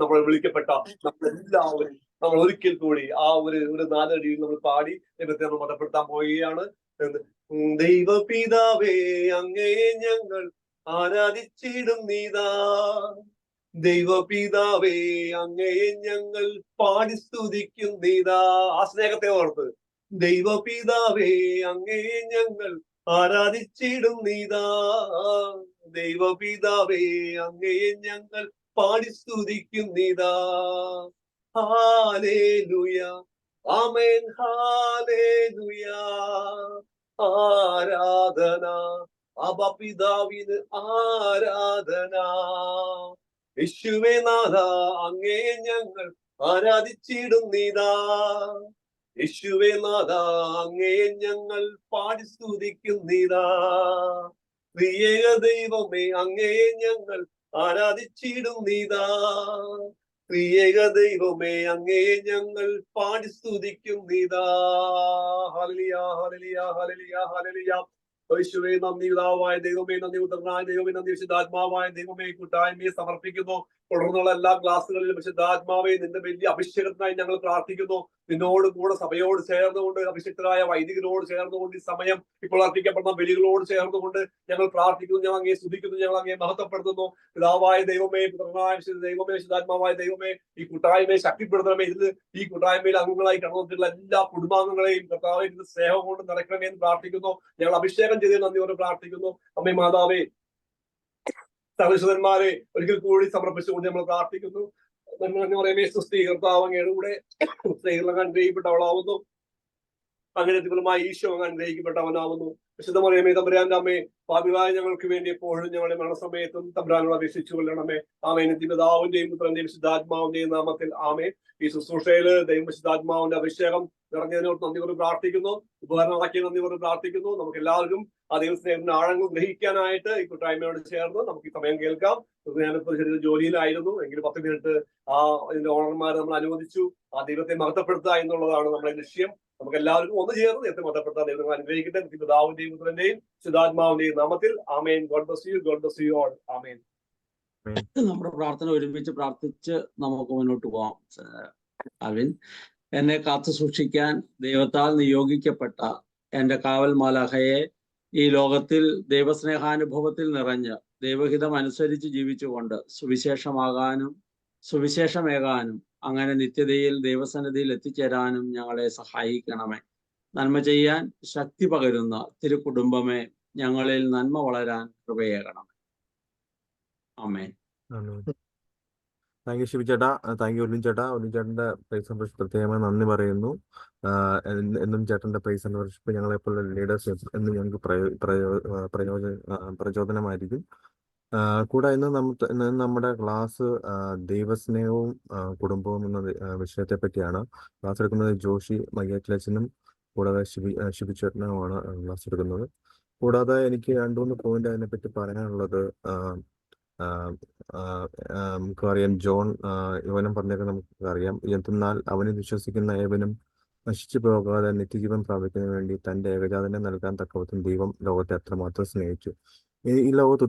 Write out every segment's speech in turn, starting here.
നമ്മൾ വിളിക്കപ്പെട്ട നമ്മളെല്ലാവരും നമ്മൾ ഒരിക്കൽ കൂടി ആ ഒരു നാലടിയിൽ നമ്മൾ പാടി ദൈവത്തെ നമ്മൾ മതപ്പെടുത്താൻ പോവുകയാണ്. ദൈവപിതാവേ അങ്ങയെ ഞങ്ങൾ ആരാധിച്ചിടുന്നീതാ, ദൈവപിതാവേ അങ്ങയെ ഞങ്ങൾ പാടി സ്തുതിക്കുന്നീതാ. ആ സ്നേഹത്തെ ഓർത്ത് ദൈവപിതാവേ അങ്ങയെ ഞങ്ങൾ ആരാധിച്ചിടുന്നീതാ, ദൈവപിതാവേ അങ്ങയെ ഞങ്ങൾ പാടി സ്തുതിക്കുന്നീതാ. ഹല്ലേലൂയ, ആമേൻ, ഹല്ലേലൂയ. ആരാധന അബപിതാവിന് ആരാധന. യേശുവേ നാഥ അങ്ങയെ ഞങ്ങൾ ആരാധിച്ചിടുന്നീതാ, യേശുവേ നാഥ അങ്ങയെ ഞങ്ങൾ പാടി സ്തുതിക്കുന്നീതാ. ത്രിയേക ദൈവമേ അങ്ങയെ ഞങ്ങൾ ആരാധിച്ചിടുന്നീതാ, ത്രിയേക ദൈവമേ അങ്ങയെ ഞങ്ങൾ പാടി സ്തുതിക്കുന്നീതാ. ഹല്ലേലൂയ, ഹല്ലേലൂയ, ഹല്ലേലൂയ, ഹല്ലേലൂയ. യേശുവേ നന്ദി, പിതാവായ ദൈവമേ നന്ദി, പുത്രനായ ദൈവമേ നന്ദി, വിശുദ്ധാത്മാവായ ദൈവമേ കൂട്ടായ്മയെ സമർപ്പിക്കുന്നു. തുടർന്നുള്ള എല്ലാ ക്ലാസ്സുകളിലും വിശുദ്ധാത്മാവെ നിന്റെ വലിയ അഭിഷേകത്തിനായി ഞങ്ങൾ പ്രാർത്ഥിക്കുന്നു. നിന്നോട് കൂടെ സഭയോട് ചേർന്നുകൊണ്ട്, അഭിഷിക്തരായ വൈദികരോട് ചേർന്നുകൊണ്ട്, ഈ സമയം ഇപ്പോൾ അർപ്പിക്കപ്പെടുന്ന ബലികളോട് ചേർന്നുകൊണ്ട് ഞങ്ങൾ പ്രാർത്ഥിക്കുന്നു. ഞങ്ങൾ അങ്ങേ സ്തുതിക്കുന്നു, ഞങ്ങൾ അങ്ങേ മഹത്വപ്പെടുത്തുന്നു. പിതാവായ ദൈവമേ, പുത്രനായ ദൈവമേ, വിശുദ്ധാത്മാവായ ദൈവമേ, ഈ കൂട്ടായ്മയെ ശക്തിപ്പെടുത്തണമേ. ഈ കൂട്ടായ്മയിൽ അംഗങ്ങളായി കടന്നു വന്നിട്ടുള്ള എല്ലാ കുടുംബാംഗങ്ങളെയും കർത്താവേ സ്നേഹം കൊണ്ട് നിറയ്ക്കണമേ എന്ന് പ്രാർത്ഥിക്കുന്നു. ഞങ്ങൾ അഭിഷേകം ചെയ്ത് നന്ദിയോടെ പ്രാർത്ഥിക്കുന്നു. അമ്മേ മാതാവേ, സഹോദരന്മാരെ ഒരിക്കൽ കൂടി സമർപ്പിച്ചുകൊണ്ട് നമ്മൾ പ്രാർത്ഥിക്കുന്നു. പറയുമേ സുസ്ഥി കർത്താവ് അങ്ങയുടെ കൂടെ സ്ത്രീകൾ അനുഗ്രഹിക്കപ്പെട്ടവളാവുന്നു, അങ്ങനെ തീവ്രമായി ഈശോ അനുഗ്രഹിക്കപ്പെട്ടവനാവുന്നു. വിശുദ്ധ മറിയമേ തമ്പുരാന്റെ അമ്മേ, പാപികളായ ഞങ്ങൾക്ക് വേണ്ടി എപ്പോഴും ഞങ്ങളുടെ മരണസമയത്തും തമ്പുരാനോട് അപേക്ഷിച്ചു കൊള്ളണമേ. ആമേൻ. പിതാവിന്റെയും പുത്രന്റെയും വിശുദ്ധാത്മാവിന്റെയും നാമത്തിൽ ആമേൻ. ഈ ശുശ്രൂഷയില് ദൈവം വിശുദ്ധാത്മാവിന്റെ അഭിഷേകം നിറഞ്ഞതിനോട് നന്ദി കൊണ്ട് പ്രാർത്ഥിക്കുന്നു. ഉപകരണമാക്കിയ നന്ദി കൊണ്ട് പ്രാർത്ഥിക്കുന്നു. നമുക്ക് എല്ലാവർക്കും ആ ദൈവസ്നേഹത്തിന്റെ ആഴങ്ങൾ ഗ്രഹിക്കാനായിട്ട് ഈ കൂട്ടായ്മയോട് ചേർന്ന് നമുക്ക് ഈ സമയം കേൾക്കാം. ഞാനിപ്പോൾ ചെറിയ ജോലിയിലായിരുന്നു എങ്കിലും 10 മിനിറ്റ് ഇതിന്റെ ഓണർമാർ നമ്മൾ അനുവദിച്ചു. ആ ദൈവത്തെ മഹത്വപ്പെടുത്തുക എന്നുള്ളതാണ് നമ്മുടെ ലക്ഷ്യം. നമുക്ക് എല്ലാവർക്കും ഒന്ന് ചേർന്ന് ദൈവത്തെ മഹത്വപ്പെടുത്താൻ ദൈവം അനുഗ്രഹിക്കട്ടെ. പിതാവിന്റെയും പുത്രന്റെയും വിശുദ്ധാത്മാവിന്റെയും നാമത്തിൽ ആമേൻ. God bless you, God bless you all. ആമേൻ. നമ്മുടെ പ്രാർത്ഥന ഒരുമിച്ച് പ്രാർത്ഥിച്ച് നമുക്ക് മുന്നോട്ട് പോകാം. അവിൻ, എന്നെ കാത്തു സൂക്ഷിക്കാൻ ദൈവത്താൽ നിയോഗിക്കപ്പെട്ട എൻ്റെ കാവൽ മാലാഖയെ, ഈ ലോകത്തിൽ ദൈവസ്നേഹാനുഭവത്തിൽ നിറഞ്ഞ് ദൈവഹിതം അനുസരിച്ച് ജീവിച്ചുകൊണ്ട് സുവിശേഷമേകാനും അങ്ങനെ നിത്യതയിൽ ദൈവസന്നിധിയിൽ എത്തിച്ചേരാനും ഞങ്ങളെ സഹായിക്കണമേ. നന്മ ചെയ്യാൻ ശക്തി പകരുന്ന തിരുക്കുടുംബമേ, ഞങ്ങളിൽ നന്മ വളരാൻ കൃപയേകണമേ. ആമേൻ. താങ്ക് യു ഷിബി ചേട്ടാ, താങ്ക് യു ഉർലിൻ ചേട്ടാ. ഉർലിൻ ചേട്ടൻ്റെ പ്രൈസ് ആൻഡ് വർഷിപ്പ് പ്രത്യേകമായി നന്ദി പറയുന്നു. എന്നും ചേട്ടൻ്റെ പ്രൈസ് ആൻഡ് വർഷിപ്പ് ഞങ്ങളെപ്പോലുള്ള ലീഡേഴ്സ് എന്നും ഞങ്ങൾക്ക് പ്രചോദനമായിരിക്കും. കൂടെ ഇന്ന് നമ്മുടെ ക്ലാസ് ദൈവസ്നേഹവും കുടുംബവും എന്ന വിഷയത്തെ പറ്റിയാണ്. ക്ലാസ് എടുക്കുന്നത് ജോഷി മയ്യാറ്റിലച്ചനും കൂടാതെ ഷിബി ചേട്ടനുമാണ് ക്ലാസ് എടുക്കുന്നത്. കൂടാതെ എനിക്ക് 2-3 പോയിന്റ് അതിനെപ്പറ്റി പറയാനുള്ളത്. നമുക്കറിയാം, ജോൺ യോഹന്നാൻ പറഞ്ഞൊക്കെ നമുക്കറിയാം. എന്തെന്നാൽ അവന് വിശ്വസിക്കുന്ന ഏവനും നശിച്ചു പോകാതെ നിത്യജീവൻ പ്രാപിക്കുന്നതിന് വേണ്ടി തൻ്റെ ഏകജാതനെ നൽകാൻ തക്കവത്തും ദൈവം ലോകത്തെ അത്രമാത്രം സ്നേഹിച്ചു. ഈ ലോകത്ത്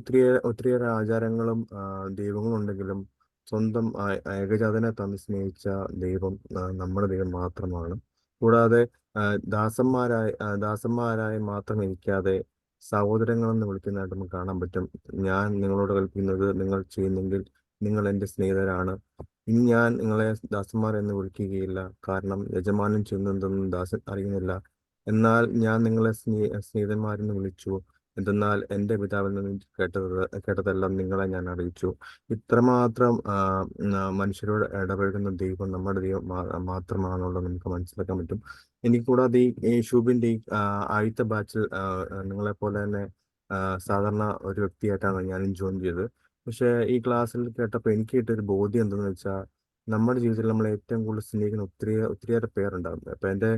ഒത്തിരിയേറെ ആചാരങ്ങളും ദൈവങ്ങളും ഉണ്ടെങ്കിലും സ്വന്തം ഏകജാതനെ തന്ന് സ്നേഹിച്ച ദൈവം നമ്മുടെ ദൈവം മാത്രമാണ്. കൂടാതെ ദാസന്മാരായി മാത്രം ഇരിക്കാതെ സഹോദരങ്ങളെന്ന് വിളിക്കുന്നതായിട്ട് നമുക്ക് കാണാൻ പറ്റും. ഞാൻ നിങ്ങളോട് കൽപ്പിക്കുന്നത് നിങ്ങൾ ചെയ്യുന്നെങ്കിൽ നിങ്ങൾ എൻ്റെ സ്നേഹിതരാണ്. ഇനി ഞാൻ നിങ്ങളെ ദാസന്മാർ എന്ന് വിളിക്കുകയില്ല, കാരണം യജമാനൻ ചെയ്യുന്നതെന്നും ദാസൻ അറിയുന്നില്ല. എന്നാൽ ഞാൻ നിങ്ങളെ സ്നേഹിതന്മാരെന്ന് വിളിച്ചു, എന്തെന്നാൽ എൻ്റെ പിതാവിൽ നിന്ന് കേട്ടതെല്ലാം നിങ്ങളെ ഞാൻ അറിയിച്ചു. ഇത്രമാത്രം മനുഷ്യരോട് ഇടപഴകുന്ന ദൈവം നമ്മുടെ ദൈവം മാത്രമാണെന്നുള്ളത് നമുക്ക് മനസ്സിലാക്കാൻ പറ്റും. എനിക്ക് കൂടാതെ ഈ ഷൂബിൻ്റെ ഈ ആദ്യത്തെ ബാച്ചിൽ നിങ്ങളെപ്പോലെ തന്നെ സാധാരണ ഒരു വ്യക്തിയായിട്ടാണ് ഞാനും ജോയിൻ ചെയ്തത്. പക്ഷേ ഈ ക്ലാസ്സിൽ കേട്ടപ്പോൾ എനിക്ക് കിട്ടിയൊരു ബോധ്യം എന്തെന്ന് വെച്ചാൽ, നമ്മുടെ ജീവിതത്തിൽ നമ്മൾ ഏറ്റവും കൂടുതൽ സ്നേഹിക്കുന്ന ഒത്തിരിയേറെ പേരുണ്ടാകും. അപ്പം എൻ്റെ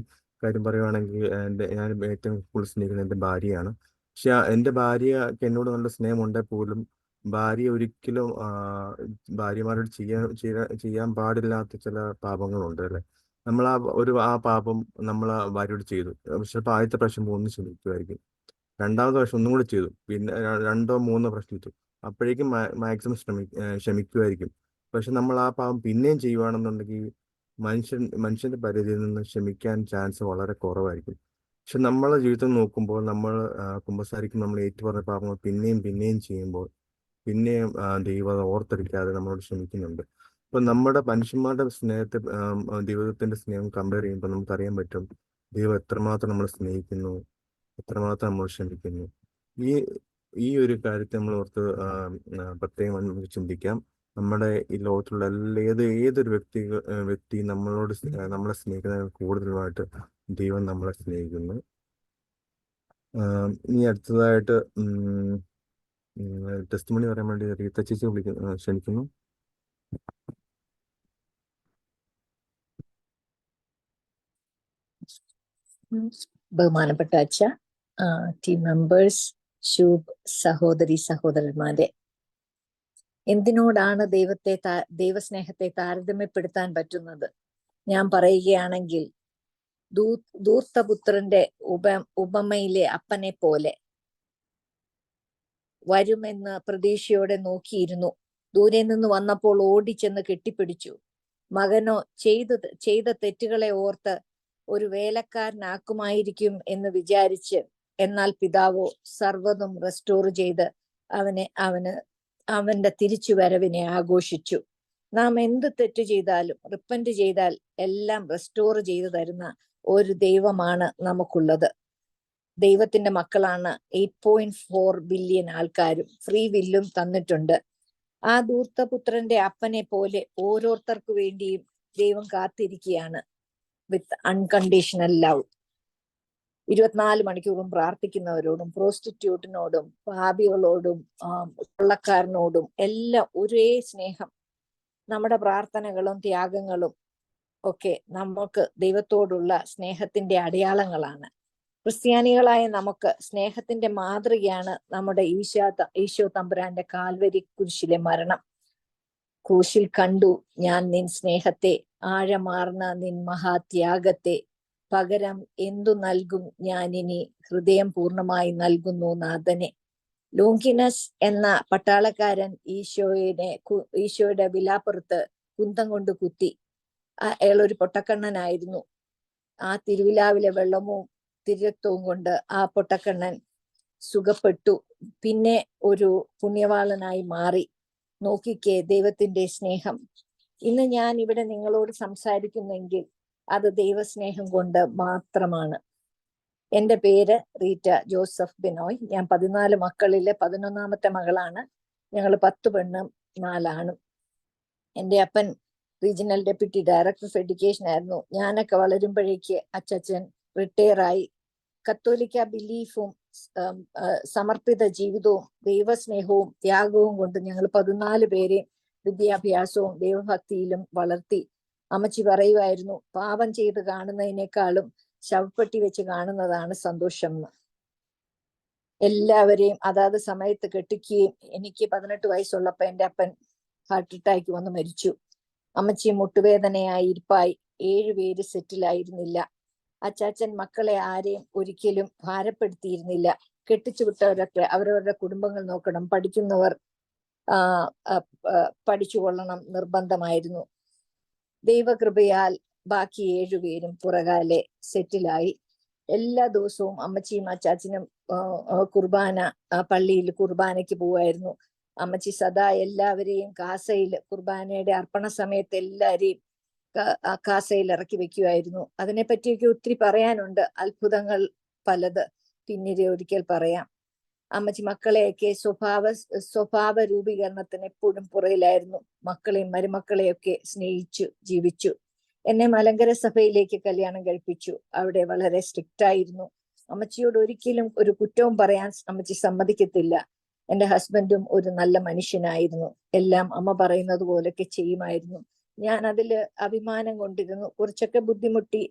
കാര്യം പറയുവാണെങ്കിൽ ഞാൻ ഏറ്റവും കൂടുതൽ സ്നേഹിക്കുന്നത് എൻ്റെ ഭാര്യയാണ്. പക്ഷെ എൻ്റെ ഭാര്യക്ക് എന്നോട് നല്ല സ്നേഹമുണ്ടെങ്കിൽ പോലും ഭാര്യ ഒരിക്കലും ഭാര്യമാരോട് ചെയ്യാൻ പാടില്ലാത്ത ചില പാപങ്ങളുണ്ട് അല്ലേ. നമ്മൾ ആ പാപം നമ്മൾ ഭാര്യയോട് ചെയ്തു. ചിലപ്പോൾ ആദ്യത്തെ പ്രാവശ്യം ഒന്ന് ക്ഷമിക്കുമായിരിക്കും, രണ്ടാമത്തെ പ്രാവശ്യം ഒന്നും കൂടി ചെയ്തു, പിന്നെ 2-3 പ്രാവശ്യം ചെയ്തു. അപ്പോഴേക്കും മാക്സിമം ക്ഷമിക്കുമായിരിക്കും. പക്ഷെ നമ്മൾ ആ പാപം പിന്നെയും ചെയ്യുവാണെന്നുണ്ടെങ്കിൽ മനുഷ്യന്റെ പരിധിയിൽ നിന്ന് ക്ഷമിക്കാൻ ചാൻസ് വളരെ കുറവായിരിക്കും. പക്ഷെ നമ്മളെ ജീവിതം നോക്കുമ്പോൾ നമ്മൾ കുമ്പസാരിക്കും, നമ്മൾ ഏറ്റുപറഞ്ഞ പാപങ്ങൾ പിന്നെയും പിന്നെയും ചെയ്യുമ്പോൾ പിന്നെയും ദൈവം അത് ഓർത്തെടുക്കാതെ നമ്മളോട് ക്ഷമിക്കുന്നുണ്ട്. അപ്പൊ നമ്മുടെ മനുഷ്യന്മാരുടെ സ്നേഹത്തെ ദൈവത്തിന്റെ സ്നേഹം കമ്പയർ ചെയ്യുമ്പോൾ നമുക്കറിയാൻ പറ്റും ദൈവം എത്രമാത്രം നമ്മളെ സ്നേഹിക്കുന്നു, എത്രമാത്രം നമ്മൾ ക്ഷമിക്കുന്നു. ഈ ഈ ഒരു കാര്യത്തെ നമ്മൾ ഓർത്ത് പ്രത്യേകം നമുക്ക് ചിന്തിക്കാം. നമ്മുടെ ഈ ലോകത്തുള്ള ഏതൊരു വ്യക്തി നമ്മളെ സ്നേഹിക്കുന്നതിന് കൂടുതലുമായിട്ട് ദൈവം നമ്മളെ സ്നേഹിക്കുന്നു. ഇനി അടുത്തതായിട്ട് ടെസ്റ്റ് മണി പറയാൻ വേണ്ടി റീത്ത ചേച്ചി ക്ഷണിക്കുന്നു. ബഹുമാനപ്പെട്ട അച്ഛ, ടീം മെമ്പേഴ്സ്, ശുഭ്, സഹോദരി സഹോദരന്മാരെ, എന്തിനോടാണ് ദൈവസ്നേഹത്തെ താരതമ്യപ്പെടുത്താൻ പറ്റുന്നത്? ഞാൻ പറയുകയാണെങ്കിൽ ധൂർത്തപുത്രന്റെ ഉപമയിലെ അപ്പനെ പോലെ വരുമെന്ന് പ്രതീക്ഷയോടെ നോക്കിയിരുന്നു. ദൂരെ നിന്ന് വന്നപ്പോൾ ഓടിച്ചെന്ന് കെട്ടിപ്പിടിച്ചു. മകനോ ചെയ്ത തെറ്റുകളെ ഓർത്ത് ഒരു വേലക്കാരനാക്കുമായിരിക്കും എന്ന് വിചാരിച്ച്, എന്നാൽ പിതാവോ സർവ്വതും റെസ്റ്റോർ ചെയ്ത് അവന്റെ തിരിച്ചുവരവിനെ ആഘോഷിച്ചു. നാം എന്ത് തെറ്റ് ചെയ്താലും റിപ്പന്റ് ചെയ്താൽ എല്ലാം റെസ്റ്റോർ ചെയ്തു തരുന്ന ഒരു ദൈവമാണ് നമുക്കുള്ളത്. ദൈവത്തിന്റെ മക്കളാണ് 8.4 ബില്യൺ ആൾക്കാരും. ഫ്രീ വില്ലും തന്നിട്ടുണ്ട്. ആ ധൂർത്തപുത്രന്റെ അപ്പനെ പോലെ ഓരോരുത്തർക്കു വേണ്ടിയും ദൈവം കാത്തിരിക്കുകയാണ് വിത്ത് അൺകണ്ടീഷണൽ ലവ്. 24 മണിക്കൂറും പ്രാർത്ഥിക്കുന്നവരോടും, പ്രോസ്റ്റിറ്റ്യൂട്ടിനോടും, പാപികളോടും, കൊള്ളക്കാരനോടും എല്ലാം ഒരേ സ്നേഹം. നമ്മുടെ പ്രാർത്ഥനകളും ത്യാഗങ്ങളും ഒക്കെ നമുക്ക് ദൈവത്തോടുള്ള സ്നേഹത്തിന്റെ അടയാളങ്ങളാണ്. ക്രിസ്ത്യാനികളായ നമുക്ക് സ്നേഹത്തിന്റെ മാതൃകയാണ് നമ്മുടെ ഈശോ തമ്പുരാന്റെ കാൽവരി കുരിശിലെ മരണം. ക്രൂശിൽ കണ്ടു ഞാൻ നിൻ സ്നേഹത്തെ, ആഴമാർന്ന നിൻ മഹാത്യാഗത്തെ. പകരം എന്തു നൽകും ഞാനിനി, ഹൃദയം പൂർണ്ണമായി നൽകുന്നു നാഥനെ. ലോങ്കിനസ് എന്ന പട്ടാളക്കാരൻ ഈശോയുടെ വിലാപ്പുറത്ത് കുന്തം കൊണ്ട് കുത്തി. അയാളൊരു പൊട്ടക്കണ്ണനായിരുന്നു. ആ തിരുവിലാവിലെ വെള്ളവും തിരക്തവും കൊണ്ട് ആ പൊട്ടക്കണ്ണൻ സുഖപ്പെട്ടു. പിന്നെ ഒരു പുണ്യവാളനായി മാറി. നോക്കിക്കേ ദൈവത്തിന്റെ സ്നേഹം. ഇന്ന് ഞാൻ ഇവിടെ നിങ്ങളോട് സംസാരിക്കുന്നെങ്കിൽ അത് ദൈവസ്നേഹം കൊണ്ട് മാത്രമാണ്. എൻ്റെ പേര് റീറ്റ ജോസഫ് ബിനോയ്. ഞാൻ 14 മക്കളിലെ 11ാമത്തെ മകളാണ്. ഞങ്ങൾ 10 പെണ്ണും 4 ആണും. എൻ്റെ അപ്പൻ regional deputy director of education ആയിരുന്നു. ഞാനൊക്കെ വളരുമ്പോഴേക്ക് അച്ചച്ചൻ റിട്ടയറായി. കത്തോലിക്ക ബിലീഫും സമർപ്പിത ജീവിതവും ദൈവസ്നേഹവും ത്യാഗവും കൊണ്ട് ഞങ്ങൾ 14 പേരെ വിദ്യാഭ്യാസവും ദൈവഭക്തിയിലും വളർത്തി. അമ്മച്ചി പറയുമായിരുന്നു, പാപം ചെയ്ത് കാണുന്നതിനേക്കാളും ശവപ്പെട്ടി വെച്ച് കാണുന്നതാണ് സന്തോഷം എന്ന്. എല്ലാവരെയും അതാത് സമയത്ത് കെട്ടിക്കുകയും എനിക്ക് 18 വയസ്സുള്ളപ്പോ എൻ്റെ അപ്പൻ ഹാർട്ട് അറ്റാക്ക് വന്ന് മരിച്ചു. അമ്മച്ചി മുട്ടുവേദനയായി ഇരിപ്പായി. 7 പേര് സെറ്റിലായിരുന്നില്ല. അച്ചാച്ചൻ മക്കളെ ആരെയും ഒരിക്കലും ഭാരപ്പെടുത്തിയിരുന്നില്ല. കെട്ടിച്ചു വിട്ടവരൊക്കെ അവരവരുടെ കുടുംബങ്ങൾ നോക്കണം, പഠിക്കുന്നവർ പഠിച്ചു കൊള്ളണം നിർബന്ധമായിരുന്നു. ദൈവകൃപയാൽ ബാക്കി 7 പേരും പുറകാലെ സെറ്റിലായി. എല്ലാ ദിവസവും അമ്മച്ചിയും അച്ചാച്ചനും പള്ളിയിൽ കുർബാനയ്ക്ക് പോവായിരുന്നു. അമ്മച്ചി സദാ എല്ലാവരെയും കാസയിൽ കുർബാനയുടെ അർപ്പണ സമയത്ത് എല്ലാവരെയും കാസയിൽ ഇറക്കി വെക്കുമായിരുന്നു. അതിനെപ്പറ്റിയൊക്കെ ഒത്തിരി പറയാനുണ്ട്, അത്ഭുതങ്ങൾ പലത് പിന്നീട് ഒരിക്കൽ പറയാം. അമ്മച്ചി മക്കളെയൊക്കെ സ്വഭാവ രൂപീകരണത്തിന് എപ്പോഴും പുറകിലായിരുന്നു. മക്കളെയും മരുമക്കളെയൊക്കെ സ്നേഹിച്ചു ജീവിച്ചു. എന്നെ മലങ്കര സഭയിലേക്ക് കല്യാണം കഴിപ്പിച്ചു. അവിടെ വളരെ സ്ട്രിക്റ്റ് ആയിരുന്നു. അമ്മച്ചിയോട് ഒരിക്കലും ഒരു കുറ്റവും പറയാൻ അമ്മച്ചി സമ്മതിക്കത്തില്ല. എൻ്റെ ഹസ്ബൻഡും ഒരു നല്ല മനുഷ്യനായിരുന്നു. എല്ലാം അമ്മ പറയുന്നത് പോലൊക്കെ ചെയ്യുമായിരുന്നു. ഞാൻ അതില് അഭിമാനം കൊണ്ടിരുന്നു. കുറച്ചൊക്കെ ബുദ്ധിമുട്ടി.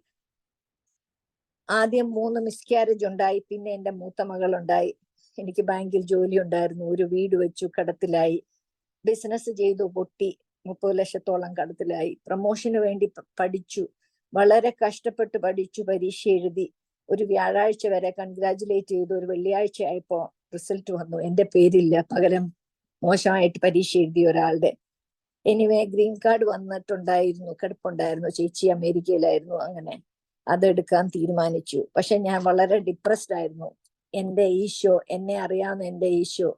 ആദ്യം 3 മിസ്കാരേജ് ഉണ്ടായി. പിന്നെ എൻ്റെ മൂത്ത മകളുണ്ടായി. എനിക്ക് ബാങ്കിൽ ജോലി ഉണ്ടായിരുന്നു. ഒരു വീട് വെച്ചു, കടത്തിലായി. ബിസിനസ് ചെയ്തു, പൊട്ടി. 30 ലക്ഷത്തോളം കടത്തിലായി. പ്രൊമോഷന് വേണ്ടി പഠിച്ചു. വളരെ കഷ്ടപ്പെട്ട് പഠിച്ചു. പരീക്ഷ എഴുതി. ഒരു വ്യാഴാഴ്ച വരെ കൺഗ്രാജുലേറ്റ് ചെയ്തു. ഒരു വെള്ളിയാഴ്ച ആയപ്പോ റിസൾട്ട് വന്നു. എൻ്റെ പേരില്ല, പകരം മോശമായിട്ട് പരീക്ഷ എഴുതിയ ഒരാളുടെ. എനിവേ ഗ്രീൻ കാർഡ് വന്നിട്ടുണ്ടായിരുന്നു, കിടപ്പുണ്ടായിരുന്നു. ചേച്ചി അമേരിക്കയിലായിരുന്നു. അങ്ങനെ അതെടുക്കാൻ തീരുമാനിച്ചു. പക്ഷെ ഞാൻ വളരെ ഡിപ്രസ്ഡ് ആയിരുന്നു. എന്റെ ഈശോ, എന്നെ അറിയാവുന്ന എന്റെ ഈശോ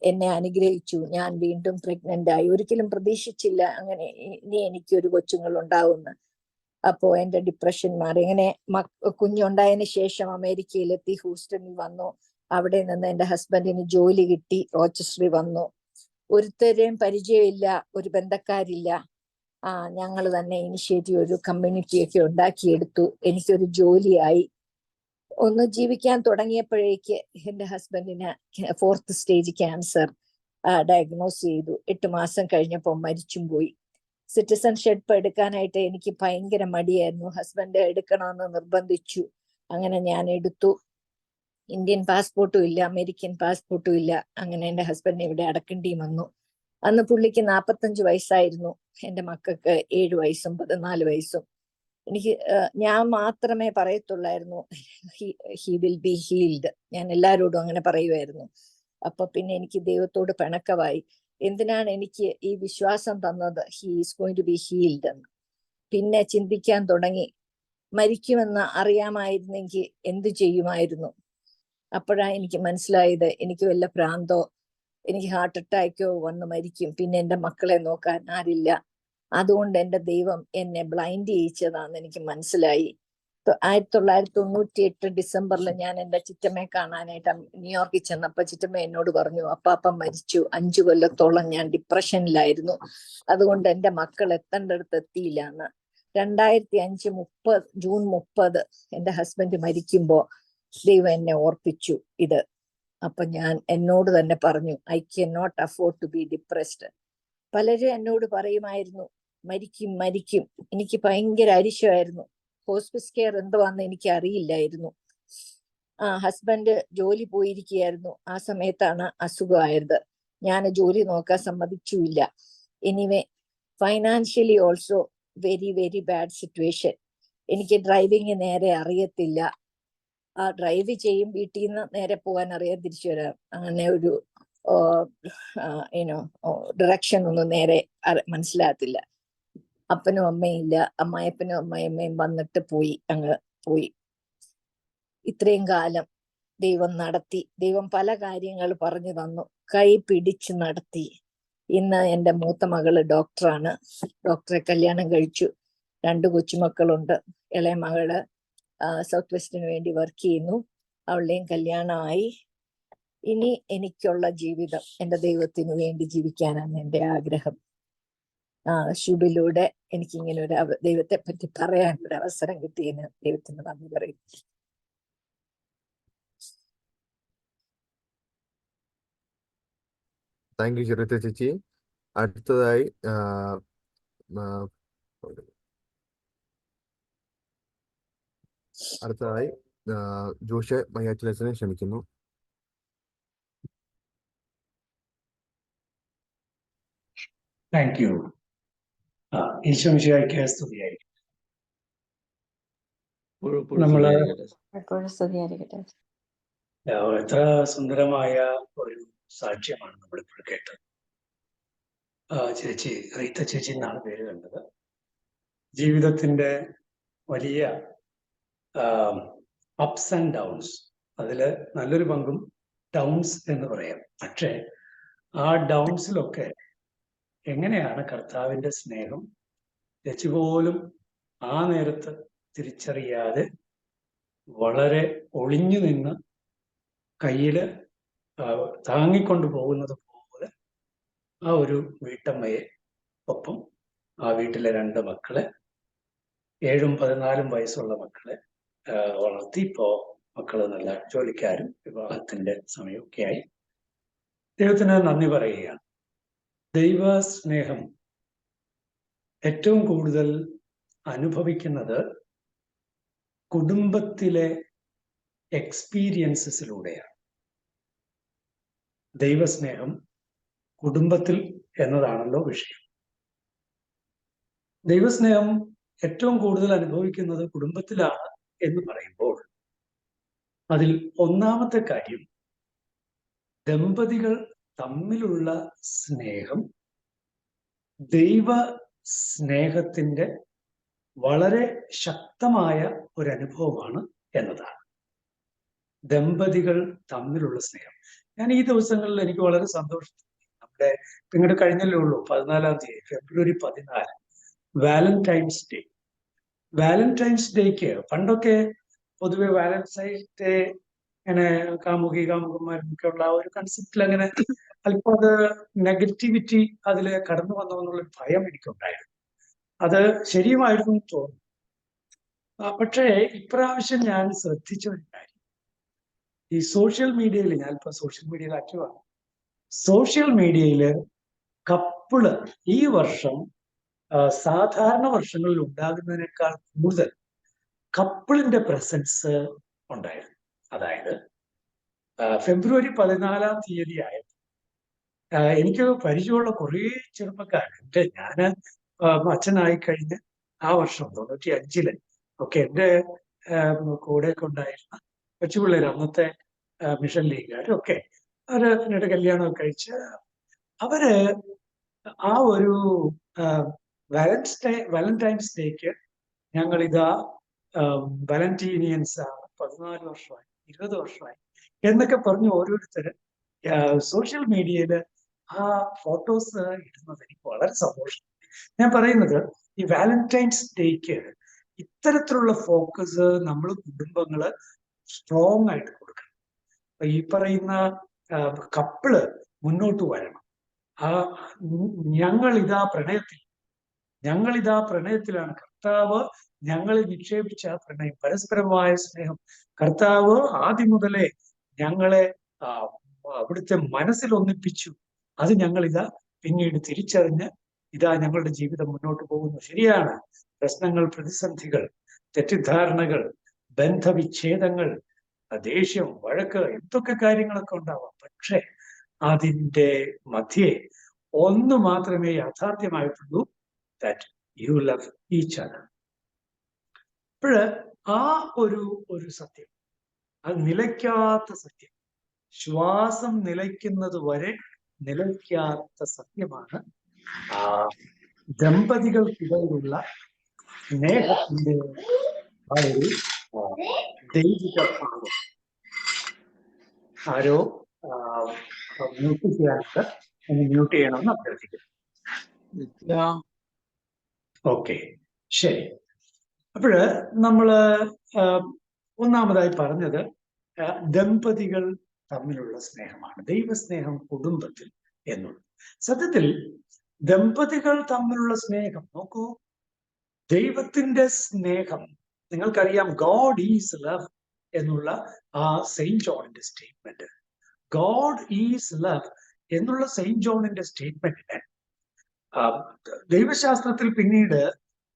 എന്നെ അനുഗ്രഹിച്ചു. ഞാൻ വീണ്ടും പ്രഗ്നന്റ് ആയി. ഒരിക്കലും പ്രതീക്ഷിച്ചില്ല അങ്ങനെ ഇനി എനിക്കൊരു കൊച്ചുങ്ങൾ ഉണ്ടാവുമെന്ന്. അപ്പോ എന്റെ ഡിപ്രഷൻ മാറി. ഇങ്ങനെ കുഞ്ഞുണ്ടായതിനു ശേഷം അമേരിക്കയിലെത്തി, ഹൂസ്റ്റണിൽ വന്നു. അവിടെ നിന്ന് എന്റെ ഹസ്ബൻഡിന് ജോലി കിട്ടി, റോച്ചസ്റ്ററിൽ വന്നു. ഒരുത്തരെയും പരിചയമില്ല, ഒരു ബന്ധക്കാരില്ല. ഞങ്ങൾ തന്നെ ഇനിഷ്യേറ്റീവ് ഒരു കമ്മ്യൂണിറ്റിയൊക്കെ ഉണ്ടാക്കിയെടുത്തു. എനിക്കൊരു ജോലിയായി. ഒന്ന് ജീവിക്കാൻ തുടങ്ങിയപ്പോഴേക്ക് എന്റെ ഹസ്ബൻഡിന് 4th സ്റ്റേജ് ക്യാൻസർ ഡയഗ്നോസ് ചെയ്തു. 8 മാസം കഴിഞ്ഞപ്പോൾ മരിച്ചും പോയി. സിറ്റിസൺഷിപ്പ് എടുക്കാനായിട്ട് എനിക്ക് ഭയങ്കര മടിയായിരുന്നു. ഹസ്ബൻഡ് എടുക്കണമെന്ന് നിർബന്ധിച്ചു. അങ്ങനെ ഞാൻ എടുത്തു. ഇന്ത്യൻ പാസ്പോർട്ടും ഇല്ല, അമേരിക്കൻ പാസ്പോർട്ടും ഇല്ല. അങ്ങനെ എന്റെ ഹസ്ബൻഡിനെ ഇവിടെ അടക്കേണ്ടി വന്നു. അന്ന് പുള്ളിക്ക് 45 വയസ്സായിരുന്നു. എന്റെ മക്കൾക്ക് 7 വയസ്സും 14 വയസ്സും. എനിക്ക് ഞാൻ മാത്രമേ പറയത്തുള്ളായിരുന്നു ഹി വിൽ ബി ഹീൽഡ്. ഞാൻ എല്ലാവരോടും അങ്ങനെ പറയുമായിരുന്നു. അപ്പൊ പിന്നെ എനിക്ക് ദൈവത്തോട് പിണക്കമായി. എന്തിനാണ് എനിക്ക് ഈ വിശ്വാസം തന്നത്, he is going to be healed എന്ന്. പിന്നെ ചിന്തിക്കാൻ തുടങ്ങി, മരിക്കുമെന്ന് അറിയാമായിരുന്നെങ്കിൽ എന്തു ചെയ്യുമായിരുന്നു. അപ്പോഴാണ് എനിക്ക് മനസ്സിലായത്, എനിക്ക് വല്ല ഭ്രാന്തോ, എനിക്ക് ഹാർട്ട് അറ്റാക്കോ വന്ന് മരിക്കും, പിന്നെ എൻ്റെ മക്കളെ നോക്കാൻ ആരില്ല. അതുകൊണ്ട് എൻ്റെ ദൈവം എന്നെ ബ്ലൈൻഡ് ചെയ്യിച്ചതാന്ന് എനിക്ക് മനസ്സിലായി. 1998 ഡിസംബറിൽ ഞാൻ എൻ്റെ ചിറ്റമ്മയെ കാണാനായിട്ട് ന്യൂയോർക്കിൽ ചെന്നപ്പോ ചിറ്റമ്മ എന്നോട് പറഞ്ഞു, അപ്പാപ്പൻ മരിച്ചു. 5 കൊല്ലത്തോളം ഞാൻ ഡിപ്രഷനിലായിരുന്നു. അതുകൊണ്ട് എൻ്റെ മക്കൾ എത്തേണ്ടടുത്ത് എത്തിയില്ല എന്ന്. 2005 ജൂൺ 30 എൻ്റെ ഹസ്ബൻഡ് മരിക്കുമ്പോ ദൈവം എന്നെ ഓർപ്പിച്ചു ഇത്. അപ്പൊ ഞാൻ എന്നോട് തന്നെ പറഞ്ഞു, I can not afford to be depressed. പലരും എന്നോട് പറയുമായിരുന്നു, മരിക്കും മരിക്കും. എനിക്ക് ഭയങ്കര അരിശമായിരുന്നു. ഹോസ്പിസ് കെയർ എന്തുവാന്ന് എനിക്ക് അറിയില്ലായിരുന്നു. ഹസ്ബൻഡ് ജോലി പോയിരിക്കുകയായിരുന്നു. ആ സമയത്താണ് അസുഖമായത്. ഞാൻ ജോലി നോക്കാൻ സമ്മതിച്ചുമില്ല. Anyway financially also very very bad situation. എനിക്ക് ഡ്രൈവിങ് നേരെ അറിയത്തില്ല. ഡ്രൈവ് ചെയ്യും, വീട്ടിൽ നിന്ന് നേരെ പോകാൻ അറിയാൻ തിരിച്ചു വരാം. അങ്ങനെ ഒരു ഡയറക്ഷൻ ഒന്നും നേരെ മനസ്സിലാകത്തില്ല. അപ്പനും അമ്മയും ഇല്ല, അമ്മായപ്പനും അമ്മായിയമ്മയും വന്നിട്ട് പോയി. ഇത്രയും കാലം ദൈവം നടത്തി. ദൈവം പല കാര്യങ്ങൾ പറഞ്ഞു തന്നു, കൈ പിടിച്ച് നടത്തി. ഇന്ന് എൻ്റെ മൂത്ത മകള് ഡോക്ടറാണ്. ഡോക്ടറെ കല്യാണം കഴിച്ചു. 2 കൊച്ചുമക്കളുണ്ട്. ഇളയ മകള് സൗത്ത് വെസ്റ്റിന് വേണ്ടി വർക്ക് ചെയ്യുന്നു. അവളുടെയും കല്യാണമായി. ഇനി എനിക്കുള്ള ജീവിതം എൻ്റെ ദൈവത്തിന് വേണ്ടി ജീവിക്കാനാണ് എൻ്റെ ആഗ്രഹം. ഷുബിലൂടെ എനിക്കിങ്ങനെ ഒരു ദൈവത്തെ പറ്റി പറയാനൊരു അവസരം കിട്ടിയതിന് ദൈവത്തിന് നന്ദി പറയും. താങ്ക് യു ചെറുത്ത ചേച്ചി. അടുത്തതായി ജോഷ് മയ്യാച്ചിലച്ചനെ ക്ഷണിക്കുന്നു. Thank you. ഈശോ മിശിഹായ്ക്ക് സ്തുതിയായിരിക്കട്ടെ. നമ്മള് എത്ര സുന്ദരമായ ഒരു സാക്ഷ്യമാണ് നമ്മളിപ്പോൾ കേട്ടത്. ചേച്ചി റീത്ത ചേച്ചി എന്നാണ് പേര് കണ്ടത്. ജീവിതത്തിന്റെ വലിയ അപ്സ് ആൻഡ് ഡൗൺസ്, അതില് നല്ലൊരു പങ്കും ഡൗൺസ് എന്ന് പറയാം. പക്ഷെ ആ ഡൗൺസിലൊക്കെ എങ്ങനെയാണ് കർത്താവിന്റെ സ്നേഹം ചേച്ചി പോലും ആ നേരത്ത് തിരിച്ചറിയാതെ വളരെ ഒളിഞ്ഞു നിന്ന് കയ്യില് താങ്ങിക്കൊണ്ടു പോകുന്നത് പോലെ ആ ഒരു വീട്ടമ്മയെ ഒപ്പം ആ വീട്ടിലെ 2 മക്കളെ, 7ഉം 14ഉം വയസ്സുള്ള മക്കളെ വളർത്തി. ഇപ്പോ മക്കള് നല്ല ജോലിക്കാരും വിവാഹത്തിന്റെ സമയമൊക്കെ ആയി. ദൈവത്തിന് നന്ദി പറയുകയാണ്. ദൈവ സ്നേഹം ഏറ്റവും കൂടുതൽ അനുഭവിക്കുന്നത് കുടുംബത്തിലെ എക്സ്പീരിയൻസസിലൂടെയാണ്. ദൈവസ്നേഹം കുടുംബത്തിൽ എന്നതാണല്ലോ വിഷയം. ദൈവസ്നേഹം ഏറ്റവും കൂടുതൽ അനുഭവിക്കുന്നത് കുടുംബത്തിലാണ് എന്ന് പറയുമ്പോൾ അതിൽ ഒന്നാമത്തെ കാര്യം, ദമ്പതികൾ തമ്മിലുള്ള സ്നേഹം ദൈവ സ്നേഹത്തിന്റെ വളരെ ശക്തമായ ഒരു അനുഭവമാണ് എന്നതാണ്. ദമ്പതികൾ തമ്മിലുള്ള സ്നേഹം. ഞാൻ ഈ ദിവസങ്ങളിൽ എനിക്ക് വളരെ സന്തോഷം. നമ്മുടെ പിന്നീട് കഴിഞ്ഞല്ലേ ഉള്ളൂ, 14-ാം തീയതി ഫെബ്രുവരി 14, വാലന്റൈൻസ് ഡേ. വാലന്റൈൻസ് ഡേക്ക് പണ്ടൊക്കെ പൊതുവെ വാലന്റൈൻസ് ഡേ അങ്ങനെ കാമുകന്മാരൊക്കെ ഉള്ള ഒരു കൺസെപ്റ്റിൽ അങ്ങനെ അല്പം അത് നെഗറ്റിവിറ്റി അതിൽ കടന്നു വന്നു എന്നുള്ളൊരു ഭയം എനിക്കുണ്ടായിരുന്നു. അത് ശരിയുമായിരുന്നു എന്ന് തോന്നുന്നു. പക്ഷേ ഇപ്രാവശ്യം ഞാൻ ശ്രദ്ധിച്ച ഒരു കാര്യം, ഈ സോഷ്യൽ മീഡിയയിൽ, ഞാനിപ്പോ സോഷ്യൽ മീഡിയയിൽ ആക്റ്റീവാണ്, സോഷ്യൽ മീഡിയയിൽ കപ്പിള് ഈ വർഷം സാധാരണ വർഷങ്ങളിൽ ഉണ്ടാകുന്നതിനേക്കാൾ കൂടുതൽ കപ്പിളിന്റെ പ്രസൻസ് ഉണ്ടായിരുന്നു. അതായത് ഫെബ്രുവരി 14-ാം തീയതി ആയപ്പോൾ എനിക്ക് പരിചയമുള്ള കുറേ ചെറുപ്പക്കാരുണ്ട്. ഞാൻ അച്ഛനായി കഴിഞ്ഞ് ആ വർഷം 95-ല് ഒക്കെ എൻ്റെ കൂടെയൊക്കെ ഉണ്ടായിരുന്ന കൊച്ചുപിള്ളേർ, അന്നത്തെ മിഷൻ ലീഗുകാരൊക്കെ അവര് പിന്നീട് കല്യാണമൊക്കെ കഴിച്ച് അവര് ആ ഒരു വാലന്റൈൻസ് ഡേക്ക് ഞങ്ങളിതാ വാലന്റീനിയൻസ് ആണ്, 14 വർഷമായി 20 വർഷമായി എന്നൊക്കെ പറഞ്ഞ് ഓരോരുത്തര് സോഷ്യൽ മീഡിയയിൽ ആ ഫോട്ടോസ് ഇടുന്നത് എനിക്ക് വളരെ സന്തോഷം. ഞാൻ പറയുന്നത്, ഈ വാലന്റൈൻസ് ഡേക്ക് ഇത്തരത്തിലുള്ള ഫോക്കസ് നമ്മൾ കുടുംബങ്ങള് സ്ട്രോങ് ആയിട്ട് കൊടുക്കണം. ഈ പറയുന്ന കപ്പിള് മുന്നോട്ട് വരണം. ഞങ്ങളിതാ പ്രണയത്തിലാണ്. കർത്താവ് ഞങ്ങളിൽ നിക്ഷേപിച്ച പ്രണയം, പരസ്പരമായ സ്നേഹം, കർത്താവ് ആദ്യം മുതലേ ഞങ്ങളെ അവിടുത്തെ മനസ്സിൽ ഒന്നിപ്പിച്ചു. അത് ഞങ്ങളിതാ പിന്നീട് തിരിച്ചറിഞ്ഞ് ഇതാ ഞങ്ങളുടെ ജീവിതം മുന്നോട്ട് പോകുന്നു. ശരിയാണ്, പ്രശ്നങ്ങൾ, പ്രതിസന്ധികൾ, തെറ്റിദ്ധാരണകൾ, ബന്ധവിച്ഛേദങ്ങൾ, ദേഷ്യം, വഴക്ക്, എന്തൊക്കെ കാര്യങ്ങളൊക്കെ ഉണ്ടാവാം. പക്ഷെ അതിൻ്റെ മധ്യേ ഒന്ന് മാത്രമേ യാഥാർത്ഥ്യമായിട്ടുള്ളൂ, that you love each other. അപ്പോഴ് ആ ഒരു സത്യം, അത് നിലയ്ക്കാത്ത സത്യം, ശ്വാസം നിലയ്ക്കുന്നത് വരെ നിലയ്ക്കാത്ത സത്യമാണ് ആ ദമ്പതികൾക്കിടയിലുള്ള സ്നേഹത്തിന്റെ ആ ഒരു ദൈവിക ഭാവം. ആരോ മ്യൂട്ട് ചെയ്യാനുണ്ട്, മ്യൂട്ട് ചെയ്യണമെന്ന് അഭ്യർത്ഥിക്കുന്നു. ഓക്കെ, ശരി. അപ്പോഴ് നമ്മള് ഒന്നാമതായി പറഞ്ഞത് ദമ്പതികൾ തമ്മിലുള്ള സ്നേഹമാണ്, ദൈവസ്നേഹം കുടുംബത്തിൽ എന്നുള്ളത്. സത്യത്തിൽ ദമ്പതികൾ തമ്മിലുള്ള സ്നേഹം നോക്കൂ, ദൈവത്തിന്റെ സ്നേഹം നിങ്ങൾക്കറിയാം. ഗോഡ് ഈസ് ലവ് എന്നുള്ള ആ സെയിന്റ് ജോണിന്റെ സ്റ്റേറ്റ്മെന്റ്, ഗോഡ് ഈസ് ലവ് എന്നുള്ള സെയിന്റ് ജോണിന്റെ സ്റ്റേറ്റ്മെന്റിന് ദൈവശാസ്ത്രത്തിൽ പിന്നീട്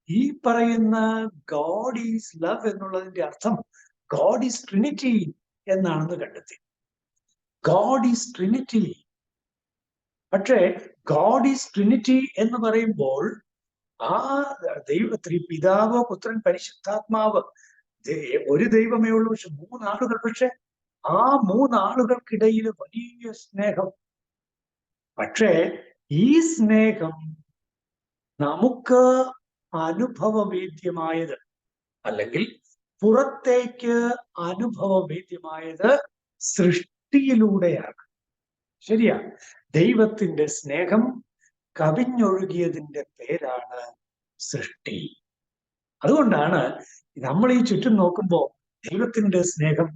ഈ പറയുന്ന ഗോഡ് ഈസ് ലവ് എന്നുള്ളതിന്റെ അർത്ഥം ഗോഡ് ഈസ് ട്രിനിറ്റി എന്നാണെന്ന് കണ്ടെത്തി. God is Trinity. പക്ഷേ ഗോഡ് ഈസ് ട്രിനിറ്റി എന്ന് പറയുമ്പോൾ ആ പിതാവ്, പുത്രൻ, പരിശുദ്ധാത്മാവ്, ഒരു ദൈവമേ ഉള്ളൂ, പക്ഷെ 3 ആളുകൾ. പക്ഷെ ആ 3 ആളുകൾക്കിടയിൽ വലിയ സ്നേഹം. പക്ഷേ ഈ സ്നേഹം നമുക്ക് അനുഭവവേദ്യമായത്, അല്ലെങ്കിൽ പുറത്തേക്ക് അനുഭവവേദ്യമായത് സൃഷ്ടിയിലൂടെയാണ്. ശരിയാ, ദൈവത്തിന്റെ സ്നേഹം കവിഞ്ഞൊഴുകിയതിന്റെ പേരാണ് സൃഷ്ടി. അതുകൊണ്ടാണ് നമ്മൾ ഈ ചുറ്റും നോക്കുമ്പോൾ ദൈവത്തിന്റെ സ്നേഹം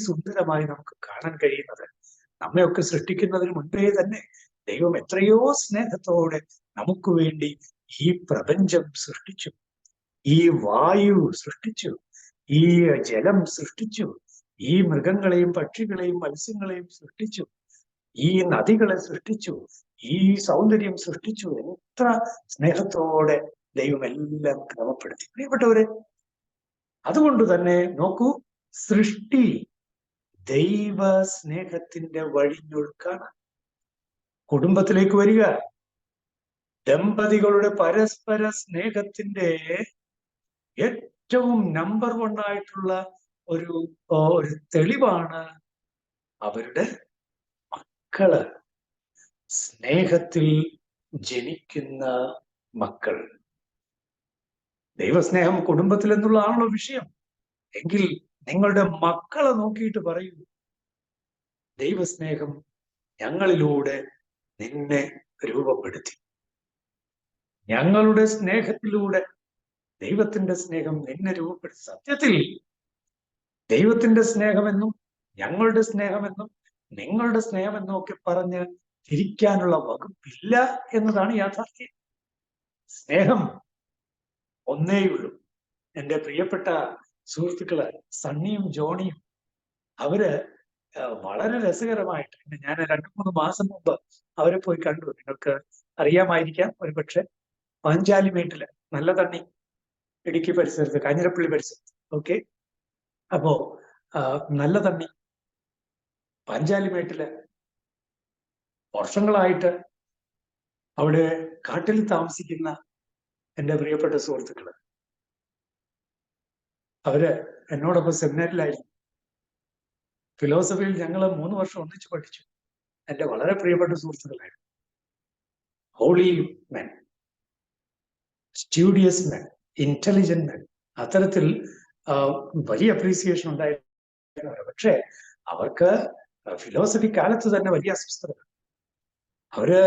സുന്ദരമായി നമുക്ക് കാണാൻ കഴിയുന്നത്. നമ്മയൊക്കെ സൃഷ്ടിക്കുന്നതിന് മുൻപേ തന്നെ ദൈവം എത്രയോ സ്നേഹത്തോടെ നമുക്ക് വേണ്ടി ഈ പ്രപഞ്ചം സൃഷ്ടിച്ചു, ഈ വായു സൃഷ്ടിച്ചു, ഈ ജലം സൃഷ്ടിച്ചു, ഈ മൃഗങ്ങളെയും പക്ഷികളെയും മത്സ്യങ്ങളെയും സൃഷ്ടിച്ചു, ഈ നദികളെ സൃഷ്ടിച്ചു, ഈ സൗന്ദര്യം സൃഷ്ടിച്ചു. എത്ര സ്നേഹത്തോടെ ദൈവം എല്ലാം ക്രമപ്പെടുത്തി. പ്രിയപ്പെട്ടവരെ, അതുകൊണ്ട് തന്നെ നോക്കൂ, സൃഷ്ടി ദൈവ സ്നേഹത്തിന്റെ വഴിഞ്ഞൊഴുക്കാണ്. കുടുംബത്തിലേക്ക് വരിക, ദമ്പതികളുടെ പരസ്പര സ്നേഹത്തിന്റെ ഏറ്റവും നമ്പർ 1 ആയിട്ടുള്ള ഒരു തെളിവാണ് അവരുടെ മക്കള്. സ്നേഹത്തിൽ ജനിക്കുന്ന മക്കൾ. ദൈവസ്നേഹം കുടുംബത്തിൽ എന്നുള്ളതാണല്ലോ വിഷയം. എങ്കിൽ നിങ്ങളുടെ മക്കളെ നോക്കിയിട്ട് പറയൂ, ദൈവസ്നേഹം ഞങ്ങളിലൂടെ നിന്നെ രൂപപ്പെടുത്തി. ഞങ്ങളുടെ സ്നേഹത്തിലൂടെ ദൈവത്തിന്റെ സ്നേഹം നിന്നെ രൂപപ്പെടുത്തി. സത്യത്തിൽ ദൈവത്തിന്റെ സ്നേഹമെന്നും ഞങ്ങളുടെ സ്നേഹമെന്നും നിങ്ങളുടെ സ്നേഹമെന്നും ഒക്കെ പറഞ്ഞ് തിരിക്കാനുള്ള വകുപ്പില്ല എന്നതാണ് യാഥാർത്ഥ്യം. സ്നേഹം ഒന്നേയുള്ളൂ. എൻ്റെ പ്രിയപ്പെട്ട സുഹൃത്തുക്കള് സണ്ണിയും ജോണിയും അവര് വളരെ രസകരമായിട്ട്, ഞാൻ 2-3 മാസം മുമ്പ് അവരെ പോയി കണ്ടു. നിങ്ങൾക്ക് അറിയാമായിരിക്കാം ഒരുപക്ഷെ. പാഞ്ചാലിമേട്ടില് നല്ല തണ്ണി, ഇടുക്കി പരിസരത്ത്, കാഞ്ഞിരപ്പള്ളി പരിസരത്ത്. ഓക്കെ, അപ്പോ നല്ല തണ്ണി പാഞ്ചാലിമേട്ടില് വർഷങ്ങളായിട്ട് അവിടെ കാട്ടിൽ താമസിക്കുന്ന എൻ്റെ പ്രിയപ്പെട്ട സുഹൃത്തുക്കള്, അവര് എന്നോടൊപ്പം സെമിനാറിലായിരുന്നു. ഫിലോസഫിയിൽ ഞങ്ങൾ 3 വർഷം ഒന്നിച്ച് പഠിച്ചു. എൻ്റെ വളരെ പ്രിയപ്പെട്ട സുഹൃത്തുക്കളായിരുന്നു. Holy men, studious men, intelligent men. അത്തരത്തിൽ വലിയ അപ്രീസിയേഷൻ ഉണ്ടായിരുന്നു. പക്ഷേ അവർക്ക് ഫിലോസഫി കാലത്ത് തന്നെ വലിയ അസ്വസ്ഥത. അവര്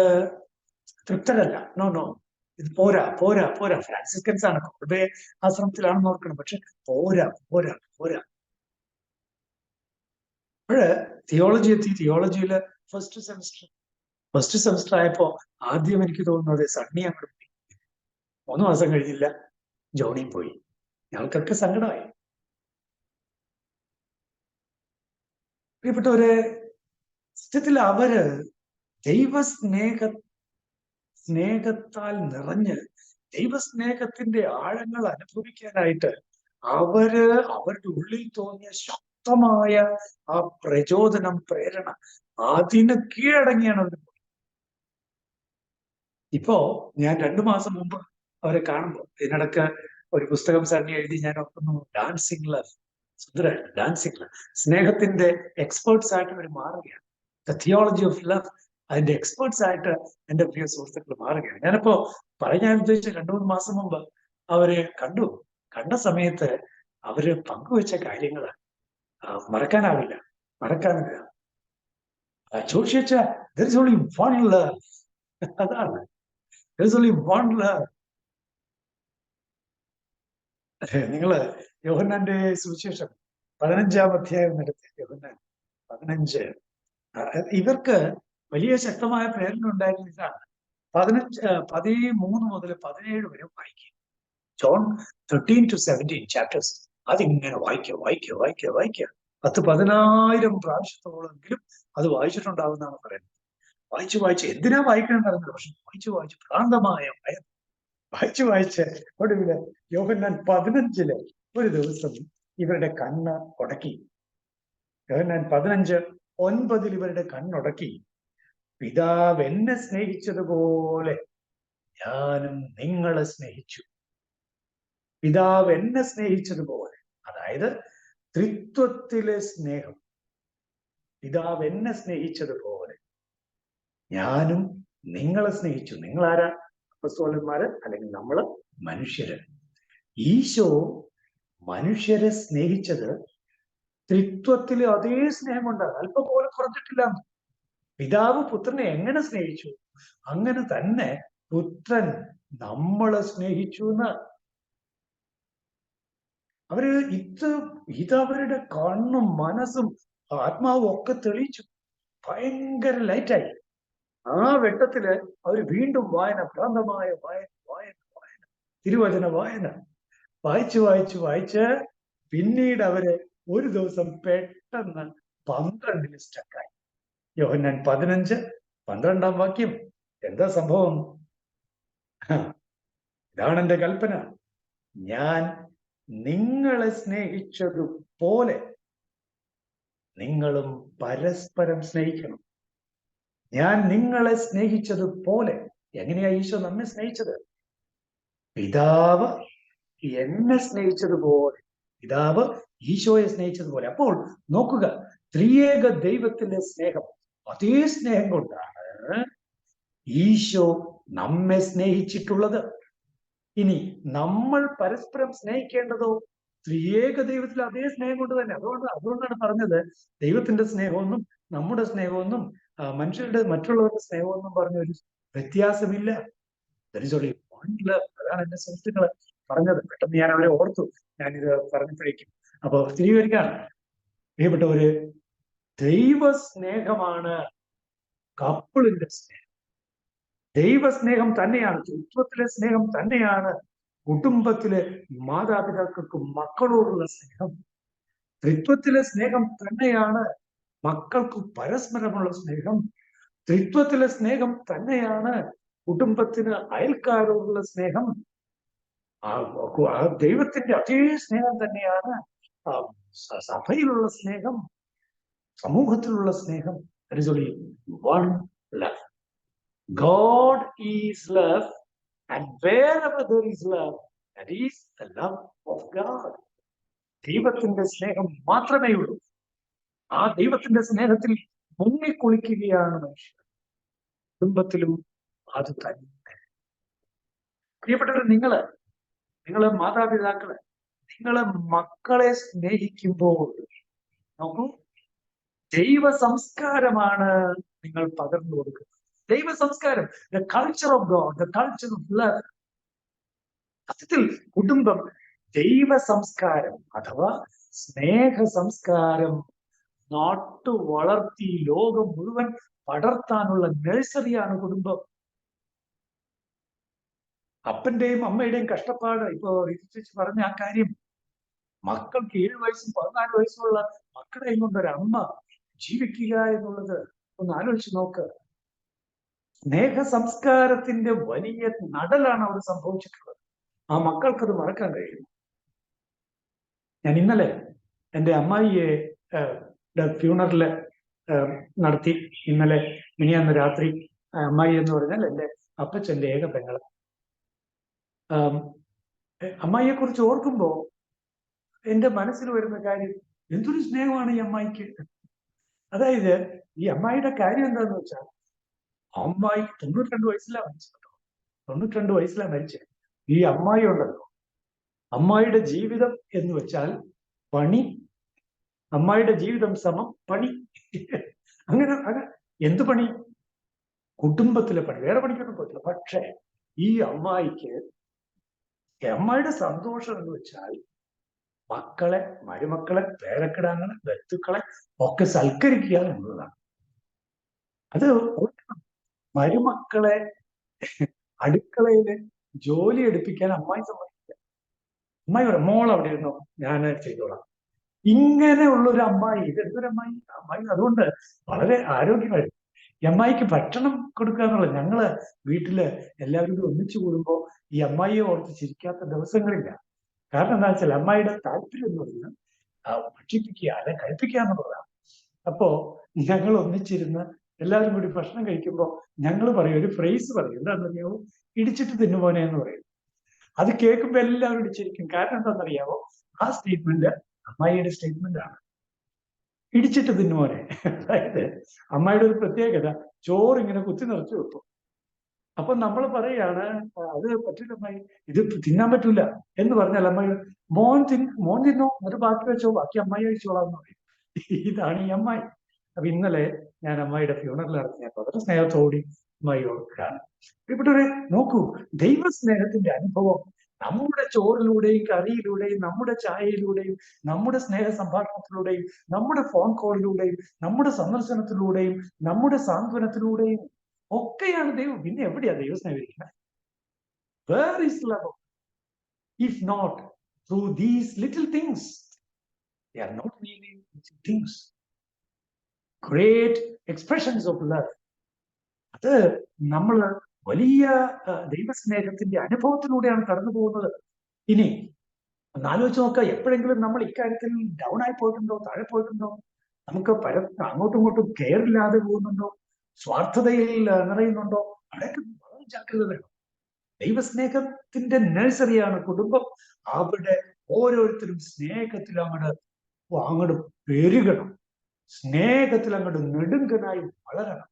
തൃപ്തരല്ല. നോ, ഇത് പോരാ പോരാ പോരാ. ഫ്രാൻസിസ്കൻസ് ആണ്, കോൾബേ ആശ്രമത്തിലാണെന്ന് ഓർക്കണം. പക്ഷെ പോരാ പോരാ പോരാ. അപ്പോഴ് തിയോളജി എത്തി. തിയോളജിയില് ഫസ്റ്റ് സെമിസ്റ്റർ ആയപ്പോ ആദ്യം എനിക്ക് തോന്നുന്നത് സണ്ണി അങ്ങോട്ട് പോയി. 3 മാസം കഴിഞ്ഞില്ല, ജോണിയും പോയി. ഞങ്ങൾക്കൊക്കെ സങ്കടമായി. പ്രിയപ്പെട്ടവരെ, സത്യത്തിൽ അവര് സ്നേഹത്താൽ നിറഞ്ഞ് ദൈവസ്നേഹത്തിന്റെ ആഴങ്ങൾ അനുഭവിക്കാനായിട്ട് അവരുടെ ഉള്ളിൽ തോന്നിയ ശക്തമായ ആ പ്രചോദനം, പ്രേരണ, അതിന് കീഴടങ്ങിയാണ് അവർ പോയത്. ഇപ്പോ ഞാൻ 2 മാസം മുമ്പ് അവരെ കാണുമ്പോൾ ഇതിനിടക്ക് ഒരു പുസ്തകം സണ്ണി എഴുതി ഞാൻ ഓർക്കുന്നു, ഡാൻസിങ് ലവ്. സുന്ദരമായിട്ട് ഡാൻസിങ് ലവ്, സ്നേഹത്തിന്റെ എക്സ്പേർട്സ് ആയിട്ട് അവർ മാറുകയാണ്. ദ തിയോളജി ഓഫ് ലവ്, അതിന്റെ എക്സ്പേർട്സ് ആയിട്ട് എൻ്റെ പ്രിയ സുഹൃത്തുക്കൾ മാറുകയാണ്. ഞാനിപ്പോ പറയാൻ ഉദ്ദേശിച്ച 2-3 മാസം മുമ്പ് അവരെ കണ്ട സമയത്ത് അവര് പങ്കുവെച്ച കാര്യങ്ങൾ മറക്കാനാവില്ല. ചോദിച്ച there is only one love. അതാണ്, there is only one love. നിങ്ങള് യോഹന്നാന്റെ സുവിശേഷം 15-ാം അധ്യായം നടത്തി, യോഹന്നാൻ 15. ഇവർക്ക് വലിയ ശക്തമായ പ്രേരണ ഉണ്ടായിരുന്ന ഇതാണ്. 13 മുതൽ 17 വരെ വായിക്കുക. John 13 to 17 chapters. അതിങ്ങനെ വായിക്കുക 10,000 പ്രാവശ്യത്തോളെങ്കിലും അത് വായിച്ചിട്ടുണ്ടാവുന്നതാണ് പറയുന്നത്. വായിച്ച് എന്തിനാ വായിക്കണം അറിഞ്ഞത്? പക്ഷെ വായിച്ച് ഭ്രാന്തമായ വായിച്ച് ഒടുവില് യോഹന്നാൻ 15 ഒരു ദിവസം ഇവരുടെ കണ്ണ് ഉടക്കി. യോഹന്നാൻ 15:9 ഇവരുടെ കണ്ണുടക്കി. പിതാവ് എന്നെ സ്നേഹിച്ചതുപോലെ ഞാനും നിങ്ങളെ സ്നേഹിച്ചു. പിതാവ് എന്നെ സ്നേഹിച്ചതുപോലെ, അതായത് ത്രിത്വത്തിലെ സ്നേഹം. പിതാവ് എന്നെ സ്നേഹിച്ചതുപോലെ ഞാനും നിങ്ങളെ സ്നേഹിച്ചു. നിങ്ങളാരാ? അപ്പോസ്തലന്മാര്, അല്ലെങ്കിൽ നമ്മള് മനുഷ്യര്. ഈശോ മനുഷ്യരെ സ്നേഹിച്ചത് ത്രിത്വത്തിലെ അതേ സ്നേഹം കൊണ്ടാണ്, അല്പം പോലും കുറഞ്ഞിട്ടില്ല. പിതാവ് പുത്രനെ എങ്ങനെ സ്നേഹിച്ചു, അങ്ങനെ തന്നെ പുത്രൻ നമ്മളെ സ്നേഹിച്ചു എന്ന്. അവര് ഇതവരുടെ കണ്ണും മനസ്സും ആത്മാവും ഒക്കെ തെളിയിച്ചു. ഭയങ്കര ലൈറ്റായി. ആ വെട്ടത്തില് അവർ വീണ്ടും ഭ്രാന്തമായ വായന, തിരുവചന വായന വായിച്ച് പിന്നീട് അവര് ഒരു ദിവസം പെട്ടെന്ന് 12 സ്റ്റക്കായി. യോഹന്നാൻ 15:12 വാക്യം. എന്താ സംഭവം? ഇതാണ് എന്റെ കൽപ്പന, ഞാൻ നിങ്ങളെ സ്നേഹിച്ചതുപോലെ നിങ്ങളും പരസ്പരം സ്നേഹിക്കണം. ഞാൻ നിങ്ങളെ സ്നേഹിച്ചതുപോലെ. എങ്ങനെയാ ഈശോ നമ്മെ സ്നേഹിച്ചത്? പിതാവ് എന്നെ സ്നേഹിച്ചതുപോലെ, പിതാവ് ഈശോയെ സ്നേഹിച്ചതുപോലെ. അപ്പോൾ നോക്കുക, ത്രിയേക ദൈവത്തിന്റെ സ്നേഹം, അതേ സ്നേഹം കൊണ്ടാണ് ഈശോ നമ്മെ സ്നേഹിച്ചിട്ടുള്ളത്. ഇനി നമ്മൾ പരസ്പരം സ്നേഹിക്കേണ്ടതോ ത്രിയേക ദൈവത്തിൽ അതേ സ്നേഹം കൊണ്ട് തന്നെ. അതുകൊണ്ടാണ് പറഞ്ഞത് ദൈവത്തിന്റെ സ്നേഹമൊന്നും നമ്മുടെ സ്നേഹമൊന്നും മറ്റുള്ളവരുടെ സ്നേഹമൊന്നും പറഞ്ഞ ഒരു വ്യത്യാസമില്ല. അതാണ് എന്റെ സുഹൃത്തുക്കള് പറഞ്ഞത്. പെട്ടെന്ന് ഞാൻ അവരെ ഓർത്തു ഞാനിത് പറഞ്ഞപ്പോഴേക്കും. അപ്പൊ സ്ഥിരീകരിക്കാണ് പ്രിയപ്പെട്ടവര്, ദൈവ സ്നേഹമാണ് കപ്പിളിന്റെ സ്നേഹം. ദൈവസ്നേഹം തന്നെയാണ്, തൃത്വത്തിലെ സ്നേഹം തന്നെയാണ് കുടുംബത്തിലെ മാതാപിതാക്കൾക്കും മക്കളോടുള്ള സ്നേഹം. തൃത്വത്തിലെ സ്നേഹം തന്നെയാണ് മക്കൾക്ക് പരസ്പരമുള്ള സ്നേഹം. തൃത്വത്തിലെ സ്നേഹം തന്നെയാണ് കുടുംബത്തിന് അയൽക്കാരോടുള്ള സ്നേഹം. ആ ദൈവത്തിന്റെ അതേ സ്നേഹം തന്നെയാണ് സഭയിലുള്ള സ്നേഹം, സമൂഹത്തിലുള്ള സ്നേഹം. one love. God is love, and wherever there is love, that is the love of God. ദൈവത്തിന്റെ സ്നേഹം മാത്രമേ ഉള്ളൂ. ആ ദൈവത്തിന്റെ സ്നേഹത്തിൽ മുങ്ങിക്കുളിക്കുകയാണ് മനുഷ്യൻ. കുടുംബത്തിലും അത് തന്നെ. പ്രിയപ്പെട്ടവർ, നിങ്ങള് മാതാപിതാക്കള്, നിങ്ങളെ മക്കളെ സ്നേഹിക്കുമ്പോൾ നോക്കൂ, ദൈവ സംസ്കാരമാണ് നിങ്ങൾ പകർന്നു കൊടുക്കുന്നത്. ദൈവ സംസ്കാരം, the culture of God, the culture of love. സത്യത്തിൽ കുടുംബം ദൈവ സംസ്കാരം അഥവാ സ്നേഹ സംസ്കാരം നാട്ടു വളർത്തി ലോകം മുഴുവൻ പടർത്താനുള്ള നഴ്സറിയാണ് കുടുംബം. അപ്പന്റെയും അമ്മയുടെയും കഷ്ടപ്പാട് ഇപ്പോ റിചിച്ച് പറഞ്ഞ ആ കാര്യം, മക്കൾക്ക് 7 വയസ്സും 14 വയസ്സുമുള്ള മക്കളെയും കൊണ്ടൊരു അമ്മ ജീവിക്കുക എന്നുള്ളത് ഒന്ന് ആലോചിച്ച് നോക്ക്. സ്നേഹ സംസ്കാരത്തിന്റെ വലിയ നടലാണ് അവിടെ സംഭവിച്ചിട്ടുള്ളത്. ആ മക്കൾക്കത് മറക്കാൻ കഴിയും. ഞാൻ ഇന്നലെ എൻ്റെ അമ്മായിയെ ഫ്യൂണറല് നടത്തി. ഇന്നലെ മിനിയാന്ന് രാത്രി. അമ്മായി എന്ന് പറഞ്ഞാൽ എൻ്റെ അപ്പച്ചൻ്റെ ഏക പെങ്ങള്. അമ്മായിയെ കുറിച്ച് ഓർക്കുമ്പോ എൻ്റെ മനസ്സിൽ വരുന്ന കാര്യം, എന്തൊരു സ്നേഹമാണ് ഈ അമ്മായിക്ക്. അതായത് ഈ അമ്മായിയുടെ കാര്യം എന്താന്ന് വെച്ചാൽ, അമ്മായി 92 വയസ്സിലാണ് മരിച്ചത്. 92 വയസ്സിലാണ് മരിച്ചത്. ഈ അമ്മായി ഉണ്ടല്ലോ, അമ്മായിയുടെ ജീവിതം എന്ന് വെച്ചാൽ പണി. അമ്മായിയുടെ ജീവിതം സമം പണി. അങ്ങനെ എന്ത് പണി? കുടുംബത്തിലെ പണി. വേറെ പണിക്കൊന്നും പോയിട്ടില്ല. പക്ഷേ ഈ അമ്മായിക്ക്, അമ്മായിയുടെ സന്തോഷം എന്ന് വെച്ചാൽ മക്കളെ, മരുമക്കളെ, പേരക്കിടാങ്ങളെ, ബന്ധുക്കളെ ഒക്കെ സൽക്കരിക്കുക എന്നുള്ളതാണ്. അത് മരുമക്കളെ അടുക്കളയില് ജോലി എടുപ്പിക്കാൻ അമ്മായി സമ്മതിക്കില്ല. അമ്മായി പറയും, മോൾ അവിടെ ഇരുന്നോ, ഞാൻ ചെയ്തോളാം. ഇങ്ങനെയുള്ളൊരു അമ്മായി. ഇതെന്തൊരു അമ്മായി? അമ്മായി അതുകൊണ്ട് വളരെ ആരോഗ്യമായിരുന്നു. ഈ അമ്മായിക്ക് ഭക്ഷണം കൊടുക്കുക എന്നുള്ളത്, ഞങ്ങള് വീട്ടില് എല്ലാവരും ഒന്നിച്ചു കൂടുമ്പോ ഈ അമ്മായിയെ ഓർത്ത് ചിരിക്കാത്ത ദിവസങ്ങളില്ല. കാരണം എന്താ വെച്ചാൽ അമ്മായിയുടെ താല്പര്യം എന്ന് പറഞ്ഞാൽ ഭക്ഷിപ്പിക്കുക, അല്ലെ കഴിപ്പിക്കുക എന്നുള്ളതാണ്. അപ്പോ ഞങ്ങൾ ഒന്നിച്ചിരുന്ന് എല്ലാവരും കൂടി ഭക്ഷണം കഴിക്കുമ്പോൾ ഞങ്ങൾ പറയും, ഒരു ഫ്രേസ് പറയും. എന്താണെന്നറിയാവോ? ഇടിച്ചിട്ട് തിന്നുപോനെ എന്ന് പറയും. അത് കേൾക്കുമ്പോൾ എല്ലാവരും ഇടിച്ചിരിക്കും. കാരണം എന്താണെന്നറിയാവോ? ആ സ്റ്റേറ്റ്മെന്റ് അമ്മായിയുടെ സ്റ്റേറ്റ്മെന്റ് ആണ്. ഇടിച്ചിട്ട് തിന്നുപോനെ. അതായത് അമ്മായിയുടെ ഒരു പ്രത്യേകത, ചോറ് ഇങ്ങനെ കുത്തി നിറച്ചു വെക്കും. അപ്പൊ നമ്മൾ പറയാണ്, അത് പറ്റില്ല അമ്മായി, ഇത് തിന്നാൻ പറ്റൂല എന്ന് പറഞ്ഞാൽ അമ്മായി, മോൻ തിന്നോ, എന്നിട്ട് ബാക്കി വെച്ചോ, ബാക്കി അമ്മായി കഴിച്ചോളാം എന്ന് പറയും. ഇതാണ് ഈ അമ്മായി. അപ്പൊ ഇന്നലെ ഞാൻ അമ്മായിയുടെ ഫ്യൂണറൽ നടത്തിയപ്പോൾ വളരെ സ്നേഹത്തോടി അമ്മായി ഓർക്കുകയാണ്. ഇവിടെ നോക്കൂ, ദൈവസ്നേഹത്തിന്റെ അനുഭവം നമ്മുടെ ചോറിലൂടെയും കറിയിലൂടെയും നമ്മുടെ ചായയിലൂടെയും നമ്മുടെ സ്നേഹ സംഭാഷണത്തിലൂടെയും നമ്മുടെ ഫോൺ കോളിലൂടെയും നമ്മുടെ സന്ദർശനത്തിലൂടെയും നമ്മുടെ സാന്ത്വനത്തിലൂടെയും ഒക്കെയാണ് ദൈവം. പിന്നെ എവിടെയാ ദൈവം സ്നേഹിക്കുന്നത്? Where is love? If not through these little things. They are not really little things. Great expressions of love. അത് നമ്മൾ വലിയ ദൈവസ്നേഹത്തിന്റെ അനുഭവത്തിലൂടെയാണ് കടന്നു പോകുന്നത്. ഇനി ഒന്ന് ആലോചിച്ച് നോക്കുക, എപ്പോഴെങ്കിലും നമ്മൾ ഇക്കാര്യത്തിൽ ഡൗൺ ആയി പോയിട്ടുണ്ടോ, താഴെ പോയിട്ടുണ്ടോ? നമുക്ക് അങ്ങോട്ടും ഇങ്ങോട്ടും കെയർ ഇല്ലാതെ പോകുന്നുണ്ടോ? സ്വാർത്ഥതയിൽ നിറയുന്നുണ്ടോ? അവിടെയൊക്കെ വളരെ ജാഗ്രത വേണം. ദൈവസ്നേഹത്തിന്റെ നഴ്സറിയാണ് കുടുംബം. അവിടെ ഓരോരുത്തരും സ്നേഹത്തിൽ അങ്ങോട്ട് പെരുകണം, സ്നേഹത്തിൽ അങ്ങോട്ട് നെടുങ്കനായി വളരണം,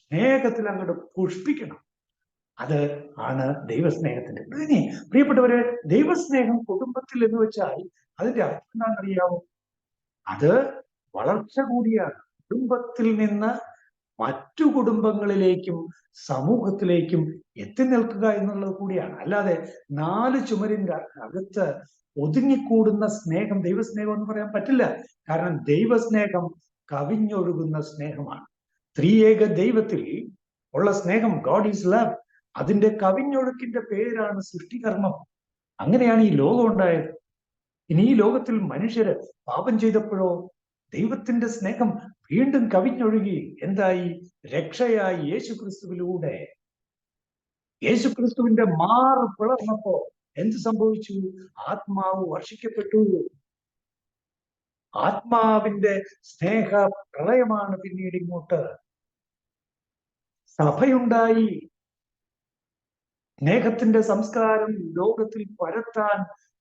സ്നേഹത്തിൽ അങ്ങോട്ട് പുഷ്പിക്കണം. അത് ആണ് ദൈവസ്നേഹത്തിന്റെ. ഇനി പ്രിയപ്പെട്ടവരെ, ദൈവസ്നേഹം കുടുംബത്തിൽ എന്ന് വെച്ചാൽ അതിന്റെ അർത്ഥം എന്താണെന്നറിയാമോ? അത് വളർച്ച കൂടിയാണ്. കുടുംബത്തിൽ നിന്ന് മറ്റു കുടുംബങ്ങളിലേക്കും സമൂഹത്തിലേക്കും എത്തി നിൽക്കുക എന്നുള്ളത് കൂടിയാണ്. അല്ലാതെ 4 ചുമരിന്റെ അകത്ത് ഒതുങ്ങിക്കൂടുന്ന സ്നേഹം ദൈവസ്നേഹം എന്ന് പറയാൻ പറ്റില്ല. കാരണം ദൈവസ്നേഹം കവിഞ്ഞൊഴുകുന്ന സ്നേഹമാണ്. ത്രിയേക ദൈവത്തിൽ ഉള്ള സ്നേഹം, ഗോഡ് ഈസ് ലവ്, അതിന്റെ കവിഞ്ഞൊഴുക്കിന്റെ പേരാണ് സൃഷ്ടികർമ്മം. അങ്ങനെയാണ് ഈ ലോകം ഉണ്ടായത്. ഇനി ഈ ലോകത്തിൽ മനുഷ്യര് പാപം ചെയ്തപ്പോഴോ ദൈവത്തിന്റെ സ്നേഹം വീണ്ടും കവിഞ്ഞൊഴുകി. എന്തായി? രക്ഷയായി യേശുക്രിസ്തുവിലൂടെ. യേശുക്രിസ്തുവിന്റെ മാറ് പിളർന്നപ്പോ എന്ത് സംഭവിച്ചു? ആത്മാവ് വർഷിക്കപ്പെട്ടു. ആത്മാവിന്റെ സ്നേഹ പ്രളയമാണ് പിന്നീട് ഇങ്ങോട്ട്. സഭയുണ്ടായി. സ്നേഹത്തിന്റെ സംസ്കാരം ലോകത്തിൽ പരത്താൻ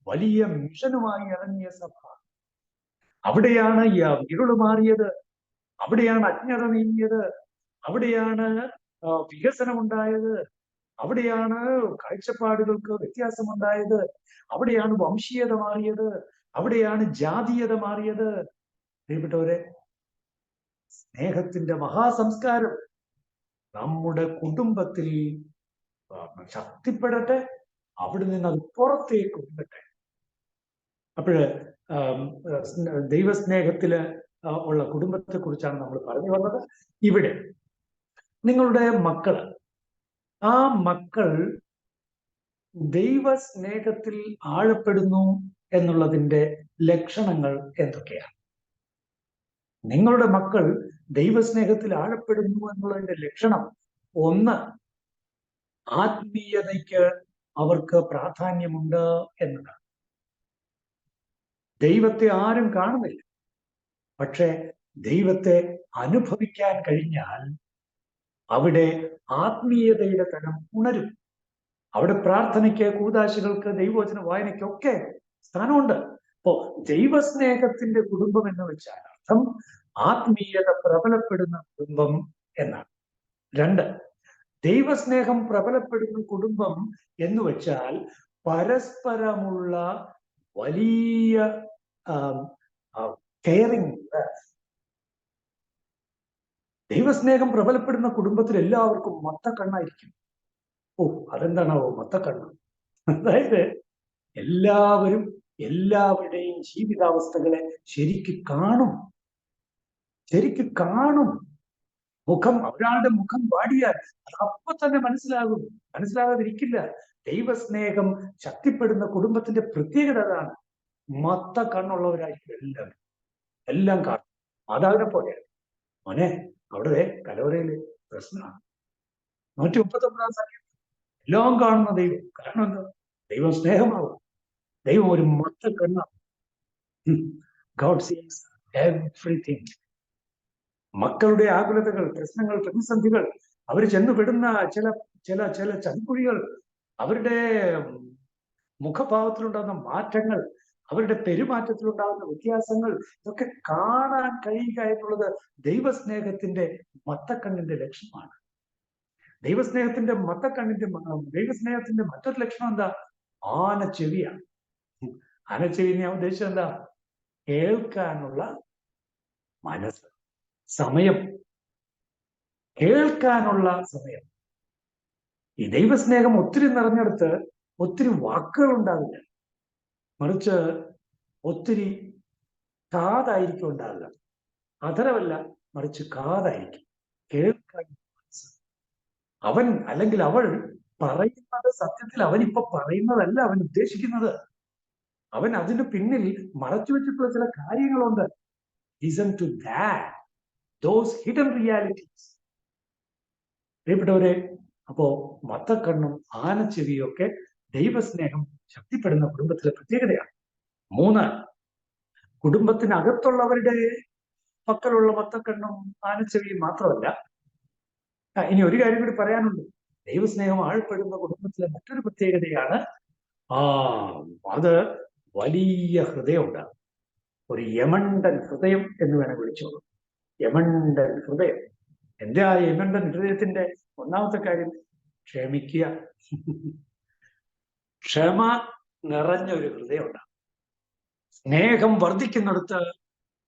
വലിയ മിഷനുമായി ഇറങ്ങിയ സഭ. അവിടെയാണ് ഇരുള് മാറിയത്, അവിടെയാണ് അജ്ഞത നീങ്ങിയത്, അവിടെയാണ് വികസനം ഉണ്ടായത്, അവിടെയാണ് കാഴ്ചപ്പാടുകൾക്ക് വ്യത്യാസമുണ്ടായത്, അവിടെയാണ് വംശീയത മാറിയത്, അവിടെയാണ് ജാതീയത മാറിയത്. പ്രിയപ്പെട്ടവരെ, സ്നേഹത്തിന്റെ മഹാസംസ്കാരം നമ്മുടെ കുടുംബത്തിൽ ശക്തിപ്പെടട്ടെ, അവിടെ നിന്ന് അത് പുറത്തേക്ക് വരട്ടെ. അപ്പോഴ് ദൈവസ്നേഹത്തില് ഉള്ള കുടുംബത്തെ കുറിച്ചാണ് നമ്മൾ പറഞ്ഞു വന്നത്. ഇവിടെ നിങ്ങളുടെ മക്കള്, ആ മക്കൾ ദൈവസ്നേഹത്തിൽ ആഴപ്പെടുന്നു എന്നുള്ളതിന്റെ ലക്ഷണങ്ങൾ എന്തൊക്കെയാണ്? നിങ്ങളുടെ മക്കൾ ദൈവസ്നേഹത്തിൽ ആഴപ്പെടുന്നു എന്നുള്ളതിന്റെ ലക്ഷണം, ഒന്ന്, ആത്മീയതയ്ക്ക് അവർക്ക് പ്രാധാന്യമുണ്ട് എന്നതാണ്. ദൈവത്തെ ആരും കാണുന്നില്ല, പക്ഷെ ദൈവത്തെ അനുഭവിക്കാൻ കഴിഞ്ഞാൽ അവിടെ ആത്മീയതയുടെ തലം ഉണരും. അവിടെ പ്രാർത്ഥനയ്ക്ക്, കൂദാശകൾക്ക്, ദൈവവചന വായനയ്ക്കൊക്കെ സ്ഥാനമുണ്ട്. അപ്പോ ദൈവസ്നേഹത്തിന്റെ കുടുംബം എന്ന് വെച്ചാൽ അർത്ഥം ആത്മീയത പ്രബലപ്പെടുന്ന കുടുംബം എന്നാണ്. 2, ദൈവസ്നേഹം പ്രബലപ്പെടുന്ന കുടുംബം എന്ന് വെച്ചാൽ പരസ്പരമുള്ള വലിയ കെയറിംഗ്. ദൈവസ്നേഹം പ്രബലപ്പെടുന്ന കുടുംബത്തിൽ എല്ലാവർക്കും മൊത്തക്കണ്ണായിരിക്കും. അതെന്താണാവോ മൊത്തക്കണ്ണ്? അതായത് എല്ലാവരും എല്ലാവരുടെയും ജീവിതാവസ്ഥകളെ ശരിക്ക് കാണും. മുഖം, ഒരാളുടെ മുഖം വാടിയാൽ അത് അപ്പൊ തന്നെ മനസ്സിലാകും, മനസ്സിലാകാതിരിക്കില്ല. ദൈവസ്നേഹം ശക്തിപ്പെടുന്ന കുടുംബത്തിന്റെ പ്രത്യേകത അതാണ്. മൊത്ത കണ്ണുള്ളവരായിരിക്കും എല്ലാവരും, എല്ലാം കാണും. മാതാവിനെ പോലെയാണ്. മോനെ, അവിടെ കലവറയില് പ്രശ്നമാണ്. 139 സംഖ്യ എല്ലാം കാണുന്ന ദൈവം. കാരണം എന്താ? ദൈവം സ്നേഹമാവും. ദൈവം ഒരു മൊത്ത കണ്ണാണ്. ഗോഡ് സീസ് എവ്രിതിങ്. മക്കളുടെ ആകുലതകൾ, പ്രശ്നങ്ങൾ, പ്രതിസന്ധികൾ, അവർ ചെന്നുപെടുന്ന ചില ചില ചില ചതിക്കുഴികൾ, അവരുടെ മുഖഭാവത്തിലുണ്ടാകുന്ന മാറ്റങ്ങൾ, അവരുടെ പെരുമാറ്റത്തിലുണ്ടാകുന്ന വ്യത്യാസങ്ങൾ, ഇതൊക്കെ കാണാൻ കഴിയുക എന്നുള്ളത് ദൈവസ്നേഹത്തിന്റെ മത്തക്കണ്ണിന്റെ ലക്ഷണമാണ്. ദൈവസ്നേഹത്തിന്റെ മറ്റൊരു ലക്ഷണം എന്താ? ആനച്ചെവിയാണ്. ആനച്ചെവി ഞാൻ ഉദ്ദേശിച്ചത് എന്താ? കേൾക്കാനുള്ള മനസ്സ്, സമയം, കേൾക്കാനുള്ള സമയം. ഈ ദൈവസ്നേഹം ഒത്തിരി നിറഞ്ഞെടുത്ത് ഒത്തിരി വാക്കുകൾ ഉണ്ടാവില്ല, മറിച്ച് ഒത്തിരി കാതായിരിക്കും ഉണ്ടാവുക. അധരമല്ല, മറിച്ച് കാതായിരിക്കും. കേൾക്കാൻ മനസ്സ്. അവൻ അല്ലെങ്കിൽ അവൾ പറയുന്നത് സത്യത്തിൽ അവനിപ്പോ പറയുന്നതല്ല അവൻ ഉദ്ദേശിക്കുന്നത്. അവൻ അതിന് പിന്നിൽ മറച്ചു വെച്ചിട്ടുള്ള ചില കാര്യങ്ങളുണ്ട്. Listen to that, those hidden realities. പ്രിയപ്പെട്ടവരെ, അപ്പോ മത്തക്കണ്ണും ആനച്ചെവിയും ഒക്കെ ദൈവസ്നേഹം ശക്തിപ്പെടുന്ന കുടുംബത്തിലെ പ്രത്യേകതയാണ്. 3, കുടുംബത്തിനകത്തുള്ളവരുടെ പക്കലുള്ള മത്തക്കണ്ണും ആനച്ചെവിയും മാത്രമല്ല. ഇനി ഒരു കാര്യം കൂടി പറയാനുണ്ട്. ദൈവസ്നേഹം ആഴപ്പെടുന്ന കുടുംബത്തിലെ മറ്റൊരു പ്രത്യേകതയാണ് അത് വലിയ ഹൃദയം ഉണ്ടാകും. ഒരു യമണ്ടൻ ഹൃദയം എന്ന് വേണം വിളിച്ചോളൂ. യമണ്ടൻ ഹൃദയം. എന്താ യമണ്ടൻ ഹൃദയത്തിന്റെ ഒന്നാമത്തെ കാര്യം? ക്ഷമിക്കുക. ക്ഷമ നിറഞ്ഞ ഒരു ഹൃദയം ഉണ്ടാകും. സ്നേഹം വർദ്ധിക്കുന്നിടത്ത്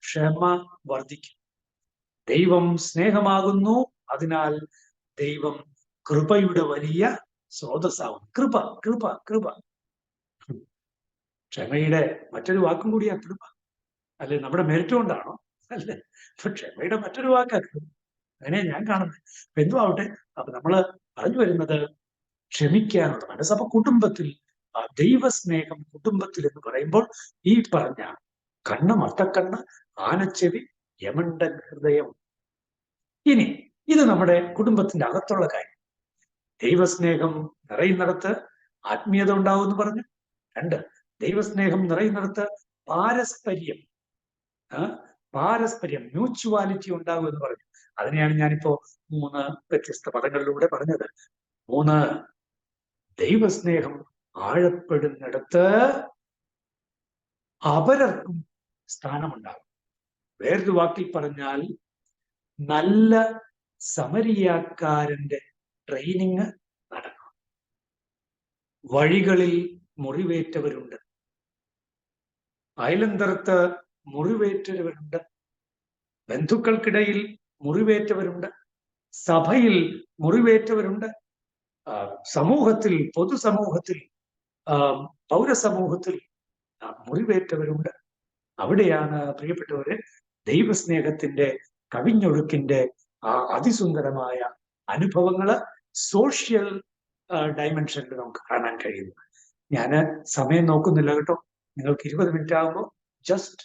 ക്ഷമ വർദ്ധിക്കും. ദൈവം സ്നേഹമാകുന്നു, അതിനാൽ ദൈവം കൃപയുടെ വലിയ സ്രോതസ്സാകും. കൃപ കൃപ കൃപ. ക്ഷമയുടെ മറ്റൊരു വാക്കും കൂടിയാ കൃപ. അല്ലെ, നമ്മുടെ മെരിറ്റ് കൊണ്ടാണോ? അല്ലേ, അപ്പൊ ക്ഷമയുടെ മറ്റൊരു വാക്കാക്കും. അങ്ങനെ ഞാൻ കാണുന്നത്. അപ്പൊ എന്തുവാവട്ടെ, അപ്പൊ നമ്മള് പറഞ്ഞു വരുന്നത് ക്ഷമിക്കാനുള്ള മനസ്സ്. അപ്പൊ കുടുംബത്തിൽ ദൈവസ്നേഹം കുടുംബത്തിൽ എന്ന് പറയുമ്പോൾ ഈ പറഞ്ഞ കണ്ണ്, മത്തക്കണ്ണ്, ആനച്ചെവി, യമണ്ടൻ ഹൃദയം. ഇനി ഇത് നമ്മുടെ കുടുംബത്തിന്റെ അകത്തുള്ള കാര്യം. ദൈവസ്നേഹം നിറയുന്നിടത്ത് ആത്മീയത ഉണ്ടാവും എന്ന് പറഞ്ഞു. 2, ദൈവസ്നേഹം നിറയുന്നിടത്ത് പാരസ്പര്യം, പാരസ്പര്യം, മ്യൂച്വാലിറ്റി ഉണ്ടാകും എന്ന് പറഞ്ഞു. അതിനെയാണ് ഞാനിപ്പോ 3 വ്യത്യസ്ത പദങ്ങളിലൂടെ പറഞ്ഞത്. 3, ദൈവസ്നേഹം ആഴപ്പെടുന്നിടത്ത് അപരർക്കും സ്ഥാനമുണ്ടാകും. വേറൊരു വാക്കിൽ പറഞ്ഞാൽ നല്ല സമരിയാക്കാരന്റെ ട്രെയിനിങ് നടക്കും. വഴികളിൽ മുറിവേറ്റവരുണ്ട്, അയലന്തരത്ത് മുറിവേറ്റവരുണ്ട്, ബന്ധുക്കൾക്കിടയിൽ മുറിവേറ്റവരുണ്ട്, സഭയിൽ മുറിവേറ്റവരുണ്ട്, സമൂഹത്തിൽ, പൊതുസമൂഹത്തിൽ, പൗരസമൂഹത്തിൽ മുറിവേറ്റവരുണ്ട്. അവിടെയാണ് പ്രിയപ്പെട്ടവരെ ദൈവസ്നേഹത്തിന്റെ കവിഞ്ഞൊഴുക്കിന്റെ അതിസുന്ദരമായ അനുഭവങ്ങള് സോഷ്യൽ ഡയമെൻഷനിൽ നമുക്ക് കാണാൻ കഴിയുന്നു. ഞാൻ സമയം നോക്കുന്നില്ല കേട്ടോ. നിങ്ങൾക്ക് 20 മിനിറ്റ് ആകുമ്പോൾ ജസ്റ്റ്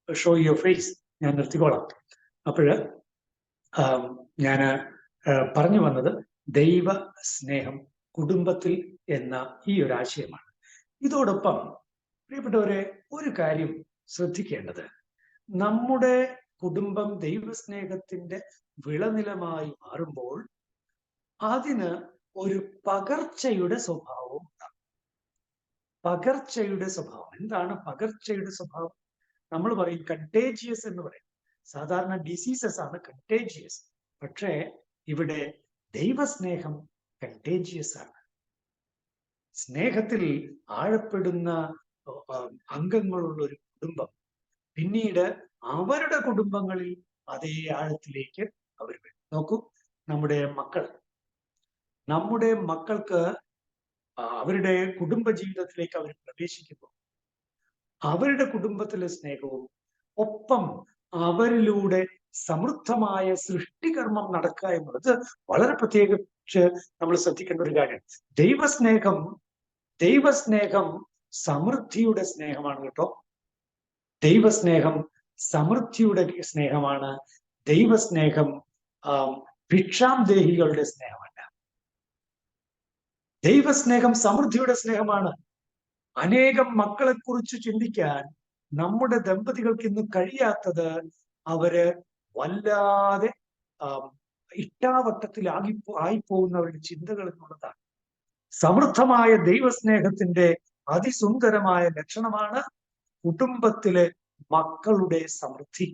ഷോ യുവർ ഫേസ്, ഞാൻ നിർത്തിക്കോളാം. അപ്പോഴ് ഞാൻ പറഞ്ഞു വന്നത് ദൈവ സ്നേഹം കുടുംബത്തിൽ എന്ന ഈ ഒരു ആശയമാണ്. ഇതോടൊപ്പം പ്രിയപ്പെട്ടവരെ ഒരു കാര്യം ശ്രദ്ധിക്കേണ്ടത്, നമ്മുടെ കുടുംബം ദൈവസ്നേഹത്തിന്റെ വിളനിലമായി മാറുമ്പോൾ അതിന് ഒരു പകർച്ചയുടെ സ്വഭാവവും ഉണ്ടാകും. പകർച്ചയുടെ സ്വഭാവം എന്താണ്? പകർച്ചയുടെ സ്വഭാവം നമ്മൾ പറയും കണ്ടേജിയസ് എന്ന് പറയും. സാധാരണ ഡിസീസസ് ആണ് കണ്ടേജിയസ്, പക്ഷേ ഇവിടെ ദൈവസ്നേഹം കണ്ടേജിയസ് ആണ്. സ്നേഹത്തിൽ ആഴപ്പെടുന്ന അംഗങ്ങളുള്ള ഒരു കുടുംബം പിന്നീട് അവരുടെ കുടുംബങ്ങളിൽ അതേ ആഴത്തിലേക്ക് അവർ വരും. നോക്കൂ, നമ്മുടെ മക്കൾക്ക് അവരുടെ കുടുംബ ജീവിതത്തിലേക്ക് അവർ പ്രവേശിക്കുമ്പോൾ അവരുടെ കുടുംബത്തിലെ സ്നേഹവും ദൈവസ്നേഹവും അവരിലൂടെ സമൃദ്ധമായ സൃഷ്ടികർമ്മം നടക്കുക എന്നുള്ളത് വളരെ പ്രത്യേകിച്ച് നമ്മൾ ശ്രദ്ധിക്കേണ്ട ഒരു കാര്യമാണ്. ദൈവസ്നേഹം സമൃദ്ധിയുടെ സ്നേഹമാണ് കേട്ടോ. ദൈവസ്നേഹം സമൃദ്ധിയുടെ സ്നേഹമാണ്. ദൈവസ്നേഹം ഭിക്ഷാന്തേഹികളുടെ സ്നേഹമല്ല. ദൈവസ്നേഹം സമൃദ്ധിയുടെ സ്നേഹമാണ്. അനേകം മക്കളെ കുറിച്ച് ചിന്തിക്കാൻ നമ്മുടെ ദമ്പതികൾക്ക് ഇന്ന് കഴിയാത്തത് അവര് വല്ലാതെ ആയിപ്പോകുന്നവരുടെ ചിന്തകൾ എന്നുള്ളതാണ്. സമൃദ്ധമായ ദൈവസ്നേഹത്തിന്റെ അതിസുന്ദരമായ ലക്ഷണമാണ് കുടുംബത്തിലെ മക്കളുടെ സമൃദ്ധി.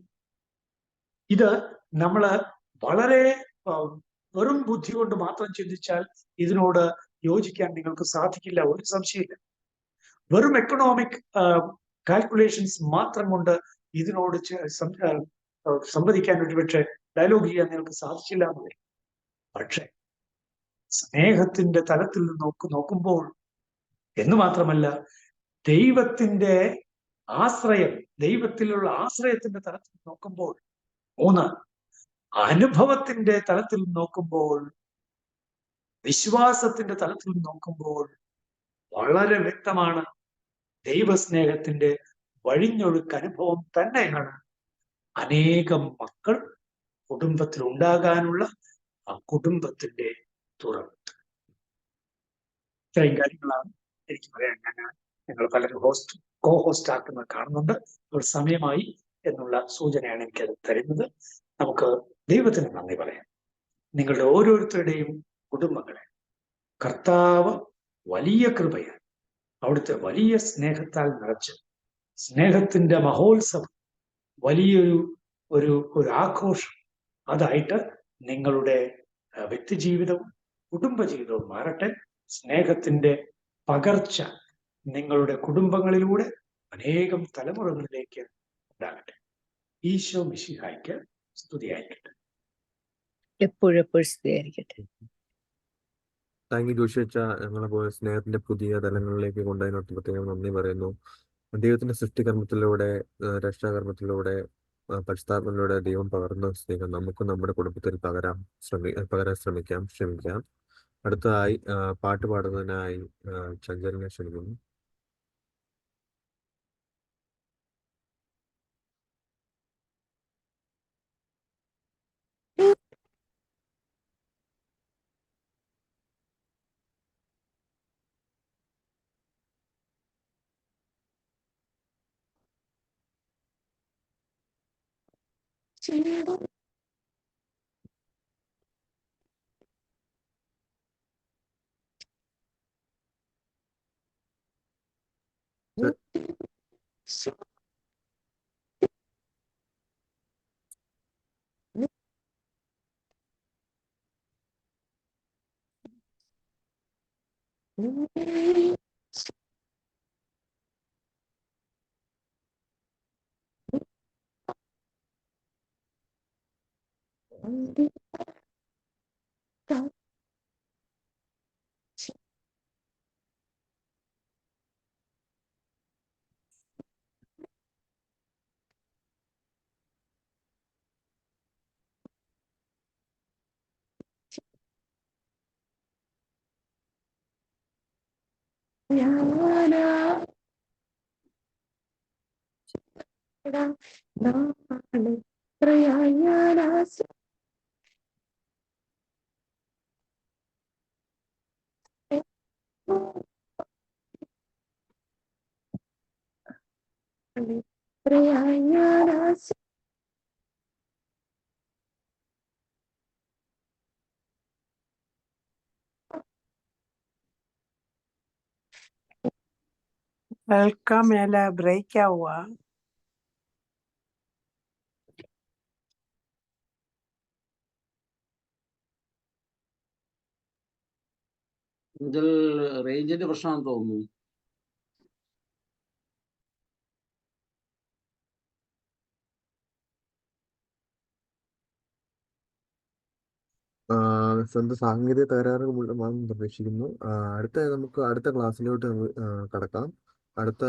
ഇത് നമ്മള് വളരെ വെറും ബുദ്ധി കൊണ്ട് മാത്രം ചിന്തിച്ചാൽ ഇതിനോട് യോജിക്കാൻ നിങ്ങൾക്ക് സാധിക്കില്ല, ഒരു സംശയമില്ല. വെറും എക്കണോമിക് കാൽക്കുലേഷൻസ് മാത്രം കൊണ്ട് ഇതിനോട് സംവദിക്കാൻ ഒരുപക്ഷെ ഡയലോഗ് ചെയ്യാൻ നിങ്ങൾക്ക് സാധിച്ചില്ല എന്ന് വരും. പക്ഷെ സ്നേഹത്തിന്റെ തലത്തിൽ നോക്കുമ്പോൾ എന്ന് മാത്രമല്ല, ദൈവത്തിന്റെ ആശ്രയം, ദൈവത്തിലുള്ള ആശ്രയത്തിന്റെ തലത്തിൽ നോക്കുമ്പോൾ, 3 അനുഭവത്തിന്റെ തലത്തിൽ നോക്കുമ്പോൾ, വിശ്വാസത്തിന്റെ തലത്തിൽ നോക്കുമ്പോൾ വളരെ വ്യക്തമാണ് ദൈവസ്നേഹത്തിന്റെ വഴിഞ്ഞൊഴുക്ക് അനുഭവം തന്നെയാണ് അനേകം മക്കൾ കുടുംബത്തിൽ ഉണ്ടാകാനുള്ള ആ കുടുംബത്തിന്റെ തുറവ്. ഇത്രയും കാര്യങ്ങളാണ് എനിക്ക് പറയാൻ. ഞങ്ങൾ പലരും കോ ഹോസ്റ്റ് ആക്കുന്നത് കാണുന്നുണ്ട്. ഒരു സമയമായി എന്നുള്ള സൂചനയാണ് എനിക്കത് തരുന്നത്. നമുക്ക് ദൈവത്തിന് നന്ദി പറയാം. നിങ്ങളുടെ ഓരോരുത്തരുടെയും കുടുംബങ്ങളെ കർത്താവ് വലിയ കൃപയാൽ അവിടുത്തെ വലിയ സ്നേഹത്താൽ നിറച്ച് സ്നേഹത്തിന്റെ മഹോത്സവം, വലിയൊരു ഒരു ആഘോഷം അതായിട്ട് നിങ്ങളുടെ വ്യക്തിജീവിതവും കുടുംബജീവിതവും മാറട്ടെ. സ്നേഹത്തിന്റെ പകർച്ച നിങ്ങളുടെ കുടുംബങ്ങളിലൂടെ അനേകം തലമുറകളിലേക്ക് ഉണ്ടാകട്ടെ. ഈശോ മിശിഹായ്ക്ക് സ്തുതിയായിരിക്കട്ടെ. എപ്പോഴെപ്പോഴും സ്തുതിയായിരിക്കട്ടെ. താങ്ക് യു ജോഷിയച്ച, ഞങ്ങളെ പോലെ സ്നേഹത്തിന്റെ പുതിയ തലങ്ങളിലേക്ക് കൊണ്ടുപോയതിനോട് പ്രത്യേകം നന്ദി പറയുന്നു. ദൈവത്തിന്റെ സൃഷ്ടികർമ്മത്തിലൂടെ രക്ഷാകർമ്മത്തിലൂടെ പരിശുദ്ധാത്മയിലൂടെ ദൈവം പകർന്ന സ്നേഹം നമുക്ക് നമ്മുടെ കുടുംബത്തിൽ പകരാൻ ശ്രമിക്കാം. അടുത്തതായി പാട്ട് പാടുന്നതിനായി ചഞ്ചലിനെ ക്ഷണിക്കുന്നു. കേൾക്കാൻ മേല, ബ്രേക്ക് ആവുക. ഇതിൽ റേഞ്ചിന്റെ പ്രശ്നമാണെന്ന് തോന്നുന്നു. സ്വന്തം സാങ്കേതിക തകരാറ് മൂലമാണെന്ന് പ്രതീക്ഷിക്കുന്നു. നമുക്ക് അടുത്ത ക്ലാസ്സിലോട്ട് കടക്കാം. അടുത്ത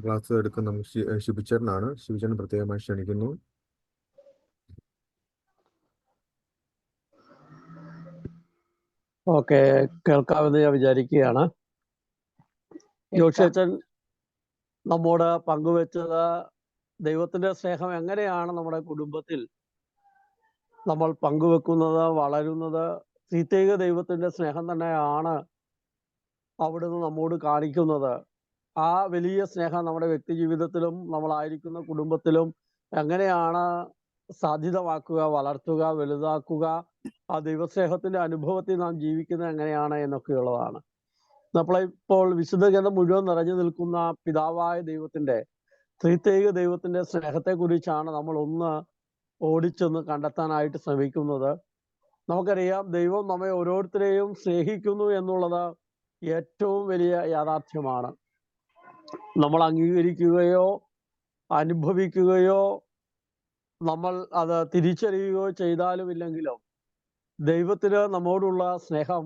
ക്ലാസ് എടുക്കുന്ന നമുക്ക് ഷിബിച്ചറിനാണ്. ഷിബിച്ചറിന് പ്രത്യേകമായി ക്ഷണിക്കുന്നു. ഓക്കെ, കേൾക്കാമെന്ന് ഞാൻ വിചാരിക്കുകയാണ്. ജോഷി അച്ഛൻ നമ്മോട് പങ്കുവെച്ചത് ദൈവത്തിന്റെ സ്നേഹം എങ്ങനെയാണ് നമ്മുടെ കുടുംബത്തിൽ നമ്മൾ പങ്കുവെക്കുന്നത്, വളരുന്നത്. പ്രത്യേക ദൈവത്തിന്റെ സ്നേഹം തന്നെയാണ് അവിടുന്ന് നമ്മോട് കാണിക്കുന്നത്. ആ വലിയ സ്നേഹം നമ്മുടെ വ്യക്തി ജീവിതത്തിലും നമ്മളായിരിക്കുന്ന കുടുംബത്തിലും എങ്ങനെയാണ് സാധ്യതമാക്കുക, വളർത്തുക, വലുതാക്കുക, ആ ദൈവസ്നേഹത്തിന്റെ അനുഭവത്തിൽ നാം ജീവിക്കുന്നത് എങ്ങനെയാണ് എന്നൊക്കെയുള്ളതാണ്. നമ്മളിപ്പോൾ വിശുദ്ധ ഗ്രന്ഥം മുഴുവൻ നിറഞ്ഞു നിൽക്കുന്ന പിതാവായ ദൈവത്തിന്റെ, ത്രിത്വൈക ദൈവത്തിന്റെ സ്നേഹത്തെക്കുറിച്ചാണ് നമ്മൾ ഒന്ന് ഓടിച്ചൊന്ന് കണ്ടെത്താനായിട്ട് ശ്രമിക്കുന്നത്. നമുക്കറിയാം, ദൈവം നമ്മെ ഓരോരുത്തരെയും സ്നേഹിക്കുന്നു എന്നുള്ളത് ഏറ്റവും വലിയ യാഥാർത്ഥ്യമാണ്. നമ്മൾ അംഗീകരിക്കുകയോ അനുഭവിക്കുകയോ നമ്മൾ അത് തിരിച്ചറിയുകയോ ചെയ്താലും ഇല്ലെങ്കിലും ദൈവത്തിന് നമ്മോടുള്ള സ്നേഹം,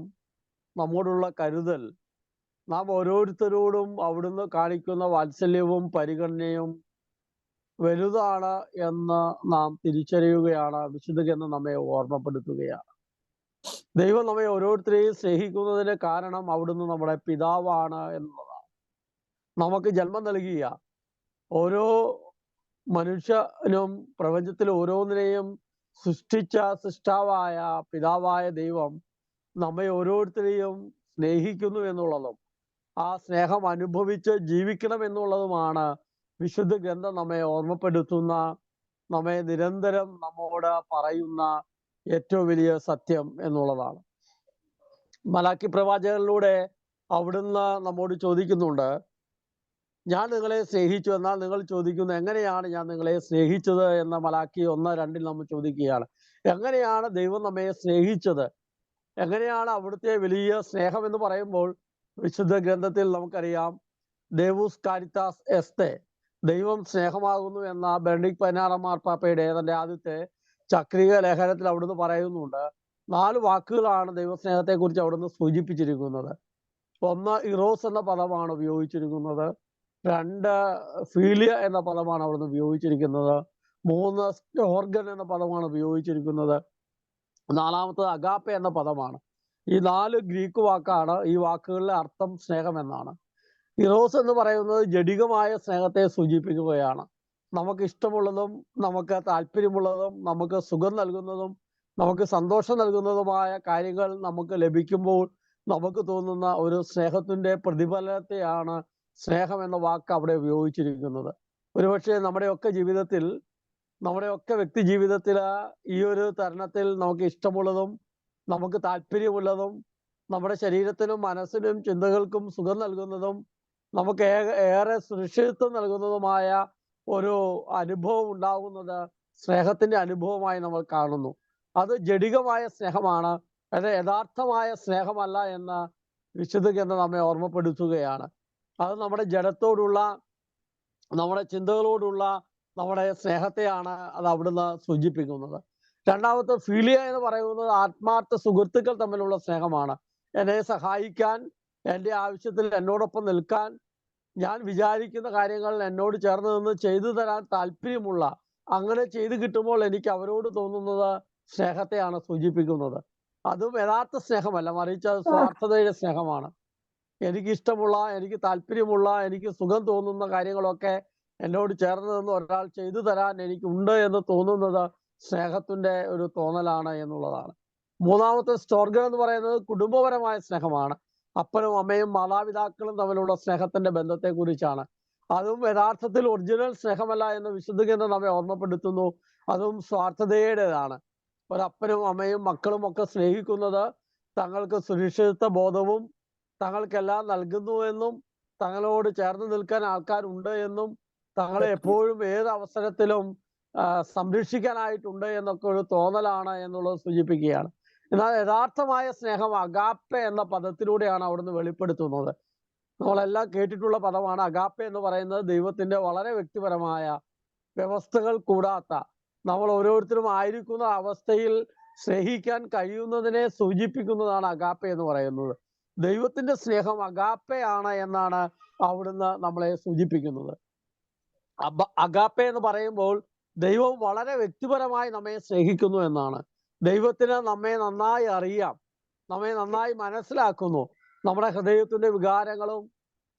നമ്മോടുള്ള കരുതൽ, നാം ഓരോരുത്തരോടും അവിടുന്ന് കാണിക്കുന്ന വാത്സല്യവും പരിഗണനയും വലുതാണ് എന്ന് നാം തിരിച്ചറിയുകയാണ്. വിശുദ്ധ ഗ്രന്ഥം നമ്മെ ഓർമ്മപ്പെടുത്തുകയാണ്. ദൈവം നമ്മെ ഓരോരുത്തരെയും സ്നേഹിക്കുന്നതിന് കാരണം അവിടുന്ന് നമ്മുടെ പിതാവാണ് എന്നുള്ളതാണ്. നമുക്ക് ജന്മം നൽകിയ ഓരോ മനുഷ്യനും പ്രപഞ്ചത്തിൽ ഓരോന്നിനെയും സൃഷ്ടിച്ച സൃഷ്ടാവായ പിതാവായ ദൈവം നമ്മെ ഓരോരുത്തരെയും സ്നേഹിക്കുന്നു എന്നുള്ളതും ആ സ്നേഹം അനുഭവിച്ച് ജീവിക്കണം എന്നുള്ളതുമാണ് വിശുദ്ധ ഗ്രന്ഥം നമ്മെ ഓർമ്മപ്പെടുത്തുന്ന, നമ്മെ നിരന്തരം നമ്മോട് പറയുന്ന ഏറ്റവും വലിയ സത്യം എന്നുള്ളതാണ്. മലാക്കി പ്രവാചകനിലൂടെ അവിടുന്ന് നമ്മോട് ചോദിക്കുന്നുണ്ട്, ഞാൻ നിങ്ങളെ സ്നേഹിച്ചു, എന്നാൽ നിങ്ങൾ ചോദിക്കുന്നു എങ്ങനെയാണ് ഞാൻ നിങ്ങളെ സ്നേഹിച്ചത് എന്ന്. മലാക്കി 1:2 നമ്മൾ ചോദിക്കുകയാണ്. എങ്ങനെയാണ് ദൈവം നമ്മെ സ്നേഹിച്ചത്? എങ്ങനെയാണ് അവിടുത്തെ വലിയ സ്നേഹം എന്ന് പറയുമ്പോൾ വിശുദ്ധ ഗ്രന്ഥത്തിൽ നമുക്കറിയാം ദേവൂസ് കാരിത്താസ് എസ്തെ, ദൈവം സ്നേഹമാകുന്നു എന്ന ബെനഡിക്ട് 16 മാർപ്പാപ്പയുടെ തന്റെ ആദ്യത്തെ ചക്രിക ലേഖനത്തിൽ അവിടുന്ന് പറയുന്നുണ്ട്. 4 വാക്കുകളാണ് ദൈവസ്നേഹത്തെക്കുറിച്ച് അവിടുന്ന് സൂചിപ്പിച്ചിരിക്കുന്നത്. ഒന്ന് ഇറോസ് എന്ന പദമാണ് ഉപയോഗിച്ചിരിക്കുന്നത്, 2 ഫീലിയ എന്ന പദമാണ് അവിടുന്ന് ഉപയോഗിച്ചിരിക്കുന്നത്, 3 സ്റ്റോർഗൻ എന്ന പദമാണ് ഉപയോഗിച്ചിരിക്കുന്നത്, 4-മത്തത് അഗാപ്പെ എന്ന പദമാണ്. ഈ 4 ഗ്രീക്ക് വാക്കാണ്. ഈ വാക്കുകളിലെ അർത്ഥം സ്നേഹം എന്നാണ്. ഇറോസ് എന്ന് പറയുന്നത് ജഡികമായ സ്നേഹത്തെ സൂചിപ്പിക്കുകയാണ്. നമുക്ക് ഇഷ്ടമുള്ളതും നമുക്ക് താല്പര്യമുള്ളതും നമുക്ക് സുഖം നൽകുന്നതും നമുക്ക് സന്തോഷം നൽകുന്നതുമായ കാര്യങ്ങൾ നമുക്ക് ലഭിക്കുമ്പോൾ നമുക്ക് തോന്നുന്ന ഒരു സ്നേഹത്തിന്റെ പ്രതിഫലത്തെയാണ് സ്നേഹം എന്ന വാക്ക് അവിടെ ഉപയോഗിച്ചിരിക്കുന്നത്. ഒരുപക്ഷെ നമ്മുടെയൊക്കെ ജീവിതത്തിൽ, നമ്മുടെയൊക്കെ വ്യക്തി ജീവിതത്തിൽ ഈ ഒരു തരുണത്തിൽ നമുക്ക് ഇഷ്ടമുള്ളതും നമുക്ക് താല്പര്യമുള്ളതും നമ്മുടെ ശരീരത്തിനും മനസ്സിനും ചിന്തകൾക്കും സുഖം നൽകുന്നതും നമുക്ക് ഏറെ സുരക്ഷിതത്വം നൽകുന്നതുമായ ഒരു അനുഭവം ഉണ്ടാകുന്നത് സ്നേഹത്തിന്റെ അനുഭവമായി നമ്മൾ കാണുന്നു. അത് ജഡികമായ സ്നേഹമാണ്, അത് യഥാർത്ഥമായ സ്നേഹമല്ല എന്ന് വിശുദ്ധ ഗ്രന്ഥം നമ്മെ ഓർമ്മപ്പെടുത്തുകയാണ്. അത് നമ്മുടെ ജഡത്തോടുള്ള, നമ്മുടെ ചിന്തകളോടുള്ള നമ്മുടെ സ്നേഹത്തെയാണ് അത് അവിടുന്ന് സൂചിപ്പിക്കുന്നത്. 2-മത്തെ ഫീലിയ എന്ന് പറയുന്നത് ആത്മാർത്ഥ സുഹൃത്തുക്കൾ തമ്മിലുള്ള സ്നേഹമാണ്. എന്നെ സഹായിക്കാൻ, എൻ്റെ ആവശ്യത്തിൽ എന്നോടൊപ്പം നിൽക്കാൻ, ഞാൻ വിചാരിക്കുന്ന കാര്യങ്ങൾ എന്നോട് ചേർന്ന് നിന്ന് ചെയ്തു തരാൻ താല്പര്യമുള്ള, അങ്ങനെ ചെയ്തു കിട്ടുമ്പോൾ എനിക്ക് അവരോട് തോന്നുന്നത് സ്നേഹത്തെയാണ് സൂചിപ്പിക്കുന്നത്. അതും യഥാർത്ഥ സ്നേഹമല്ല, മറിച്ച് അത് സ്വാർത്ഥതയുടെ സ്നേഹമാണ്. എനിക്ക് ഇഷ്ടമുള്ള, എനിക്ക് താല്പര്യമുള്ള, എനിക്ക് സുഖം തോന്നുന്ന കാര്യങ്ങളൊക്കെ എന്നോട് ചേർന്ന് നിന്ന് ഒരാൾ ചെയ്തു തരാൻ എനിക്കുണ്ട് എന്ന് തോന്നുന്നത് സ്നേഹത്തിന്റെ ഒരു തോന്നലാണ് എന്നുള്ളതാണ്. 3-മത്തെ സ്റ്റോർഗൻ എന്ന് പറയുന്നത് കുടുംബപരമായ സ്നേഹമാണ്. അപ്പനും അമ്മയും മാതാപിതാക്കളും തമ്മിലുള്ള സ്നേഹത്തിന്റെ ബന്ധത്തെ കുറിച്ചാണ്. അതും യഥാർത്ഥത്തിൽ ഒറിജിനൽ സ്നേഹമല്ല എന്ന് വിശുദ്ധ ഗ്രന്ഥം നമ്മെ ഓർമ്മപ്പെടുത്തുന്നു. അതും സ്വാർത്ഥതയുടേതാണ്. ഒരപ്പനും അമ്മയും മക്കളും ഒക്കെ സ്നേഹിക്കുന്നത് തങ്ങൾക്ക് സുരക്ഷിതത്വ ബോധവും തങ്ങൾക്കെല്ലാം നൽകുന്നുവെന്നും തങ്ങളോട് ചേർന്ന് നിൽക്കാൻ ആൾക്കാരുണ്ട് എന്നും തങ്ങളെ എപ്പോഴും ഏത് അവസരത്തിലും സംരക്ഷിക്കാനായിട്ടുണ്ട് എന്നൊക്കെ ഒരു തോന്നലാണ് എന്നുള്ളത് സൂചിപ്പിക്കുകയാണ്. എന്നാൽ യഥാർത്ഥമായ സ്നേഹം അഗാപ്പെ എന്ന പദത്തിലൂടെയാണ് അവിടുന്ന് വെളിപ്പെടുത്തുന്നത്. നമ്മളെല്ലാം കേട്ടിട്ടുള്ള പദമാണ്. അഗാപ്പെ എന്ന് പറയുന്നത് ദൈവത്തിന്റെ വളരെ വ്യക്തിപരമായ, വ്യവസ്ഥകൾ കൂടാത്ത, നമ്മൾ ഓരോരുത്തരും ആയിരിക്കുന്ന അവസ്ഥയിൽ സ്നേഹിക്കാൻ കഴിയുന്നതിനെ സൂചിപ്പിക്കുന്നതാണ് അഗാപ്പെ എന്ന് പറയുന്നത്. ദൈവത്തിന്റെ സ്നേഹം അഗാപ്പയാണ് എന്നാണ് അവിടുന്ന് നമ്മളെ സൂചിപ്പിക്കുന്നത്. അഗാപ്പെ എന്ന് പറയുമ്പോൾ ദൈവം വളരെ വ്യക്തിപരമായി നമ്മെ സ്നേഹിക്കുന്നു എന്നാണ്. ദൈവത്തിന് നമ്മെ നന്നായി അറിയാം, നമ്മെ നന്നായി മനസ്സിലാക്കുന്നു. നമ്മുടെ ഹൃദയത്തിന്റെ വികാരങ്ങളും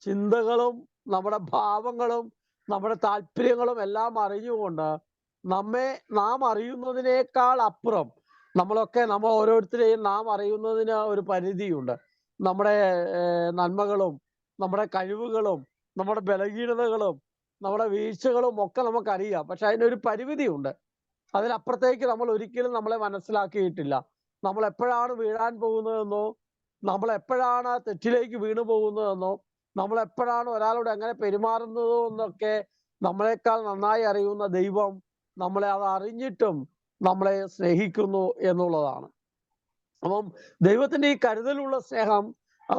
ചിന്തകളും നമ്മുടെ ഭാവങ്ങളും നമ്മുടെ താല്പര്യങ്ങളും എല്ലാം അറിഞ്ഞുകൊണ്ട് നാം അറിയുന്നതിനേക്കാൾ അപ്പുറം നമ്മൾ ഓരോരുത്തരെയും നാം അറിയുന്നതിന് ഒരു പരിധിയുണ്ട്. നമ്മുടെ നന്മകളും നമ്മുടെ കഴിവുകളും നമ്മുടെ ബലഹീനതകളും നമ്മുടെ വീഴ്ചകളും ഒക്കെ നമുക്കറിയാം. പക്ഷെ അതിനൊരു പരിമിതിയുണ്ട്. അതിനപ്പുറത്തേക്ക് നമ്മൾ ഒരിക്കലും നമ്മളെ മനസ്സിലാക്കിയിട്ടില്ല. നമ്മൾ എപ്പോഴാണ് വീഴാൻ പോകുന്നതെന്നോ, നമ്മൾ എപ്പോഴാണ് തെറ്റിലേക്ക് വീണു പോകുന്നതെന്നോ, നമ്മൾ എപ്പോഴാണ് ഒരാളോട് എങ്ങനെ പെരുമാറുന്നതോ എന്നൊക്കെ നമ്മളെക്കാൾ നന്നായി അറിയുന്ന ദൈവം നമ്മളെ അത് അറിഞ്ഞിട്ടും നമ്മളെ സ്നേഹിക്കുന്നു എന്നുള്ളതാണ്. അപ്പം ദൈവത്തിന്റെ ഈ കരുതലുള്ള സ്നേഹം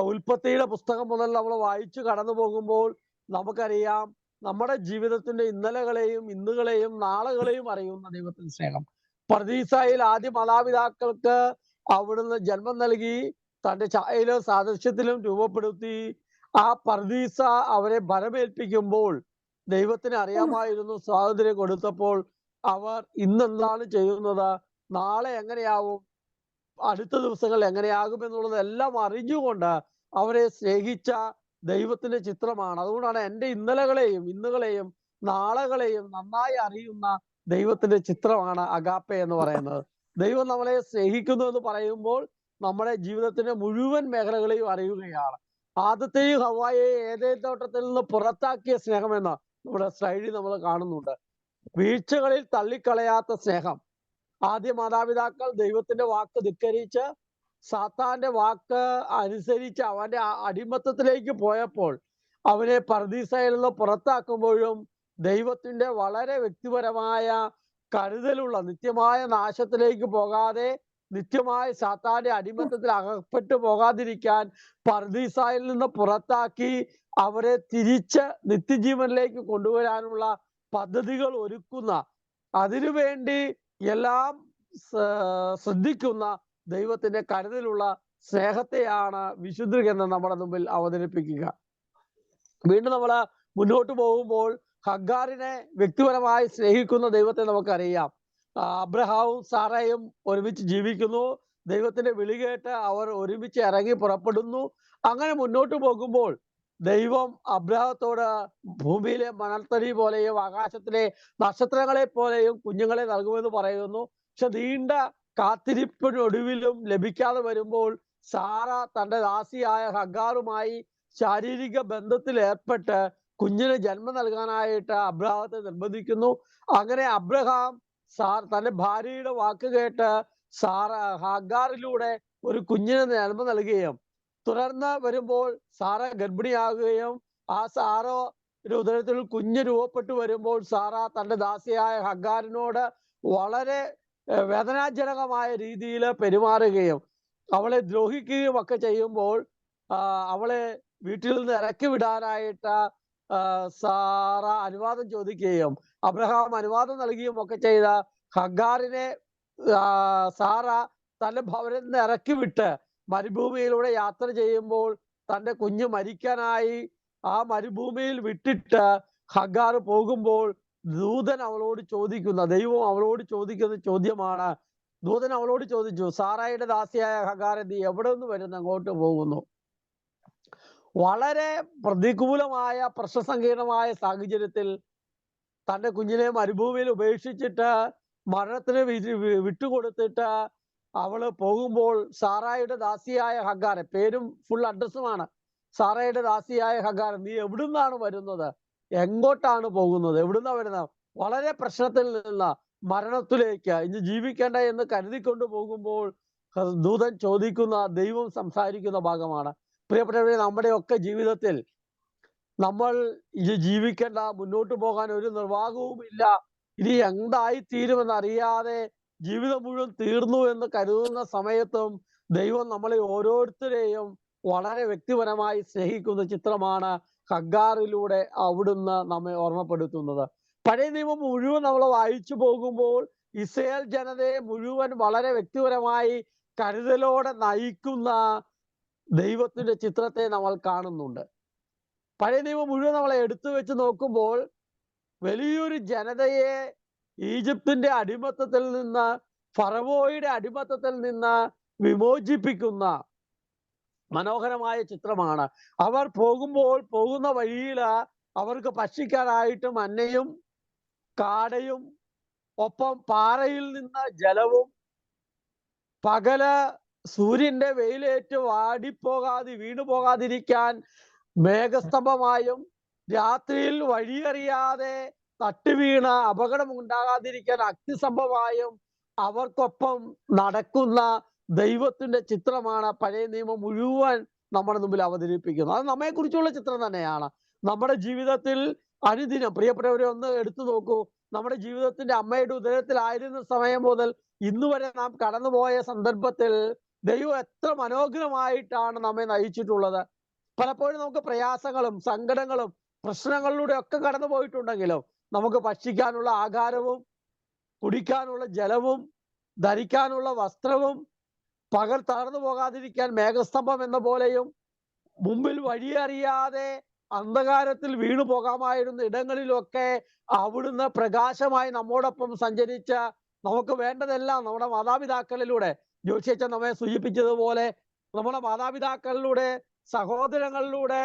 ഉൽപ്പത്തിയുടെ പുസ്തകം മുതൽ നമ്മൾ വായിച്ചു കടന്നു പോകുമ്പോൾ നമുക്കറിയാം, നമ്മുടെ ജീവിതത്തിന്റെ ഇന്നലകളെയും ഇന്നുകളെയും നാളുകളെയും അറിയുന്ന ദൈവത്തിന്റെ സ്നേഹം. പർദീസായിൽ ആദ്യ മാതാപിതാക്കൾക്ക് അവിടുന്ന് ജന്മം നൽകി തന്റെ ഛായയിലും സാദൃശ്യത്തിലും രൂപപ്പെടുത്തി. ആ പർദീസ അവരെ ഭരമേൽപ്പിക്കുമ്പോൾ ദൈവത്തിന് അറിയാമായിരുന്നു. സ്വാതന്ത്ര്യം കൊടുത്തപ്പോൾ അവർ ഇന്നെന്താണ് ചെയ്യുന്നത്, നാളെ എങ്ങനെയാവും, അടുത്ത ദിവസങ്ങൾ എങ്ങനെയാകും എന്നുള്ളതെല്ലാം അറിഞ്ഞുകൊണ്ട് അവരെ സ്നേഹിച്ച ദൈവത്തിന്റെ ചിത്രമാണ്. അതുകൊണ്ടാണ് എൻ്റെ ഇന്നലകളെയും ഇന്നുകളെയും നാളുകളെയും നന്നായി അറിയുന്ന ദൈവത്തിന്റെ ചിത്രമാണ് അഗാപ്പെ എന്ന് പറയുന്നത്. ദൈവം നമ്മളെ സ്നേഹിക്കുന്നു എന്ന് പറയുമ്പോൾ നമ്മുടെ ജീവിതത്തിന്റെ മുഴുവൻ മേഖലകളെയും അറിയുകയാണ്. ആദത്തെയും ഹവ്വായെയും ഏദേൻ തോട്ടത്തിൽ നിന്ന് പുറത്താക്കിയ സ്നേഹമെന്ന് നമ്മുടെ സ്ലൈഡിൽ നമ്മൾ കാണുന്നുണ്ട്. വീഴ്ചകളിൽ തള്ളിക്കളയാത്ത സ്നേഹം. ആദ്യ മാതാപിതാക്കൾ ദൈവത്തിന്റെ വാക്ക് ധിക്കരിച്ച് സാത്താന്റെ വാക്ക് അനുസരിച്ച് അവന്റെ അടിമത്തത്തിലേക്ക് പോയപ്പോൾ അവനെ പർദീസയിൽ നിന്ന് പുറത്താക്കുമ്പോഴും ദൈവത്തിന്റെ വളരെ വ്യക്തിപരമായ കരുതലുള്ള, നിത്യമായ നാശത്തിലേക്ക് പോകാതെ നിത്യമായ സാത്താന്റെ അടിമത്തത്തിൽ അകപ്പെട്ടു പോകാതിരിക്കാൻ പർദീസായിൽ നിന്ന് പുറത്താക്കി അവരെ തിരിച്ച് നിത്യജീവനിലേക്ക് കൊണ്ടുവരാനുള്ള പദ്ധതികൾ ഒരുക്കുന്ന, അതിനുവേണ്ടി എല്ലാം ശ്രദ്ധിക്കുന്ന ദൈവത്തിന്റെ കരുതലുള്ള സ്നേഹത്തെയാണ് വിശുദ്ധ ഗ്രന്ഥം നമ്മുടെ മുമ്പിൽ അവതരിപ്പിക്കുക. വീണ്ടും നമ്മൾ മുന്നോട്ട് പോകുമ്പോൾ ഹഗ്ഗാറിനെ വ്യക്തിപരമായി സ്നേഹിക്കുന്ന ദൈവത്തെ നമുക്കറിയാം. അബ്രഹാമും സാറയും ഒരുമിച്ച് ജീവിക്കുന്നു. ദൈവത്തിന്റെ വിളി കേട്ട് അവർ ഒരുമിച്ച് ഇറങ്ങി പുറപ്പെടുന്നു. അങ്ങനെ മുന്നോട്ട് പോകുമ്പോൾ ദൈവം അബ്രഹാത്തോട് ഭൂമിയിലെ മണൽത്തരി പോലെയും ആകാശത്തിലെ നക്ഷത്രങ്ങളെ പോലെയും കുഞ്ഞുങ്ങളെ നൽകുമെന്ന് പറയുന്നു. പക്ഷെ നീണ്ട കാത്തിരിപ്പിനൊടുവിലും ലഭിക്കാതെ വരുമ്പോൾ സാറ തന്റെ ദാസിയായ ഹഗ്ഗാറുമായി ശാരീരിക ബന്ധത്തിൽ ഏർപ്പെട്ട് കുഞ്ഞിന് ജന്മം നൽകാനായിട്ട് അബ്രഹാത്തെ നിർബന്ധിക്കുന്നു. അങ്ങനെ അബ്രഹാം തന്റെ ഭാര്യയുടെ വാക്ക് കേട്ട് ഹഗ്ഗാറിലൂടെ ഒരു കുഞ്ഞിന് ജന്മം നൽകുകയും തുടർന്ന് വരുമ്പോൾ സാറ ഗർഭിണിയാകുകയും ആ സാറയുടെ ഉദരത്തിൽ കുഞ്ഞ് രൂപപ്പെട്ടു വരുമ്പോൾ സാറ തന്റെ ദാസിയായ ഹഗ്ഗാറിനോട് വളരെ വേദനാജനകമായ രീതിയിൽ പെരുമാറുകയും അവളെ ദ്രോഹിക്കുകയും ഒക്കെ ചെയ്യുമ്പോൾ അവളെ വീട്ടിൽ നിന്ന് ഇറക്കി വിടാനായിട്ട് സാറ അനുവാദം ചോദിക്കുകയും അബ്രഹാം അനുവാദം നൽകുകയും ഒക്കെ ചെയ്ത ഹഗ്ഗാറിനെ സാറ തന്റെ ഭവനത്തിൽ നിന്ന് ഇറക്കി വിട്ട് മരുഭൂമിയിലൂടെ യാത്ര ചെയ്യുമ്പോൾ തന്റെ കുഞ്ഞ് മരിക്കാനായി ആ മരുഭൂമിയിൽ വിട്ടിട്ട് ഹഗ്ഗാർ പോകുമ്പോൾ ദൂതൻ അവളോട് ചോദിക്കുന്ന, ദൈവം അവളോട് ചോദിക്കുന്ന ചോദ്യമാണ്. ദൂതൻ അവളോട് ചോദിച്ചു, സാറായുടെ ദാസിയായ ഹഗ്ഗാർ നീ എവിടെ നിന്ന് വരുന്നു, അങ്ങോട്ട് പോകുന്നു? വളരെ പ്രതികൂലമായ പ്രശ്നസങ്കീർണമായ സാഹചര്യത്തിൽ തന്റെ കുഞ്ഞിനെ മരുഭൂമിയിൽ ഉപേക്ഷിച്ചിട്ട് മരണത്തിന് വിട്ടുകൊടുത്തിട്ട് അവള് പോകുമ്പോൾ സാറായുടെ ദാസിയായ ഹഗ്ഗാർ, പേരും ഫുൾ അഡ്രസ്സുമാണ്, സാറായുടെ ദാസിയായ ഹഗ്ഗാർ നീ എവിടുന്നാണ് വരുന്നത്, എങ്ങോട്ടാണ് പോകുന്നത്, എവിടുന്നാ വരുന്നത്? വളരെ പ്രശ്നത്തിൽ നിന്ന് മരണത്തിലേക്ക് ഇനി ജീവിക്കേണ്ട എന്ന് കരുതിക്കൊണ്ട് പോകുമ്പോൾ ദൂതൻ ചോദിക്കുന്ന, ദൈവം സംസാരിക്കുന്ന ഭാഗമാണ്. പ്രിയപ്പെട്ടവരെ, നമ്മുടെയൊക്കെ ജീവിതത്തിൽ നമ്മൾ ഇത് ജീവിക്കേണ്ട, മുന്നോട്ട് പോകാൻ ഒരു നിർവാഹവും ഇല്ല, ഇനി എന്തായിത്തീരുമെന്ന് അറിയാതെ ജീവിതം മുഴുവൻ തീർന്നു എന്ന് കരുതുന്ന സമയത്തും ദൈവം നമ്മളെ ഓരോരുത്തരെയും വളരെ വ്യക്തിപരമായി സ്നേഹിക്കുന്ന ചിത്രമാണ് ഹഗ്ഗാറിലൂടെ അവിടുന്ന് നമ്മെ ഓർമ്മപ്പെടുത്തുന്നത്. പഴയ നിയമം മുഴുവൻ നമ്മൾ വായിച്ചു പോകുമ്പോൾ ഇസ്രായേൽ ജനതയെ മുഴുവൻ വളരെ വ്യക്തിപരമായി കരുതലോടെ നയിക്കുന്ന ദൈവത്തിന്റെ ചിത്രത്തെ നമ്മൾ കാണുന്നുണ്ട്. പഴയ നിയമം മുഴുവൻ നമ്മളെ എടുത്തു വെച്ച് നോക്കുമ്പോൾ വലിയൊരു ജനതയെ ഈജിപ്തിന്റെ അടിമത്തത്തിൽ നിന്ന്, ഫറവോയുടെ അടിമത്തത്തിൽ നിന്ന് വിമോചിപ്പിക്കുന്ന മനോഹരമായ ചിത്രമാണ്. അവർ പോകുന്ന വഴിയിൽ അവർക്ക് ഭക്ഷിക്കാനായിട്ട് മന്നയും കാടയും ഒപ്പം പാറയിൽ നിന്ന് ജലവും, പകല് സൂര്യന്റെ വെയിലേറ്റ് വീണു പോകാതിരിക്കാൻ മേഘസ്തംഭമായും, രാത്രിയിൽ വഴിയറിയാതെ തട്ടുവീണ് അപകടം ഉണ്ടാകാതിരിക്കാൻ അഗ്നിസ്തംഭമായും അവർക്കൊപ്പം നടക്കുന്ന ദൈവത്തിന്റെ ചിത്രമാണ് പഴയ നിയമം മുഴുവൻ നമ്മുടെ മുമ്പിൽ അവതരിപ്പിക്കുന്നത്. അത് നമ്മെക്കുറിച്ചുള്ള ചിത്രം തന്നെയാണ്. നമ്മുടെ ജീവിതത്തിൽ അനുദിനം, പ്രിയപ്പെട്ടവരെ ഒന്ന് എടുത്തു നോക്കൂ, നമ്മുടെ ജീവിതത്തിന്റെ അമ്മയുടെ ഉദരത്തിലായിരുന്ന സമയം മുതൽ ഇന്ന് വരെ നാം കടന്നുപോയ സന്ദർഭത്തിൽ ദൈവം എത്ര മനോഹരമായിട്ടാണ് നമ്മെ നയിച്ചിട്ടുള്ളത്. പലപ്പോഴും നമുക്ക് പ്രയാസങ്ങളും സങ്കടങ്ങളും പ്രശ്നങ്ങളിലൂടെ ഒക്കെ കടന്നു പോയിട്ടുണ്ടെങ്കിലും നമുക്ക് ഭക്ഷിക്കാനുള്ള ആഹാരവും കുടിക്കാനുള്ള ജലവും ധരിക്കാനുള്ള വസ്ത്രവും, പകൽ തകർന്നു പോകാതിരിക്കാൻ മേഘസ്തംഭം എന്ന പോലെയും, മുമ്പിൽ വഴിയറിയാതെ അന്ധകാരത്തിൽ വീണു പോകാമായിരുന്ന ഇടങ്ങളിലൊക്കെ അവിടുന്ന് പ്രകാശമായി നമ്മോടൊപ്പം സഞ്ചരിച്ച നമുക്ക് വേണ്ടതെല്ലാം നമ്മുടെ മാതാപിതാക്കളിലൂടെ, ജോഷിയച്ഛൻ നമ്മെ സൂചിപ്പിച്ചതുപോലെ നമ്മുടെ മാതാപിതാക്കളിലൂടെ, സഹോദരങ്ങളിലൂടെ,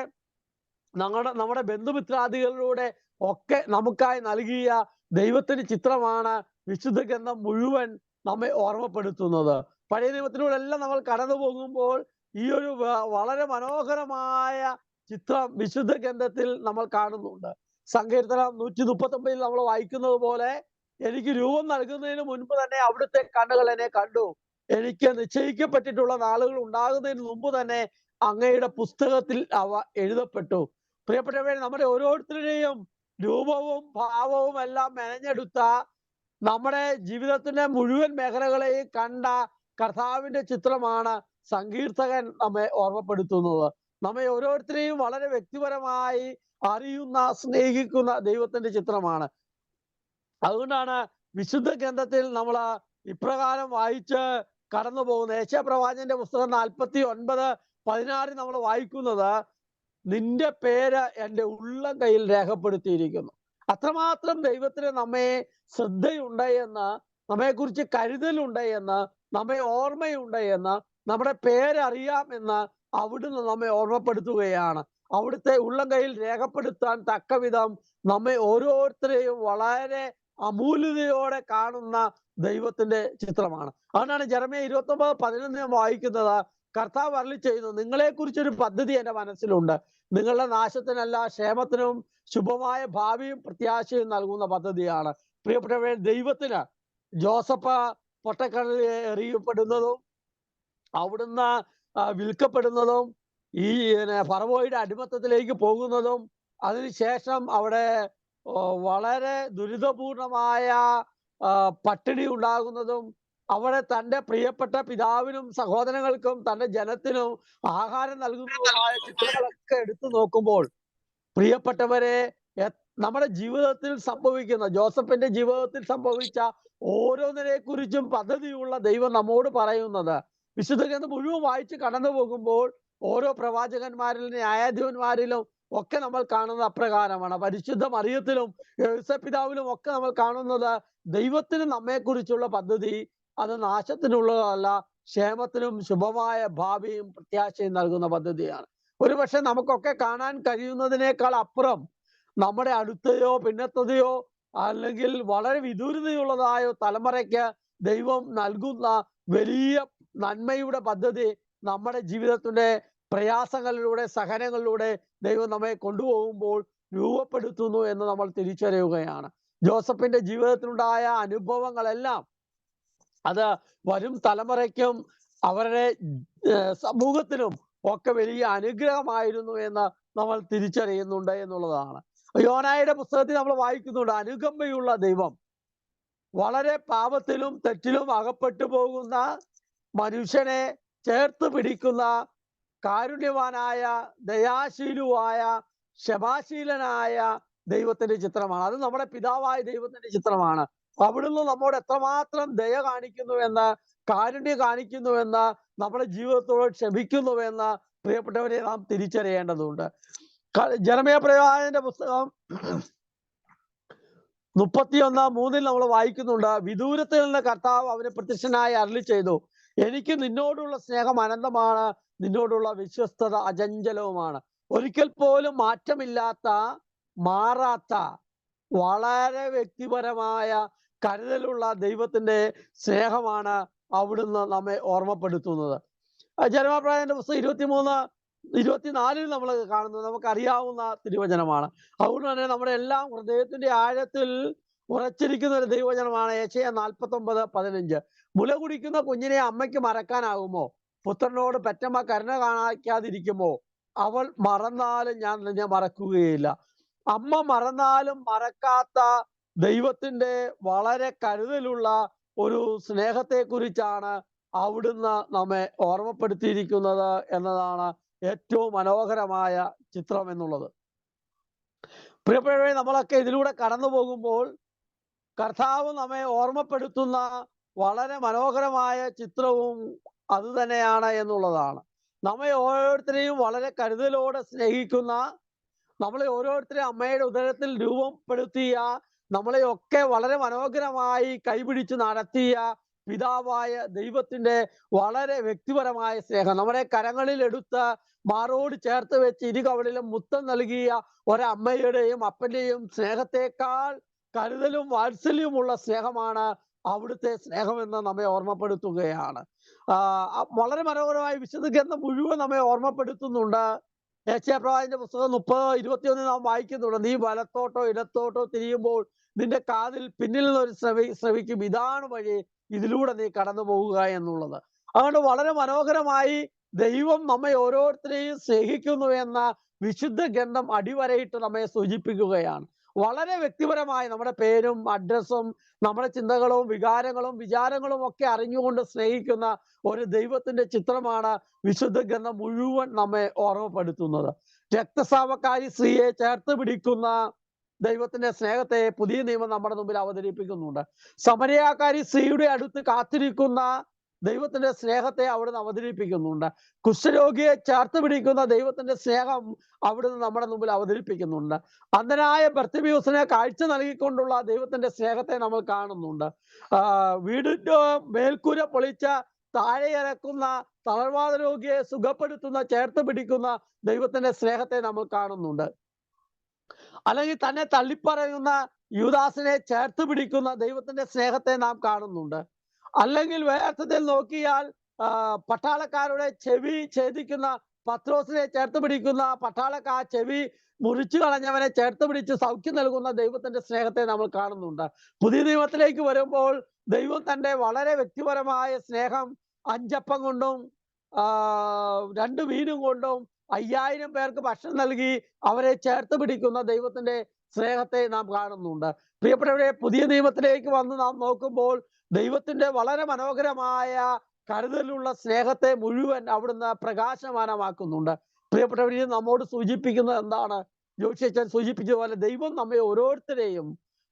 നമ്മുടെ ബന്ധുമിത്രാദികളിലൂടെ ഒക്കെ നമുക്കായി നൽകിയ ദൈവത്തിന്റെ ചിത്രമാണ് വിശുദ്ധ ഗ്രന്ഥം മുഴുവൻ നമ്മെ ഓർമ്മപ്പെടുത്തുന്നത്. പഴയ നിയമത്തിലൂടെ എല്ലാം നമ്മൾ കടന്നു പോകുമ്പോൾ ഈ ഒരു വളരെ മനോഹരമായ ചിത്രം വിശുദ്ധ ഗ്രന്ഥത്തിൽ നമ്മൾ കാണുന്നുണ്ട്. സങ്കീർത്തനം 139 നമ്മൾ വായിക്കുന്നത് പോലെ, എനിക്ക് രൂപം നൽകുന്നതിന് മുൻപ് തന്നെ അവിടുത്തെ കണ്ണുകൾ എന്നെ കണ്ടു, എനിക്ക് നിശ്ചയിക്കപ്പെട്ടിട്ടുള്ള നാളുകൾ ഉണ്ടാകുന്നതിന് മുമ്പ് തന്നെ അങ്ങയുടെ പുസ്തകത്തിൽ അവ എഴുതപ്പെട്ടു. പ്രിയപ്പെട്ടവരെ, നമ്മുടെ ഓരോരുത്തരുടെയും രൂപവും ഭാവവും എല്ലാം മെനഞ്ഞെടുത്ത, നമ്മുടെ ജീവിതത്തിന്റെ മുഴുവൻ മേഖലകളെയും കണ്ട കർത്താവിന്റെ ചിത്രമാണ് സങ്കീർത്തകൻ നമ്മെ ഓർമ്മപ്പെടുത്തുന്നത്. നമ്മെ ഓരോരുത്തരെയും വളരെ വ്യക്തിപരമായി അറിയുന്ന, സ്നേഹിക്കുന്ന ദൈവത്തിന്റെ ചിത്രമാണ്. അതുകൊണ്ടാണ് വിശുദ്ധ ഗ്രന്ഥത്തിൽ നമ്മൾ ഇപ്രകാരം വായിച്ച് കടന്നു പോകുന്നത്. യെശയ്യാപ്രവാചകന്റെ പുസ്തകം 49:16 നമ്മൾ വായിക്കുന്നത്, നിന്റെ പേര് എൻ്റെ ഉള്ളം കയ്യിൽ രേഖപ്പെടുത്തിയിരിക്കുന്നു. അത്രമാത്രം ദൈവത്തിന് നമ്മെ ശ്രദ്ധയുണ്ട് എന്ന്, നമ്മെക്കുറിച്ച് കരുതലുണ്ട് എന്ന്, നമ്മെ ഓർമ്മയുണ്ട് എന്ന്, നമ്മുടെ പേരറിയാം എന്ന് അവിടുന്ന് നമ്മെ ഓർമ്മപ്പെടുത്തുകയാണ്. അവിടുത്തെ ഉള്ളം കയ്യിൽ രേഖപ്പെടുത്താൻ തക്കവിധം നമ്മെ ഓരോരുത്തരെയും വളരെ അമൂല്യതയോടെ കാണുന്ന ദൈവത്തിന്റെ ചിത്രമാണ്. അതുകൊണ്ടാണ് ജെറമ്യാ 29:11 വായിക്കുന്നത്, കർത്താവ് അരുളി ചെയ്യുന്നു, നിങ്ങളെ കുറിച്ചൊരു പദ്ധതി എൻ്റെ മനസ്സിലുണ്ട്, നിങ്ങളുടെ നാശത്തിനല്ല ക്ഷേമത്തിനും ശുഭമായ ഭാവിയും പ്രത്യാശയും നൽകുന്ന പദ്ധതിയാണ്. പ്രിയപ്പെട്ടവരെ, ദൈവത്തിന് ജോസഫ് പൊട്ടക്കടലിൽ എറിയപ്പെടുന്നതും അവിടുന്ന് വിൽക്കപ്പെടുന്നതും ഈ ഫറവോയുടെ അടിമത്തത്തിലേക്ക് പോകുന്നതും അതിനുശേഷം അവിടെ വളരെ ദുരിതപൂർണമായ പട്ടിണി ഉണ്ടാകുന്നതും അവിടെ തൻ്റെ പ്രിയപ്പെട്ട പിതാവിനും സഹോദരങ്ങൾക്കും തൻ്റെ ജനത്തിനും ആഹാരം നൽകുന്നതുമായ ചിത്രങ്ങളൊക്കെ എടുത്തു നോക്കുമ്പോൾ, പ്രിയപ്പെട്ടവരെ, നമ്മുടെ ജീവിതത്തിൽ സംഭവിക്കുന്ന, ജോസഫിന്റെ ജീവിതത്തിൽ സംഭവിച്ച ഓരോന്നിനെ കുറിച്ചും പദ്ധതിയുള്ള ദൈവം നമ്മോട് പറയുന്നത്, വിശുദ്ധ ഗ്രന്ഥം മുഴുവൻ വായിച്ച് കടന്നു പോകുമ്പോൾ ഓരോ പ്രവാചകന്മാരിലും ന്യായാധിപന്മാരിലും ഒക്കെ നമ്മൾ കാണുന്നത് അപ്രകാരമാണ്. പരിശുദ്ധ മറിയത്തിലും യോസേപ്പിതാവിലും ഒക്കെ നമ്മൾ കാണുന്നത് ദൈവത്തിന് നമ്മെക്കുറിച്ചുള്ള പദ്ധതി അത് നാശത്തിനുള്ളതല്ല, ക്ഷേമത്തിനും ശുഭമായ ഭാവിയും പ്രത്യാശയും നൽകുന്ന പദ്ധതിയാണ്. ഒരുപക്ഷെ നമുക്കൊക്കെ കാണാൻ കഴിയുന്നതിനേക്കാൾ അപ്പുറം നമ്മുടെ അടുത്തയോ പിന്നത്തതയോ അല്ലെങ്കിൽ വളരെ വിദൂരതയുള്ളതായോ തലമുറയ്ക്ക് ദൈവം നൽകുന്ന വലിയ നന്മയുടെ പദ്ധതി നമ്മുടെ ജീവിതത്തിന്റെ പ്രയാസങ്ങളിലൂടെ, സഹനങ്ങളിലൂടെ ദൈവം നമ്മെ കൊണ്ടുപോകുമ്പോൾ രൂപപ്പെടുത്തുന്നു എന്ന് നമ്മൾ തിരിച്ചറിയുകയാണ്. ജോസഫിന്റെ ജീവിതത്തിലുണ്ടായ അനുഭവങ്ങളെല്ലാം അത് വരും തലമുറയ്ക്കും അവരുടെ സമൂഹത്തിനും ഒക്കെ വലിയ അനുഗ്രഹമായിരുന്നു എന്ന് നമ്മൾ തിരിച്ചറിയുന്നുണ്ട് എന്നുള്ളതാണ്. യോനായുടെ പുസ്തകത്തിൽ നമ്മൾ വായിക്കുന്നുണ്ട്, അനുകമ്പയുള്ള ദൈവം വളരെ പാപത്തിലും തെറ്റിലും അകപ്പെട്ടു പോകുന്ന മനുഷ്യനെ ചേർത്ത് പിടിക്കുന്ന കാരുണ്യവാനായ, ദയാശീലുവായ, ക്ഷമാശീലനായ ദൈവത്തിന്റെ ചിത്രമാണ്. അത് നമ്മുടെ പിതാവായ ദൈവത്തിന്റെ ചിത്രമാണ്. അവിടുന്ന് നമ്മോട് എത്രമാത്രം ദയ കാണിക്കുന്നുവെന്ന്, കാരുണ്യം കാണിക്കുന്നുവെന്ന്, നമ്മുടെ ജീവിതത്തോട് ക്ഷമിക്കുന്നുവെന്ന് പ്രിയപ്പെട്ടവരെ നാം തിരിച്ചറിയേണ്ടതുണ്ട്. ജെറമ്യാ പ്രവാചകന്റെ പുസ്തകം 31:3 നമ്മൾ വായിക്കുന്നുണ്ട്, വിദൂരത്തിൽ നിന്ന് കർത്താവ് അവന് പ്രത്യക്ഷനായി അരുളി ചെയ്തു, എനിക്ക് നിന്നോടുള്ള സ്നേഹം അനന്തമാണ്, നിന്നോടുള്ള വിശ്വസ്തത അചഞ്ചലവുമാണ്. ഒരിക്കൽ പോലും മാറ്റമില്ലാത്ത, മാറാത്ത, വളരെ വ്യക്തിപരമായ കരുതലുള്ള ദൈവത്തിന്റെ സ്നേഹമാണ് അവിടുന്ന് നമ്മെ ഓർമ്മപ്പെടുത്തുന്നത്. ജെറമ്യാ പ്രവാചകന്റെ പുസ്തകം 23:24 നമ്മൾ കാണുന്നത് നമുക്കറിയാവുന്ന തിരുവചനമാണ്. അതുകൊണ്ട് തന്നെ നമ്മുടെ എല്ലാം ഹൃദയത്തിന്റെ ആഴത്തിൽ ഉറച്ചിരിക്കുന്ന ഒരു ദൈവവചനമാണ് യെശയ്യാ 49:15. മുല കുടിക്കുന്ന കുഞ്ഞിനെ അമ്മയ്ക്ക് മറക്കാനാകുമോ? പുത്രനോട് പെറ്റമ്മ കരുണ കാണിക്കാതിരിക്കുമോ? അവൾ മറന്നാലും ഞാൻ നിന്നെ മറക്കുകയില്ല. അമ്മ മറന്നാലും മറക്കാത്ത ദൈവത്തിന്റെ വളരെ കരുതലുള്ള ഒരു സ്നേഹത്തെ കുറിച്ചാണ് അവിടുന്ന് നമ്മെ ഓർമ്മപ്പെടുത്തിയിരിക്കുന്നത് എന്നതാണ് ഏറ്റവും മനോഹരമായ ചിത്രം എന്നുള്ളത്. പ്രിയപ്പെട്ടവരെ, നമ്മളൊക്കെ ഇതിലൂടെ കടന്നു പോകുമ്പോൾ കർത്താവ് നമ്മെ ഓർമ്മപ്പെടുത്തുന്ന വളരെ മനോഹരമായ ചിത്രവും അത് തന്നെയാണ് എന്നുള്ളതാണ്. നമ്മെ ഓരോരുത്തരെയും വളരെ കരുതലോടെ സ്നേഹിക്കുന്ന, നമ്മളെ ഓരോരുത്തരെയും അമ്മയുടെ ഉദരത്തിൽ രൂപപ്പെടുത്തിയ, നമ്മളെയൊക്കെ വളരെ മനോഹരമായി കൈപിടിച്ച് നടത്തിയ പിതാവായ ദൈവത്തിന്റെ വളരെ വ്യക്തിപരമായ സ്നേഹം, നമ്മുടെ കരങ്ങളിൽ എടുത്ത് മാറോട് ചേർത്ത് വെച്ച് ഇരുകവളിലും മുത്തം നൽകിയ ഒരമ്മയുടെയും അപ്പന്റെയും സ്നേഹത്തെക്കാൾ കരുതലും വാത്സല്യമുള്ള സ്നേഹമാണ് അവിടുത്തെ സ്നേഹമെന്ന് നമ്മെ ഓർമ്മപ്പെടുത്തുകയാണ്. വളരെ മനോഹരമായി വിശുദ്ധ ഗ്രന്ഥം മുഴുവൻ നമ്മെ ഓർമ്മപ്പെടുത്തുന്നുണ്ട്. യെശയ്യാ പ്രവാചകന്റെ പുസ്തകം 30:21 നാം വായിക്കുന്നുണ്ട്, നീ വലത്തോട്ടോ ഇടത്തോട്ടോ തിരിയുമ്പോൾ നിന്റെ കാതിൽ പിന്നിൽ നിന്നൊരു ശ്രവിക്കും, ഇതാണ് വഴി, ഇതിലൂടെ നീ കടന്നു പോകുക എന്നുള്ളത്. അതുകൊണ്ട് വളരെ മനോഹരമായി ദൈവം നമ്മെ ഓരോരുത്തരെയും സ്നേഹിക്കുന്നു എന്ന വിശുദ്ധ ഗ്രന്ഥം അടിവരയിട്ട് നമ്മെ സൂചിപ്പിക്കുകയാണ്. വളരെ വ്യക്തിപരമായി നമ്മുടെ പേരും അഡ്രസ്സും നമ്മുടെ ചിന്തകളും വിചാരങ്ങളും ഒക്കെ അറിഞ്ഞുകൊണ്ട് സ്നേഹിക്കുന്ന ഒരു ദൈവത്തിന്റെ ചിത്രമാണ് വിശുദ്ധ ഗ്രന്ഥം മുഴുവൻ നമ്മെ ഓർമ്മപ്പെടുത്തുന്നത്. രക്തസ്രാവക്കാരി സ്ത്രീയെ ചേർത്ത് പിടിക്കുന്ന ദൈവത്തിന്റെ സ്നേഹത്തെ പുതിയ നിയമം നമ്മുടെ മുമ്പിൽ അവതരിപ്പിക്കുന്നുണ്ട്. സമരയാക്കാരി സ്ത്രീയുടെ അടുത്ത് കാത്തിരിക്കുന്ന ദൈവത്തിന്റെ സ്നേഹത്തെ അവിടുന്ന് അവതരിപ്പിക്കുന്നുണ്ട്. കുഷ്ഠരോഗിയെ ചേർത്ത് പിടിക്കുന്ന ദൈവത്തിന്റെ സ്നേഹം അവിടുന്ന് നമ്മുടെ മുമ്പിൽ അവതരിപ്പിക്കുന്നുണ്ട്. അന്ധനായ ബർത്തിമേയുസിനെ കാഴ്ച നൽകിക്കൊണ്ടുള്ള ദൈവത്തിന്റെ സ്നേഹത്തെ നമ്മൾ കാണുന്നുണ്ട്. വീടിന്റെ മേൽക്കൂര പൊളിച്ച താഴെ ഇറക്കുന്ന തളർവാദ രോഗിയെ സുഖപ്പെടുത്തുന്ന ചേർത്ത് പിടിക്കുന്ന ദൈവത്തിന്റെ സ്നേഹത്തെ നമ്മൾ കാണുന്നുണ്ട്. അല്ലെങ്കിൽ തന്നെ തള്ളിപ്പറയുന്ന യൂദാസിനെ ചേർത്ത് പിടിക്കുന്ന ദൈവത്തിന്റെ സ്നേഹത്തെ നാം കാണുന്നുണ്ട്. അല്ലെങ്കിൽ വേറർത്ഥത്തിൽ നോക്കിയാൽ പട്ടാളക്കാരുടെ ചെവി ഛേദിക്കുന്ന പത്രോസിനെ ചേർത്ത് പിടിക്കുന്ന പട്ടാളക്കാർ ചെവി മുറിച്ചു കളഞ്ഞവനെ ചേർത്ത് പിടിച്ച് സൗഖ്യം നൽകുന്ന ദൈവത്തിന്റെ സ്നേഹത്തെ നമ്മൾ കാണുന്നുണ്ട്. പുതിയ നിയമത്തിലേക്ക് വരുമ്പോൾ ദൈവം തന്റെ വളരെ വ്യക്തിപരമായ സ്നേഹം 5 അപ്പം കൊണ്ടും 2 മീനും കൊണ്ടും 5000 പേർക്ക് ഭക്ഷണം നൽകി അവരെ ചേർത്ത് പിടിക്കുന്ന ദൈവത്തിന്റെ സ്നേഹത്തെ നാം കാണുന്നുണ്ട്. പ്രിയപ്പെട്ടവരെ, പുതിയ നിയമത്തിലേക്ക് വന്ന് നാം നോക്കുമ്പോൾ ദൈവത്തിന്റെ വളരെ മനോഹരമായ കരുതലുള്ള സ്നേഹത്തെ മുഴുവൻ അവിടുന്ന് പ്രകാശമാനമാക്കുന്നുണ്ട്. പ്രിയപ്പെട്ടവർ, നമ്മോട് സൂചിപ്പിക്കുന്നത് എന്താണ്? ജോഷിയച്ചൻ സൂചിപ്പിച്ചതുപോലെ ദൈവം നമ്മെ ഓരോരുത്തരെയും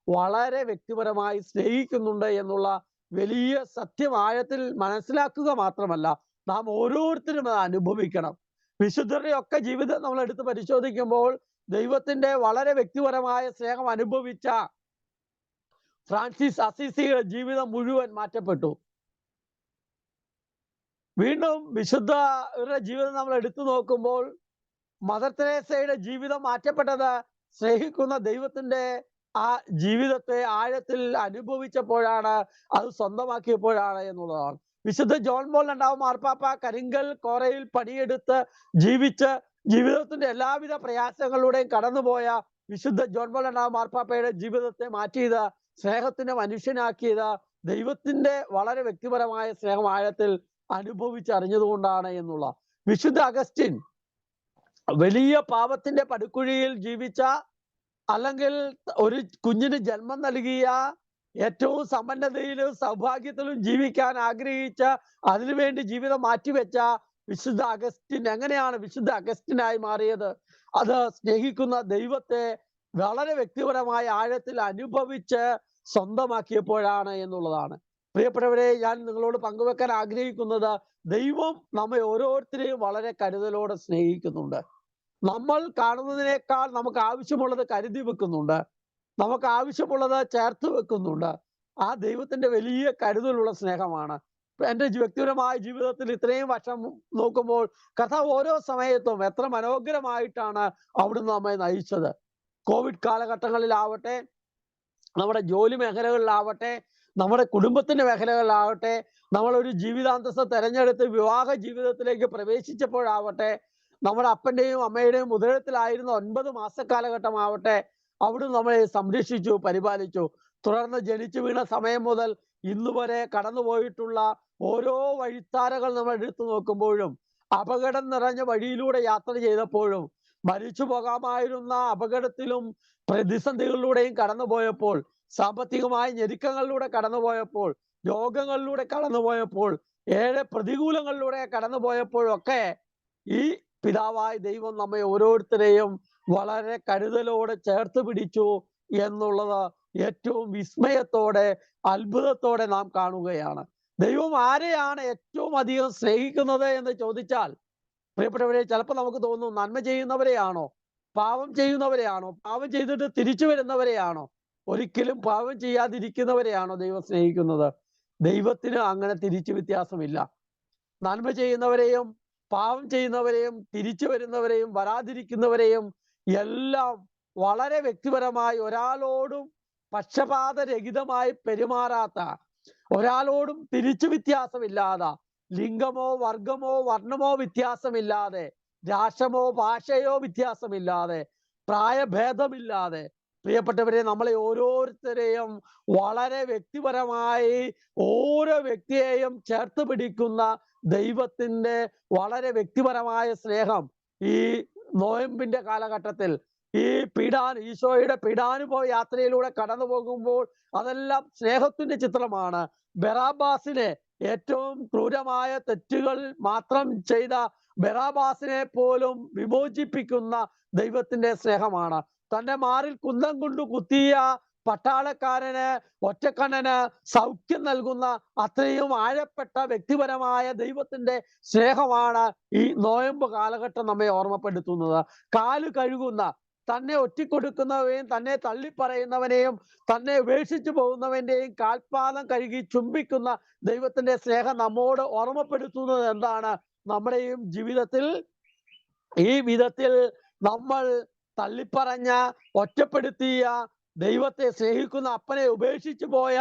വളരെ വ്യക്തിപരമായി സ്നേഹിക്കുന്നുണ്ട് എന്നുള്ള വലിയ സത്യം ആഴത്തിൽ മനസ്സിലാക്കുക മാത്രമല്ല, നാം ഓരോരുത്തരും അത് അനുഭവിക്കണം. വിശുദ്ധരുടെ ഒക്കെ ജീവിതം നമ്മൾ എടുത്ത് പരിശോധിക്കുമ്പോൾ ദൈവത്തിന്റെ വളരെ വ്യക്തിപരമായ സ്നേഹം അനുഭവിച്ച ഫ്രാൻസിസ് അസീസിയുടെ ജീവിതം മുഴുവൻ മാറ്റപ്പെട്ടു. വീണ്ടും വിശുദ്ധരുടെ ജീവിതം നമ്മൾ എടുത്തു നോക്കുമ്പോൾ മദർ തെരേസയുടെ ജീവിതം മാറ്റപ്പെട്ടത് സ്നേഹിക്കുന്ന ദൈവത്തിന്റെ ആ ജീവിതത്തെ ആഴത്തിൽ അനുഭവിച്ചപ്പോഴാണ്, അത് സ്വന്തമാക്കിയപ്പോഴാണ് എന്നുള്ളതാണ്. വിശുദ്ധ ജോൺ പോൾ II മാർപ്പാപ്പ കരിങ്കൽ കോറയിൽ പണിയെടുത്ത് ജീവിച്ച് ജീവിതത്തിന്റെ എല്ലാവിധ പ്രയാസങ്ങളിലൂടെയും കടന്നുപോയ വിശുദ്ധ ജോൺ പോൾ II മാർപ്പാപ്പയുടെ ജീവിതത്തെ മാറ്റിയത്, സ്നേഹത്തിന്റെ മനുഷ്യനാക്കിയത് ദൈവത്തിന്റെ വളരെ വ്യക്തിപരമായ സ്നേഹം ആഴത്തിൽ അനുഭവിച്ചറിഞ്ഞതുകൊണ്ടാണ് എന്നുള്ള. വിശുദ്ധ അഗസ്റ്റിൻ വലിയ പാപത്തിന്റെ പടുകുഴിയിൽ ജീവിച്ച, അല്ലെങ്കിൽ ഒരു കുഞ്ഞിന് ജന്മം നൽകിയ, ഏറ്റവും സമ്പന്നതയിലും സൗഭാഗ്യത്തിലും ജീവിക്കാൻ ആഗ്രഹിച്ച, അതിനുവേണ്ടി ജീവിതം മാറ്റിവെച്ച വിശുദ്ധ അഗസ്റ്റിൻ എങ്ങനെയാണ് വിശുദ്ധ അഗസ്റ്റിനായി മാറിയത്? അത് സ്നേഹിക്കുന്ന ദൈവത്തെ വളരെ വ്യക്തിപരമായ ആഴത്തിൽ അനുഭവിച്ച് സ്വന്തമാക്കിയപ്പോഴാണ് എന്നുള്ളതാണ്. പ്രിയപ്പെട്ടവരെ, ഞാൻ നിങ്ങളോട് പങ്കുവെക്കാൻ ആഗ്രഹിക്കുന്നത്, ദൈവം നമ്മെ ഓരോരുത്തരെയും വളരെ കരുതലോടെ സ്നേഹിക്കുന്നുണ്ട്. നമ്മൾ കാണുന്നതിനേക്കാൾ നമുക്ക് ആവശ്യമുള്ളത് കരുതി വെക്കുന്നുണ്ട്, നമുക്ക് ആവശ്യമുള്ളത് ചേർത്ത് വെക്കുന്നുണ്ട്. ആ ദൈവത്തിന്റെ വലിയ കരുതലുള്ള സ്നേഹമാണ്. എൻ്റെ വ്യക്തിപരമായ ജീവിതത്തിൽ ഇത്രയും വർഷം നോക്കുമ്പോൾ കർത്താവ് ഓരോ സമയത്തും എത്ര മനോഹരമായിട്ടാണ് അവിടുന്ന് നമ്മെ നയിച്ചത്. കോവിഡ് കാലഘട്ടങ്ങളിലാവട്ടെ, നമ്മുടെ ജോലി മേഖലകളിലാവട്ടെ, നമ്മുടെ കുടുംബത്തിന്റെ മേഖലകളിലാവട്ടെ, നമ്മളൊരു ജീവിതാന്തസ്ഥ തെരഞ്ഞെടുത്ത് വിവാഹ ജീവിതത്തിലേക്ക് പ്രവേശിച്ചപ്പോഴാവട്ടെ, നമ്മുടെ അപ്പന്റെയും അമ്മയുടെയും ഉദരത്തിലായിരുന്ന 9 മാസക്കാലഘട്ടമാവട്ടെ, അവിടുന്ന് നമ്മളെ സംരക്ഷിച്ചു, പരിപാലിച്ചു. തുടർന്ന് ജനിച്ചു വീണ സമയം മുതൽ ഇന്ന് വരെ കടന്നുപോയിട്ടുള്ള ഓരോ വഴിത്താരകൾ നമ്മൾ എടുത്തു നോക്കുമ്പോഴും, അപകടം നിറഞ്ഞ വഴിയിലൂടെ യാത്ര ചെയ്തപ്പോഴും, മരിച്ചു പോകാമായിരുന്ന അപകടത്തിലും പ്രതിസന്ധികളിലൂടെയും കടന്നുപോയപ്പോൾ, സാമ്പത്തികമായ ഞെരുക്കങ്ങളിലൂടെ കടന്നുപോയപ്പോൾ, രോഗങ്ങളിലൂടെ കടന്നുപോയപ്പോൾ, ഏറെ പ്രതികൂലങ്ങളിലൂടെ കടന്നുപോയപ്പോഴൊക്കെ ഈ പിതാവായ ദൈവം നമ്മെ ഓരോരുത്തരെയും വളരെ കരുതലോടെ ചേർത്ത് പിടിച്ചു എന്നുള്ളത് ഏറ്റവും വിസ്മയത്തോടെ, അത്ഭുതത്തോടെ നാം കാണുകയാണ്. ദൈവം ആരെയാണ് ഏറ്റവും അധികം സ്നേഹിക്കുന്നത് എന്ന് ചോദിച്ചാൽ, പ്രിയപ്പെട്ടവരെ, ചിലപ്പോൾ നമുക്ക് തോന്നും നന്മ ചെയ്യുന്നവരെയാണോ, പാപം ചെയ്യുന്നവരെയാണോ, പാപം ചെയ്തിട്ട് തിരിച്ചു വരുന്നവരെയാണോ? ഒരിക്കലും പാപം ചെയ്യാതിരിക്കുന്നവരെയാണോ ദൈവം സ്നേഹിക്കുന്നത്? ദൈവത്തിന് അങ്ങനെ തിരിച്ചു വ്യത്യാസമില്ല. നന്മ ചെയ്യുന്നവരെയും പാപം ചെയ്യുന്നവരെയും തിരിച്ചു വരുന്നവരെയും വരാതിരിക്കുന്നവരെയും എല്ലാം വളരെ വ്യക്തിപരമായി, ഒരാളോടും പക്ഷപാതരഹിതമായി പെരുമാറാത്ത, ഒരാളോടും തിരിച്ചു വ്യത്യാസമില്ലാതെ, ലിംഗമോ വർഗമോ വർണ്ണമോ വ്യത്യാസമില്ലാതെ, രാഷ്ട്രമോ ഭാഷയോ വ്യത്യാസമില്ലാതെ, പ്രായഭേദമില്ലാതെ, പ്രിയപ്പെട്ടവരെ, നമ്മളെ ഓരോരുത്തരെയും വളരെ വ്യക്തിപരമായി ഓരോ വ്യക്തിയെയും ചേർത്ത് പിടിക്കുന്ന ദൈവത്തിന്റെ വളരെ വ്യക്തിപരമായ സ്നേഹം ഈ നോയമ്പിന്റെ കാലഘട്ടത്തിൽ, ഈ ഈശോയുടെ പീഡാനുഭവ യാത്രയിലൂടെ കടന്നു പോകുമ്പോൾ അതെല്ലാം സ്നേഹത്തിന്റെ ചിത്രമാണ്. ബറാബാസിനെ, ഏറ്റവും ക്രൂരമായ തെറ്റുകൾ മാത്രം ചെയ്ത ബറാബാസിനെ പോലും വിമോചിപ്പിക്കുന്ന ദൈവത്തിന്റെ സ്നേഹമാണ്. തന്റെ മാറിൽ കുന്തം കൊണ്ട് കുത്തിയ പട്ടാളക്കാരന്, ഒറ്റക്കണ്ണന് സൗഖ്യം നൽകുന്ന അത്രയും ആഴപ്പെട്ട വ്യക്തിപരമായ ദൈവത്തിന്റെ സ്നേഹമാണ് ഈ നോയമ്പ് കാലഘട്ടം നമ്മെ ഓർമ്മപ്പെടുത്തുന്നത്. കാല് കഴുകുന്ന, തന്നെ ഒറ്റിക്കൊടുക്കുന്നവരെയും തന്നെ തള്ളിപ്പറയുന്നവനെയും തന്നെ ഉപേക്ഷിച്ചു പോകുന്നവന്റെയും കാൽപാദം കഴുകി ചുംബിക്കുന്ന ദൈവത്തിന്റെ സ്നേഹം നമ്മോട് ഓർമ്മപ്പെടുത്തുന്നത് എന്താണ്? നമ്മുടെയും ജീവിതത്തിൽ ഈ വിധത്തിൽ നമ്മൾ തള്ളിപ്പറഞ്ഞ, ഒറ്റപ്പെടുത്തിയ, ദൈവത്തെ സ്നേഹിക്കുന്ന അപ്പനെ ഉപേക്ഷിച്ചു പോയ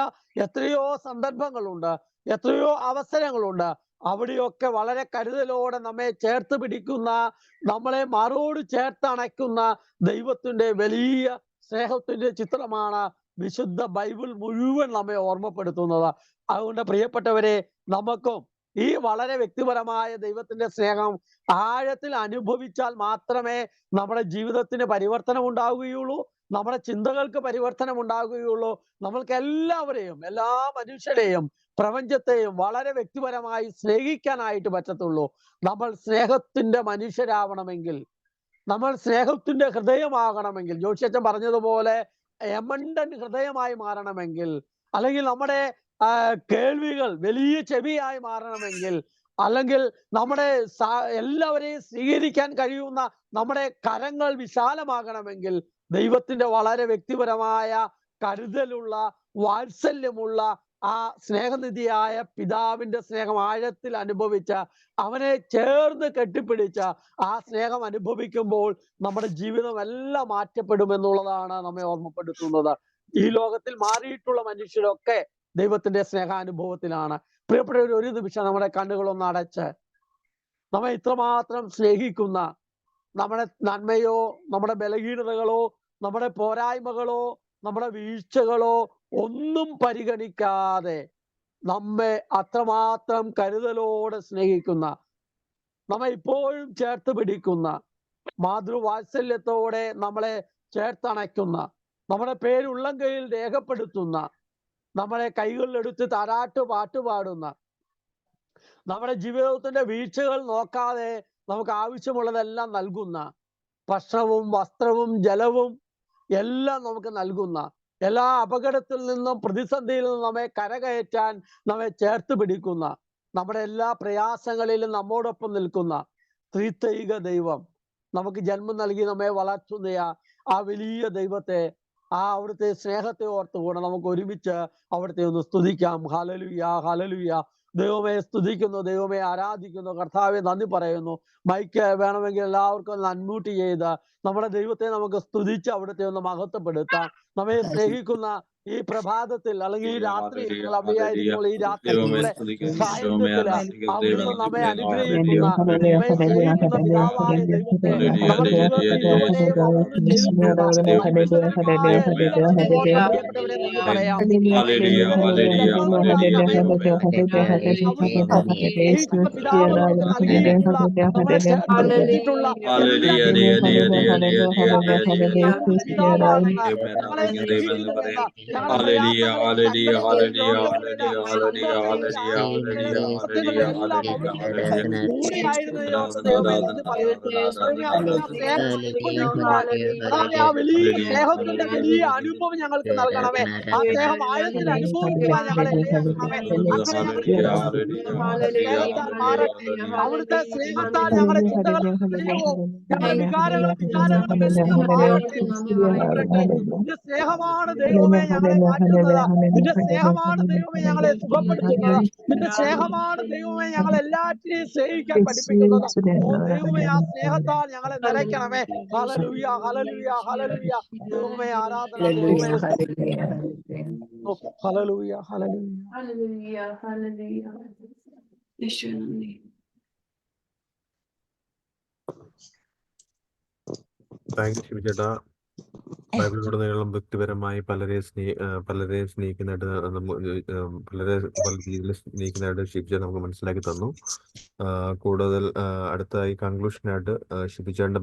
എത്രയോ സന്ദർഭങ്ങളുണ്ട്, എത്രയോ അവസരങ്ങളുണ്ട്. അവിടെയൊക്കെ വളരെ കരുതലോടെ നമ്മെ ചേർത്ത് പിടിക്കുന്ന, നമ്മളെ മാറോട് ചേർത്തണയ്ക്കുന്ന ദൈവത്തിന്റെ വലിയ സ്നേഹത്തിന്റെ ചിത്രമാണ് വിശുദ്ധ ബൈബിൾ മുഴുവൻ നമ്മെ ഓർമ്മപ്പെടുത്തുന്നത്. അതുകൊണ്ട് പ്രിയപ്പെട്ടവരെ, നമുക്കും ഈ വളരെ വ്യക്തിപരമായ ദൈവത്തിന്റെ സ്നേഹം ആഴത്തിൽ അനുഭവിച്ചാൽ മാത്രമേ നമ്മുടെ ജീവിതത്തിന് പരിവർത്തനം ഉണ്ടാവുകയുള്ളൂ, നമ്മുടെ ചിന്തകൾക്ക് പരിവർത്തനം ഉണ്ടാകുകയുള്ളൂ. നമ്മൾക്ക് എല്ലാവരെയും, എല്ലാ മനുഷ്യരെയും പ്രപഞ്ചത്തെയും വളരെ വ്യക്തിപരമായി സ്നേഹിക്കാനായിട്ട് പറ്റത്തുള്ളൂ. നമ്മൾ സ്നേഹത്തിന്റെ മനുഷ്യരാവണമെങ്കിൽ, നമ്മൾ സ്നേഹത്തിന്റെ ഹൃദയമാകണമെങ്കിൽ, ജോഷിയച്ചൻ പറഞ്ഞതുപോലെ എമണ്ടൻ ഹൃദയമായി മാറണമെങ്കിൽ, അല്ലെങ്കിൽ നമ്മുടെ കേൾവികൾ വലിയ ചെവിയായി മാറണമെങ്കിൽ, അല്ലെങ്കിൽ നമ്മുടെ എല്ലാവരെയും സ്വീകരിക്കാൻ കഴിയുന്ന നമ്മുടെ കരങ്ങൾ വിശാലമാകണമെങ്കിൽ, ദൈവത്തിന്റെ വളരെ വ്യക്തിപരമായ കരുതലുള്ള, വാത്സല്യമുള്ള ആ സ്നേഹനിധിയായ പിതാവിന്റെ സ്നേഹം ആഴത്തിൽ അനുഭവിച്ച, അവനെ ചേർന്ന് കെട്ടിപ്പിടിച്ച ആ സ്നേഹം അനുഭവിക്കുമ്പോൾ നമ്മുടെ ജീവിതം എല്ലാം മാറ്റപ്പെടുമെന്നുള്ളതാണ് നമ്മെ ഓർമ്മപ്പെടുത്തുന്നത്. ഈ ലോകത്തിൽ മാറിയിട്ടുള്ള മനുഷ്യരൊക്കെ ദൈവത്തിന്റെ സ്നേഹാനുഭവത്തിലാണ്. പ്രിയപ്പെട്ടവർ, ഒരു നിമിഷം നമ്മുടെ കണ്ണുകളൊന്ന് അടച്ച് നമ്മെ ഇത്രമാത്രം സ്നേഹിക്കുന്ന, നമ്മുടെ നന്മയോ നമ്മുടെ ബലഹീനതകളോ നമ്മുടെ പോരായ്മകളോ നമ്മുടെ വീഴ്ചകളോ ഒന്നും പരിഗണിക്കാതെ നമ്മെ അത്രമാത്രം കരുതലോടെ സ്നേഹിക്കുന്ന, നമ്മെ ഇപ്പോഴും ചേർത്ത് പിടിക്കുന്ന, മാതൃവാത്സല്യത്തോടെ നമ്മളെ ചേർത്തണയ്ക്കുന്ന, നമ്മുടെ പേരുള്ളം കയ്യിൽ രേഖപ്പെടുത്തുന്ന, നമ്മളെ കൈകളിലെടുത്ത് താരാട്ട് പാട്ടുപാടുന്ന, നമ്മുടെ ജീവിതത്തിന്റെ വീഴ്ചകൾ നോക്കാതെ നമുക്ക് ആവശ്യമുള്ളതെല്ലാം നൽകുന്ന, ഭക്ഷണവും വസ്ത്രവും ജലവും എല്ലാം നമുക്ക് നൽകുന്ന, എല്ലാ അപകടത്തിൽ നിന്നും പ്രതിസന്ധിയിൽ നിന്നും നമ്മെ കരകയറ്റാൻ നമ്മെ ചേർത്ത് പിടിക്കുന്ന, നമ്മുടെ എല്ലാ പ്രയാസങ്ങളിലും നമ്മോടൊപ്പം നിൽക്കുന്ന ത്രിത്വൈക ദൈവം, നമുക്ക് ജന്മം നൽകി നമ്മെ വളർത്തുന്ന ആ വലിയ ദൈവത്തെ, അവിടുത്തെ സ്നേഹത്തെ ഓർത്തുകൂടെ നമുക്ക് ഒരുമിച്ച് അവിടുത്തെ ഒന്ന് സ്തുതിക്കാം. Hallelujah, hallelujah. ദൈവമേ സ്തുതിക്കുന്നു, ദൈവമേ ആരാധിക്കുന്നു, കർത്താവെ നന്ദി പറയുന്നു. മൈക്ക് വേണമെങ്കിൽ എല്ലാവർക്കും ഒന്ന് അൺമ്യൂട്ട് ചെയ്ത് നമ്മുടെ ദൈവത്തെ നമുക്ക് സ്തുതിച്ച് അവിടുത്തെ ഒന്ന് മഹത്വപ്പെടുത്താം. നമ്മെ സ്നേഹിക്കുന്ന ഈ പ്രഭാതത്തിൽ, അല്ലെങ്കിൽ ഈ രാത്രി, നിങ്ങൾ അവിടെയായിരിക്കുമ്പോൾ ഈ രാത്രിയുടെ സായന്തത്തില് അവിടുന്ന് നമ്മെ അനുഗ്രഹിക്കുന്ന, നമ്മെ സ്നേഹിക്കുന്ന പിതാവായ ദൈവത്തെ, നമ്മുടെ ജീവിതത്തിൽ ഇതുവരെയും അവിടുന്ന് ചെയ്തിട്ടുള്ള അത്ഭുതകരമായ എല്ലാ പ്രിയപ്പെട്ടവരെ നന്ദി പറയാം. സ്നേഹിക്കുന്ന പിതാവ് നമുക്ക് നൽകിയിട്ടുള്ള, നമ്മളെ ചേർത്ത് പിടിച്ചിട്ടുള്ള എല്ലാ പിതാവാണെന്ന്, നമ്മളെ സ്നേഹിക്കുന്നുവെന്ന്, ഞങ്ങളുടെ പ്രയാസങ്ങളെയും കഷ്ടതകളെയും രോഗങ്ങളെയും സത്യങ്ങളെല്ലാം അവിടുന്ന് കൂടെയായിരുന്നു ദൈവമേ നന്ദി പറയുന്നു. ആ സ്നേഹം അനുഭവിക്കുവാൻ, അതാണ് ആ വലിയ സ്നേഹത്തിന്റെ വലിയ അനുഭവം ഞങ്ങൾക്ക് നൽകണമേ. ആ സ്നേഹം ആഴത്തിൽ അനുഭവിക്കുവാൻ ഞങ്ങളെ ഇടയാക്കണമേ. അങ്ങനെ ഞങ്ങളുടെ സ്നേഹത്താൽ മാറട്ടെ. അവിടുത്തെ സ്നേഹത്താൽ ഞങ്ങളുടെ ചിന്തകളും ഹൃദയവും ഞങ്ങളുടെ വികാരങ്ങളും വിചാരങ്ങളും എല്ലാം മാറട്ടെ. നിന്റെ സ്നേഹമാണ് ദൈവമേ ഞങ്ങളെ മാറ്റുന്നത്. നിന്റെ സ്നേഹമാണ് ദൈവമേ ഞങ്ങളെ സുഖപ്പെടുത്തുന്നത്. നിന്റെ സ്നേഹമാണ് ദൈവമേ ഞങ്ങൾ എല്ലാറ്റിനെയും സ്നേഹിക്കാൻ പഠിപ്പിക്കുന്നത്. ഓ ദൈവമേ, ആ സ്നേഹത്താൽ ഞങ്ങളെ നിറയ്ക്കണമേ. ഹല്ലേലൂയ, ഹല്ലേലൂയ, ഹല്ലേലൂയ. ദൈവമേ ആരാധന, ദൈവമേ ഹല്ലേലൂയ, ഹല്ലേലൂയ. താങ്ക് യു ചേട്ടാ. ബൈബിളിലുടനീളം വ്യക്തിപരമായി പലരെ സ്നേഹിക്കുന്നതായിട്ട് പല രീതിയിൽ സ്നേഹിക്കുന്നതായിട്ട് ഷിബിജ നമുക്ക് മനസ്സിലാക്കി തന്നു. കൂടുതൽ അടുത്തതായി കൺക്ലൂഷനായിട്ട് ഷിബിജാന്റെ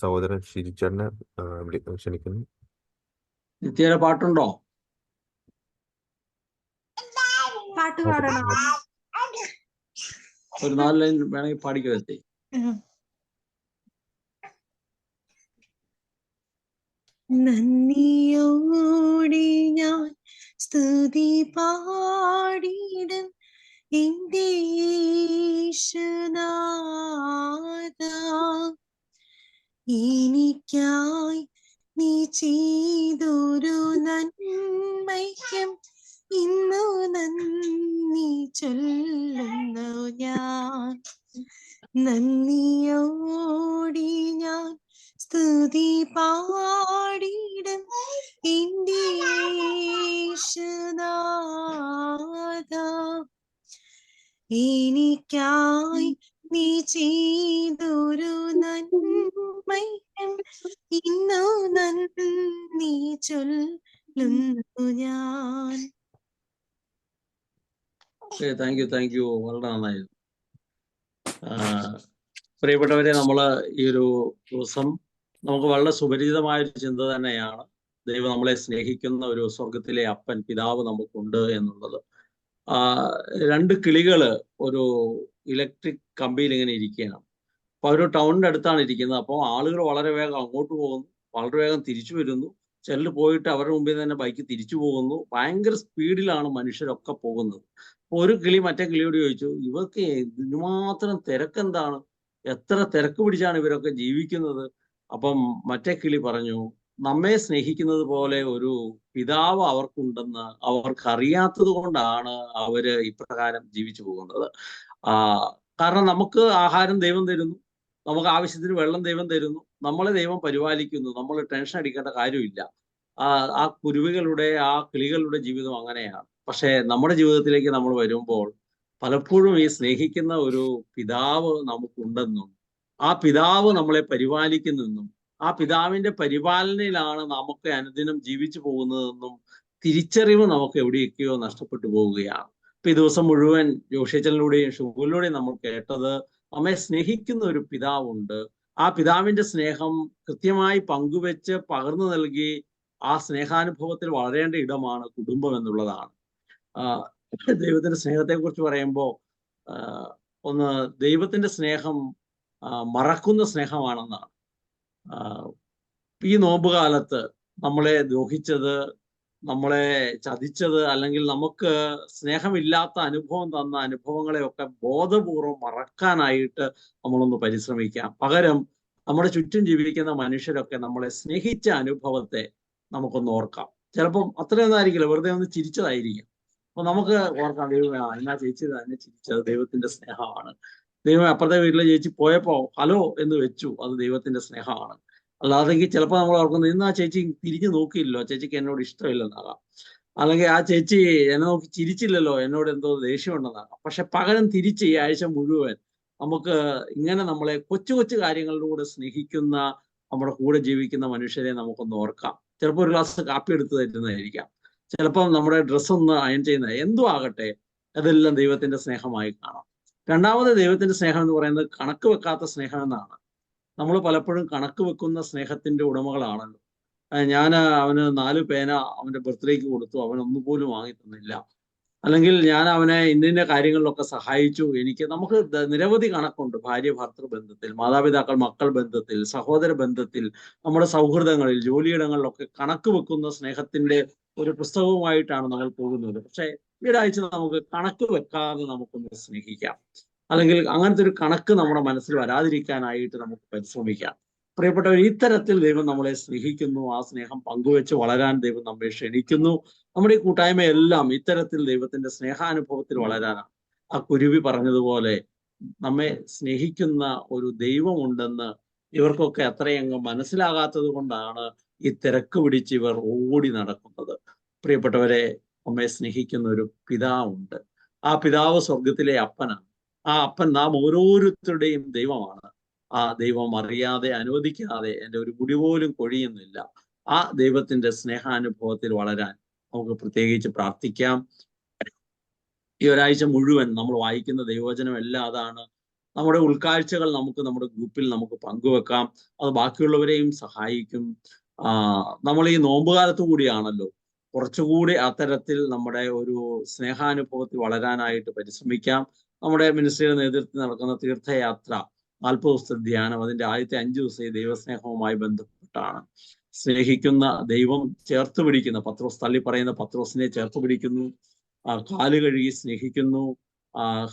സഹോദരൻ ഷിജിച്ചേട്ടനെ ക്ഷണിക്കുന്നു. നിത്യയുടെ പാട്ടുണ്ടോ? പാട്ട് പാടണോ? ഒരു 4 ലൈൻ വേണമെങ്കിൽ പാടിക്കോ എത്തി. നന്ദിയോടെ ഞാൻ സ്തുതി പാടിടും എന്റെ യേശുനാഥാ. എനിക്കായി നീ ചെയ്തൊരു നന്മയ്ക്കും ഇന്നു നന്ദി ചൊല്ലുന്നു ഞാൻ. നന്ദിയോടെ ഞാൻ സ്തുതി പാടിടും എന്റെ യേശുനാഥാ. എനിക്കായി നീ ചെയ്തൊരു നന്മയ്ക്കും ഇന്നു നന്ദി ചൊല്ലുന്നു ഞാൻ. താങ്ക് യു വളരെ നന്നായിരുന്നു. പ്രിയപ്പെട്ടവരെ, നമ്മള് ഈ ഒരു ദിവസം നമുക്ക് വളരെ സുപരിചിതമായൊരു ചിന്ത തന്നെയാണ് ദൈവം നമ്മളെ സ്നേഹിക്കുന്ന ഒരു സ്വർഗത്തിലെ അപ്പൻ പിതാവ് നമുക്കുണ്ട് എന്നുള്ളത്. 2 കിളികള് ഒരു ഇലക്ട്രിക് കമ്പിയിൽ ഇങ്ങനെ ഇരിക്കുകയാണ്. അപ്പൊ ഒരു ടൗണിന്റെ അടുത്താണ് ഇരിക്കുന്നത്. അപ്പോൾ ആളുകൾ വളരെ വേഗം അങ്ങോട്ട് പോകുന്നു, വളരെ വേഗം തിരിച്ചു വരുന്നു. ചിലർ പോയിട്ട് അവരുടെ മുമ്പിൽ തന്നെ ബൈക്ക് തിരിച്ചു പോകുന്നു. ഭയങ്കര സ്പീഡിലാണ് മനുഷ്യരൊക്കെ പോകുന്നത്. ഒരു കിളി മറ്റേ കിളിയോട് ചോദിച്ചു, ഇവർക്ക് ഇതിനുമാത്രം തിരക്കെന്താണ്? എത്ര തിരക്ക് പിടിച്ചാണ് ഇവരൊക്കെ ജീവിക്കുന്നത്? അപ്പം മറ്റേ കിളി പറഞ്ഞു, നമ്മെ സ്നേഹിക്കുന്നത് പോലെ ഒരു പിതാവ് അവർക്കുണ്ടെന്ന് അവർക്കറിയാത്തത് കൊണ്ടാണ് അവര് ഇപ്രകാരം ജീവിച്ചു പോകുന്നത്. കാരണം നമുക്ക് ആഹാരം ദൈവം തരുന്നു, നമുക്ക് ആവശ്യത്തിന് വെള്ളം ദൈവം തരുന്നു, നമ്മളെ ദൈവം പരിപാലിക്കുന്നു, നമ്മൾ ടെൻഷൻ അടിക്കേണ്ട കാര്യമില്ല. ആ കുരുവികളുടെ ആ കിളികളുടെ ജീവിതം അങ്ങനെയാണ്. പക്ഷെ നമ്മുടെ ജീവിതത്തിലേക്ക് നമ്മൾ വരുമ്പോൾ പലപ്പോഴും ഈ സ്നേഹിക്കുന്ന ഒരു പിതാവ് നമുക്കുണ്ടെന്നും ആ പിതാവ് നമ്മളെ പരിപാലിക്കുന്നെന്നും ആ പിതാവിന്റെ പരിപാലനയിലാണ് നമുക്ക് അനുദിനം ജീവിച്ചു പോകുന്നതെന്നും തിരിച്ചറിവ് നമുക്ക് എവിടെയൊക്കെയോ നഷ്ടപ്പെട്ടു പോവുകയാണ്. ഇപ്പൊ ഈ ദിവസം മുഴുവൻ ജോഷിയച്ചനിലൂടെയും ഷുഗലിലൂടെയും നമ്മൾ കേട്ടത് നമ്മെ സ്നേഹിക്കുന്ന ഒരു പിതാവുണ്ട്. ആ പിതാവിന്റെ സ്നേഹം കൃത്യമായി പങ്കുവെച്ച് പകർന്നു നൽകി ആ സ്നേഹാനുഭവത്തിൽ വളരേണ്ട ഇടമാണ് കുടുംബം എന്നുള്ളതാണ്. ദൈവത്തിന്റെ സ്നേഹത്തെ കുറിച്ച് പറയുമ്പോൾ ഒന്ന് ദൈവത്തിന്റെ സ്നേഹം മറക്കുന്ന സ്നേഹമാണെന്നാണ്. ഈ നോമ്പുകാലത്ത് നമ്മളെ ദ്രോഹിച്ചത്, നമ്മളെ ചതിച്ചത്, അല്ലെങ്കിൽ നമുക്ക് സ്നേഹമില്ലാത്ത അനുഭവം തന്ന അനുഭവങ്ങളെയൊക്കെ ബോധപൂർവം മറക്കാനായിട്ട് നമ്മളൊന്ന് പരിശ്രമിക്കാം. പകരം നമ്മുടെ ചുറ്റും ജീവിക്കുന്ന മനുഷ്യരൊക്കെ നമ്മളെ സ്നേഹിച്ച അനുഭവത്തെ നമുക്കൊന്ന് ഓർക്കാം. ചിലപ്പം അത്രയൊന്നും ആയിരിക്കില്ല, വെറുതെ ഒന്ന് ചിരിച്ചതായിരിക്കും. അപ്പൊ നമുക്ക് ഓർക്കാം, ദൈവമേ എന്നാ ചേച്ചി തന്നെ ചിരിച്ചത് ദൈവത്തിന്റെ സ്നേഹമാണ്. ദൈവം അപ്പുറത്തെ വീട്ടിലെ ചേച്ചി പോയപ്പോ ഹലോ എന്ന് വെച്ചു, അത് ദൈവത്തിന്റെ സ്നേഹമാണ്. അല്ലാതെങ്കിൽ ചിലപ്പോൾ നമ്മൾ ഓർക്കുന്നത് ഇന്ന് ആ ചേച്ചി തിരിഞ്ഞു നോക്കിയില്ലല്ലോ, ചേച്ചിക്ക് എന്നോട് ഇഷ്ടമില്ലെന്നാകാം. അല്ലെങ്കിൽ ആ ചേച്ചി എന്നെ നോക്കി ചിരിച്ചില്ലല്ലോ, എന്നോട് എന്തോ ദേഷ്യമുണ്ടെന്നാകാം. പക്ഷെ പകരം തിരിച്ച് ഈ ആഴ്ച മുഴുവൻ നമുക്ക് ഇങ്ങനെ നമ്മളെ കൊച്ചു കൊച്ചു കാര്യങ്ങളിലൂടെ സ്നേഹിക്കുന്ന നമ്മുടെ കൂടെ ജീവിക്കുന്ന മനുഷ്യരെ നമുക്കൊന്ന് ഓർക്കാം. ചിലപ്പോൾ ഒരു ഗ്ലാസ് കാപ്പി എടുത്ത് തരുന്നതായിരിക്കാം, ചിലപ്പോൾ നമ്മുടെ ഡ്രസ്സ് ഒന്ന് അയൺ ചെയ്യുന്നത്, എന്തും ആകട്ടെ, അതെല്ലാം ദൈവത്തിന്റെ സ്നേഹമായി കാണാം. രണ്ടാമത് ദൈവത്തിന്റെ സ്നേഹം എന്ന് പറയുന്നത് കണക്ക് വെക്കാത്ത സ്നേഹം എന്നാണ്. നമ്മൾ പലപ്പോഴും കണക്ക് വെക്കുന്ന സ്നേഹത്തിന്റെ ഉടമകളാണല്ലോ. ഞാൻ അവന് 4 പേന അവന്റെ ബർത്ത്ഡേക്ക് കൊടുത്തു, അവൻ ഒന്നുപോലും വാങ്ങി തന്നില്ല. അല്ലെങ്കിൽ ഞാൻ അവനെ ഇന്ന കാര്യങ്ങളിലൊക്കെ സഹായിച്ചു. നമുക്ക് നിരവധി കണക്കുണ്ട്. ഭാര്യ ഭർത്തൃ ബന്ധത്തിൽ, മാതാപിതാക്കൾ മക്കൾ ബന്ധത്തിൽ, സഹോദര ബന്ധത്തിൽ, നമ്മുടെ സൗഹൃദങ്ങളിൽ, ജോലിയിടങ്ങളിലൊക്കെ കണക്ക് വെക്കുന്ന സ്നേഹത്തിന്റെ ഒരു പുസ്തകവുമായിട്ടാണ് നമ്മൾ പോകുന്നത്. പക്ഷെ ഈ ആഴ്ച നമുക്ക് കണക്ക് വെക്കാതെ നമുക്കൊന്ന് സ്നേഹിക്കാം. അല്ലെങ്കിൽ അങ്ങനത്തെ ഒരു കണക്ക് നമ്മുടെ മനസ്സിൽ വരാതിരിക്കാനായിട്ട് നമുക്ക് പരിശ്രമിക്കാം. പ്രിയപ്പെട്ടവർ, ഇത്തരത്തിൽ ദൈവം നമ്മളെ സ്നേഹിക്കുന്നു. ആ സ്നേഹം പങ്കുവെച്ച് വളരാൻ ദൈവം നമ്മെ ക്ഷണിക്കുന്നു. നമ്മുടെ ഈ കൂട്ടായ്മയെല്ലാം ഇത്തരത്തിൽ ദൈവത്തിന്റെ സ്നേഹാനുഭവത്തിൽ വളരാനാണ്. ആ കുരുവി പറഞ്ഞതുപോലെ നമ്മെ സ്നേഹിക്കുന്ന ഒരു ദൈവമുണ്ടെന്ന് ഇവർക്കൊക്കെ അത്രയങ്ങ് മനസ്സിലാകാത്തത് കൊണ്ടാണ് ഈ തിരക്ക് പിടിച്ച് ഇവർ ഓടി നടക്കുന്നത്. പ്രിയപ്പെട്ടവരെ, നമ്മെ സ്നേഹിക്കുന്ന ഒരു പിതാവുണ്ട്. ആ പിതാവ് സ്വർഗത്തിലെ അപ്പനാണ്. ആ അപ്പൻ നാം ഓരോരുത്തരുടെയും ദൈവമാണ്. ആ ദൈവം അറിയാതെ അനുവദിക്കാതെ എൻ്റെ ഒരു മുടി പോലും കൊഴിയുന്നില്ല. ആ ദൈവത്തിന്റെ സ്നേഹാനുഭവത്തിൽ വളരാൻ നമുക്ക് പ്രത്യേകിച്ച് പ്രാർത്ഥിക്കാം. ഈ ഒരാഴ്ച മുഴുവൻ നമ്മൾ വായിക്കുന്ന ദൈവവചനം എല്ലാം അതാണ്. നമ്മുടെ ഉൾക്കാഴ്ചകൾ നമ്മുടെ ഗ്രൂപ്പിൽ നമുക്ക് പങ്കുവെക്കാം. അത് ബാക്കിയുള്ളവരെയും സഹായിക്കും. നമ്മൾ ഈ നോമ്പുകാലത്ത് കൂടിയാണല്ലോ കുറച്ചുകൂടി അത്തരത്തിൽ നമ്മുടെ ഒരു സ്നേഹാനുഭവത്തിൽ വളരാനായിട്ട് പരിശ്രമിക്കാം. നമ്മുടെ മിനിസ്ട്രിയുടെ നേതൃത്വത്തിൽ നടക്കുന്ന തീർത്ഥയാത്ര 40 ദിവസത്തെ ധ്യാനം, അതിന്റെ ആദ്യത്തെ 5 ദിവസം ഈ ദൈവസ്നേഹവുമായി ബന്ധപ്പെട്ടാണ്. സ്നേഹിക്കുന്ന ദൈവം ചേർത്ത് പിടിക്കുന്ന പത്രോസ്, തള്ളി പറയുന്ന പത്രോസിനെ ചേർത്ത് പിടിക്കുന്നു, കാല് കഴുകി സ്നേഹിക്കുന്നു,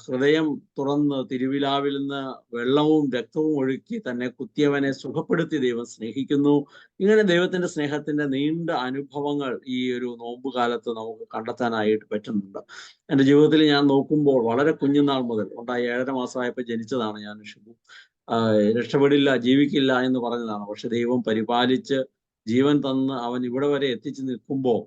ഹൃദയം തുറന്ന് തിരുവിലാവിൽ നിന്ന് വെള്ളവും രക്തവും ഒഴുക്കി തന്നെ കുത്തിയവനെ സുഖപ്പെടുത്തി ദൈവം സ്നേഹിക്കുന്നു. ഇങ്ങനെ ദൈവത്തിന്റെ സ്നേഹത്തിന്റെ നീണ്ട അനുഭവങ്ങൾ ഈ ഒരു നോമ്പുകാലത്ത് നമുക്ക് കണ്ടെത്താനായിട്ട് പറ്റുന്നുണ്ട്. എൻ്റെ ജീവിതത്തിൽ ഞാൻ നോക്കുമ്പോൾ വളരെ കുഞ്ഞുനാൾ മുതൽ ഉണ്ടായി 7.5 മാസമായപ്പോൾ ജനിച്ചതാണ് ഞാൻ. ഷിബു രക്ഷപ്പെടില്ല, ജീവിക്കില്ല എന്ന് പറഞ്ഞതാണ്. പക്ഷെ ദൈവം പരിപാലിച്ച് ജീവൻ തന്ന് അവൻ ഇവിടെ വരെ എത്തിച്ചു നിൽക്കുമ്പോൾ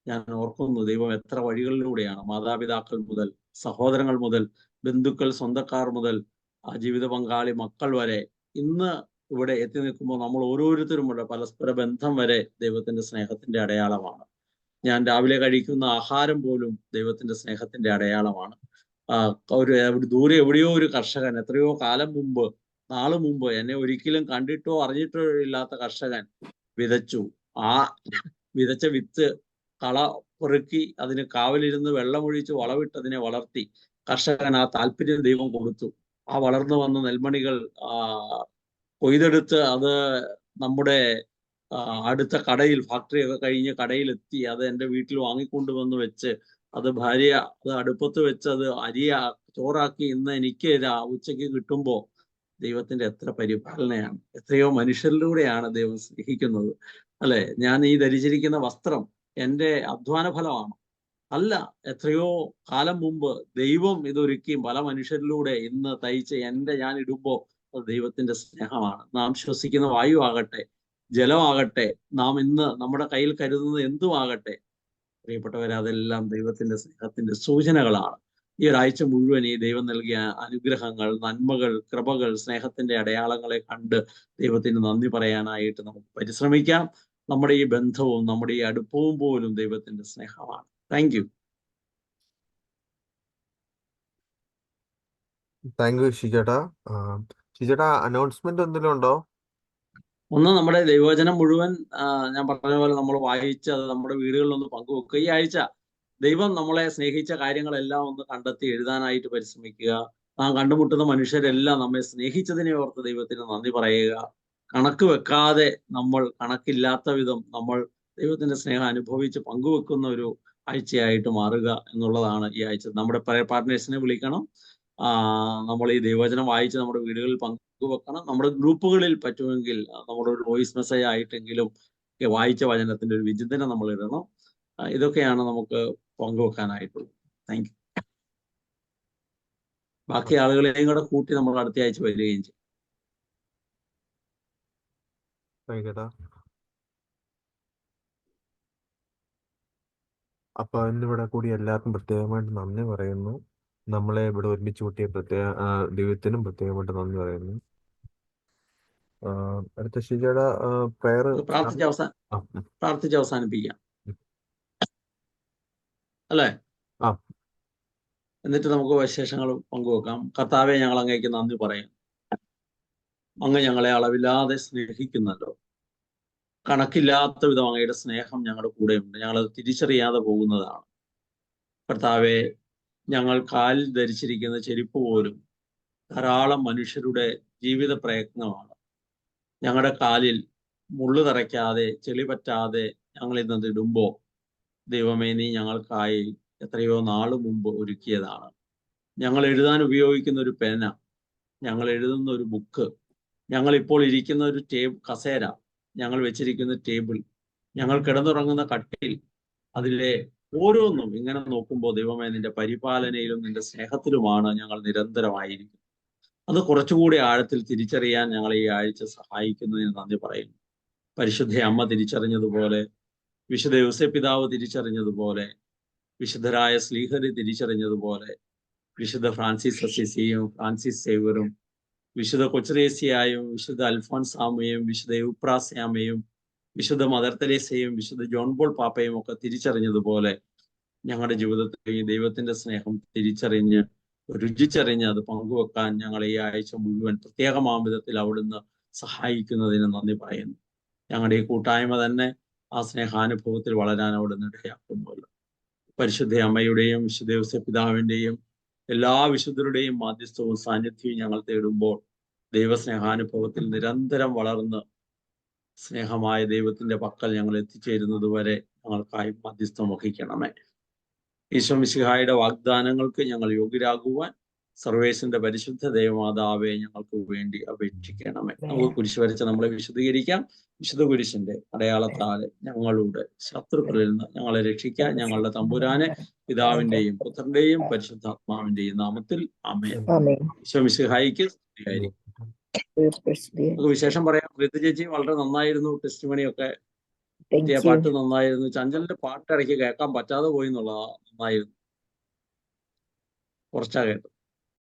ഞാൻ ഓർക്കുന്നു ദൈവം എത്ര വഴികളിലൂടെയാണ്, മാതാപിതാക്കൾ മുതൽ, സഹോദരങ്ങൾ മുതൽ, ബന്ധുക്കൾ, സ്വന്തക്കാർ മുതൽ, ജീവിത പങ്കാളി, മക്കൾ വരെ ഇന്ന് ഇവിടെ എത്തി നിൽക്കുമ്പോൾ നമ്മൾ ഓരോരുത്തരുമുള്ള പരസ്പര ബന്ധം വരെ ദൈവത്തിന്റെ സ്നേഹത്തിന്റെ അടയാളമാണ്. ഞാൻ രാവിലെ കഴിക്കുന്ന ആഹാരം പോലും ദൈവത്തിന്റെ സ്നേഹത്തിന്റെ അടയാളമാണ്. ദൂരെ എവിടെയോ ഒരു കർഷകൻ എത്രയോ കാലം മുമ്പ്, നാളു മുമ്പ്, എന്നെ ഒരിക്കലും കണ്ടിട്ടോ അറിഞ്ഞിട്ടോ ഇല്ലാത്ത കർഷകൻ വിതച്ചു. ആ വിതച്ച വിത്ത് കള പെറുക്കി അതിന് കാവലിരുന്ന് വെള്ളമൊഴിച്ച് വളവിട്ട് അതിനെ വളർത്തി. കർഷകൻ ആ താല്പര്യം ദൈവം കൊടുത്തു. ആ വളർന്നു വന്ന നെൽമണികൾ കൊയ്തെടുത്ത് അത് നമ്മുടെ അടുത്ത കടയിൽ, ഫാക്ടറിയൊക്കെ കഴിഞ്ഞ് കടയിലെത്തി അത് എൻ്റെ വീട്ടിൽ വാങ്ങിക്കൊണ്ടുവന്ന് വെച്ച് അത് ഭാര്യ അത് അടുപ്പത്ത് വെച്ച് അത് ചോറാക്കി ഇന്ന് എനിക്ക് ഉച്ചയ്ക്ക് കിട്ടുമ്പോൾ ദൈവത്തിന്റെ എത്ര പരിപാലനയാണ്! എത്രയോ മനുഷ്യരിലൂടെയാണ് ദൈവം സ്നേഹിക്കുന്നത്, അല്ലെ? ഞാൻ ഈ ധരിച്ചിരിക്കുന്ന വസ്ത്രം എൻ്റെ അധ്വാന ഫലമാണ് അല്ല. എത്രയോ കാലം മുമ്പ് ദൈവം ഇതൊരുക്കി പല മനുഷ്യരിലൂടെ ഇന്ന് തയ്ച്ച് ഞാൻ ഇടുമ്പോൾ അത് ദൈവത്തിന്റെ സ്നേഹമാണ്. നാം ശ്വസിക്കുന്ന വായു ആകട്ടെ, ജലമാകട്ടെ, നാം ഇന്ന് നമ്മുടെ കയ്യിൽ കരുതുന്നത് എന്തുമാകട്ടെ, പ്രിയപ്പെട്ടവരെ, അതെല്ലാം ദൈവത്തിന്റെ സ്നേഹത്തിന്റെ സൂചനകളാണ്. ഈ ഒരാഴ്ച മുഴുവൻ ഈ ദൈവം നൽകിയ അനുഗ്രഹങ്ങൾ, നന്മകൾ, കൃപകൾ, സ്നേഹത്തിന്റെ അടയാളങ്ങളെ കണ്ട് ദൈവത്തിന് നന്ദി പറയാനായിട്ട് നമുക്ക് പരിശ്രമിക്കാം. നമ്മുടെ ഈ ബന്ധവും നമ്മുടെ ഈ അടുപ്പവും പോലും ദൈവത്തിന്റെ സ്നേഹമാണ്. Thank you. താങ്ക് യു ഷിജേട്ടാ. ഷിജേട്ടാ, അനൗൺസ്മെന്റ് എന്തെങ്കിലും ഉണ്ടോ? ഒന്ന്, നമ്മുടെ ദൈവവചനം മുഴുവൻ ഞാൻ പറഞ്ഞ പോലെ നമ്മൾ വായിച്ച് അത് നമ്മുടെ വീടുകളിലൊന്ന് പങ്കുവെക്കുക. ഈ ആഴ്ച ദൈവം നമ്മളെ സ്നേഹിച്ച കാര്യങ്ങളെല്ലാം ഒന്ന് കണ്ടെത്തി എഴുതാനായിട്ട് പരിശ്രമിക്കുക. നാം കണ്ടുമുട്ടുന്ന മനുഷ്യരെല്ലാം നമ്മെ സ്നേഹിച്ചതിനെ ഓർത്ത് ദൈവത്തിന് നന്ദി പറയുക. കണക്ക് വെക്കാതെ നമ്മൾ കണക്കില്ലാത്ത വിധം നമ്മൾ ദൈവത്തിന്റെ സ്നേഹം അനുഭവിച്ച് പങ്കുവെക്കുന്ന ഒരു ആഴ്ചയായിട്ട് മാറുക എന്നുള്ളതാണ് ഈ ആഴ്ച. നമ്മുടെ പാർട്ട്നേഴ്സിനെ വിളിക്കണം. നമ്മൾ ഈ ദൈവവചനം വായിച്ച് നമ്മുടെ വീടുകളിൽ പങ്കുവെക്കണം. നമ്മുടെ ഗ്രൂപ്പുകളിൽ പറ്റുമെങ്കിൽ നമ്മുടെ ഒരു വോയിസ് മെസ്സേജ് ആയിട്ടെങ്കിലും വായിച്ച വചനത്തിന്റെ ഒരു വിചിന്തനം നമ്മൾ ഇടണം. ഇതൊക്കെയാണ് നമുക്ക് പങ്കുവെക്കാനായിട്ടുള്ളത്. Thank you. ബാക്കി ആളുകളെയും കൂടെ കൂട്ടി നമ്മൾ അടുത്ത ആഴ്ച വരികയും ചെയ്യും. അപ്പൊ ഇന്നിവിടെ കൂടി എല്ലാവർക്കും പ്രത്യേകമായിട്ട് നന്ദി പറയുന്നു. നമ്മളെ ഇവിടെ ഒരുമിച്ച് കൂട്ടിയ ദൈവത്തിനും പ്രത്യേകമായിട്ട് നന്ദി പറയുന്നു. അടുത്ത ഷിജയുടെ പ്രയർ പ്രാർത്ഥിച്ച് അവസാനിപ്പിക്കാം അല്ലേ? എന്നിട്ട് നമുക്ക് വിശേഷങ്ങൾ പങ്കുവെക്കാം. കർത്താവെ, ഞങ്ങൾ അങ്ങേക്ക് നന്ദി പറയും. അങ്ങ് ഞങ്ങളെ അളവില്ലാതെ സ്നേഹിക്കുന്നല്ലോ. കണക്കില്ലാത്ത വിധം അങ്ങയുടെ സ്നേഹം ഞങ്ങളുടെ കൂടെയുണ്ട്. ഞങ്ങളത് തിരിച്ചറിയാതെ പോകുന്നതാണ്. കർത്താവെ, ഞങ്ങൾ കാലിൽ ധരിച്ചിരിക്കുന്ന ചെരുപ്പ് പോലും ധാരാളം മനുഷ്യരുടെ ജീവിത പ്രയത്നമാണ്. ഞങ്ങളുടെ കാലിൽ മുള്ളു തറയ്ക്കാതെ, ചെളി പറ്റാതെ ഞങ്ങൾ ഇന്നത് ഇടുമ്പോൾ ദൈവമേ, നീ ഞങ്ങൾക്കായി എത്രയോ നാളു മുമ്പ് ഒരുക്കിയതാണ്. ഞങ്ങൾ എഴുതാൻ ഉപയോഗിക്കുന്ന ഒരു പേന, ഞങ്ങൾ എഴുതുന്ന ഒരു ബുക്ക്, ഞങ്ങൾ ഇപ്പോൾ ഇരിക്കുന്ന ഒരു കസേര, ഞങ്ങൾ വെച്ചിരിക്കുന്ന ടേബിൾ, ഞങ്ങൾ കിടന്നുറങ്ങുന്ന കട്ടിൽ, അതിലെ ഓരോന്നും ഇങ്ങനെ നോക്കുമ്പോൾ ദൈവമേ, നിന്റെ പരിപാലനയിലും നിന്റെ സ്നേഹത്തിലുമാണ് ഞങ്ങൾ നിരന്തരമായിരിക്കുന്നത്. അത് കുറച്ചുകൂടി ആഴത്തിൽ തിരിച്ചറിയാൻ ഞങ്ങൾ ഈ ആഴ്ച സഹായിക്കുന്നതിന് നന്ദി പറയുന്നു. പരിശുദ്ധ അമ്മ തിരിച്ചറിഞ്ഞതുപോലെ, വിശുദ്ധ യോസേപ്പ് പിതാവ് തിരിച്ചറിഞ്ഞതുപോലെ, വിശുദ്ധരായ സ്ലീഹര് തിരിച്ചറിഞ്ഞതുപോലെ, വിശുദ്ധ ഫ്രാൻസിസ് അസീസിയും ഫ്രാൻസിസ് സേവറും, വിശുദ്ധ കൊച്ചറേസിയായും വിശുദ്ധ അൽഫോൻസാമയും വിശുദ്ധ യൂപ്രാസ്യാമയും വിശുദ്ധ മദർ തെരേസയും വിശുദ്ധ ജോൺ പോൾ പാപ്പയും ഒക്കെ തിരിച്ചറിഞ്ഞതുപോലെ ഞങ്ങളുടെ ജീവിതത്തിൽ ഈ ദൈവത്തിന്റെ സ്നേഹം തിരിച്ചറിഞ്ഞ് രുചിച്ചറിഞ്ഞ് അത് പങ്കുവെക്കാൻ ഞങ്ങൾ ഈ ആഴ്ച മുഴുവൻ പ്രത്യേകമാം വിധത്തിൽ അവിടുന്ന് സഹായിക്കുന്നതിന് നന്ദി പറയുന്നു. ഞങ്ങളുടെ ഈ കൂട്ടായ്മ തന്നെ ആ സ്നേഹാനുഭവത്തിൽ വളരാൻ അവിടുന്ന് ഇടയാക്കുമല്ലോ. പരിശുദ്ധ അമ്മയുടെയും വിശുദ്ധ യോസേപ്പ് പിതാവിന്റെയും എല്ലാ വിശുദ്ധരുടെയും മാധ്യസ്ഥവും സാന്നിധ്യവും ഞങ്ങൾ തേടുമ്പോൾ ദൈവസ്നേഹാനുഭവത്തിൽ നിരന്തരം വളർന്ന് സ്നേഹമായ ദൈവത്തിന്റെ പക്കൽ ഞങ്ങൾ എത്തിച്ചേരുന്നത് വരെ ഞങ്ങൾക്കായി മധ്യസ്ഥം വഹിക്കണമേ. ഈശോ മിശിഹായുടെ വാഗ്ദാനങ്ങൾക്ക് ഞങ്ങൾ യോഗ്യരാകുവാൻ സർവേശ്വരന്റെ പരിശുദ്ധ ദൈവമാതാവെ ഞങ്ങൾക്ക് വേണ്ടി അപേക്ഷിക്കണമേ. നമുക്ക് കുരിശ് വരച്ച് നമ്മളെ വിശദീകരിക്കാം. വിശുദ്ധ കുരിശിന്റെ അടയാളത്താലെ ഞങ്ങളുടെ ശത്രുക്കളിൽ നിന്ന് ഞങ്ങളെ രക്ഷിക്കാൻ ഞങ്ങളുടെ തമ്പുരാനെ പിതാവിന്റെയും പുത്രന്റെയും പരിശുദ്ധാത്മാവിന്റെയും നാമത്തിൽ ആമേൻ. ഈശോ മിശിഹായിക്ക് സ്തുതിയായിരിക്കും. നമുക്ക് വിശേഷം പറയാം. ഋതു ചേച്ചി വളരെ നന്നായിരുന്നു. ടെസ്റ്റ് മണിയൊക്കെ പാട്ട് നന്നായിരുന്നു. ചഞ്ചലിന്റെ പാട്ട് ഇടയ്ക്ക് കേൾക്കാൻ പറ്റാതെ പോയി എന്നുള്ളതാ. നന്നായിരുന്നു. കുറച്ചാ കേട്ടു.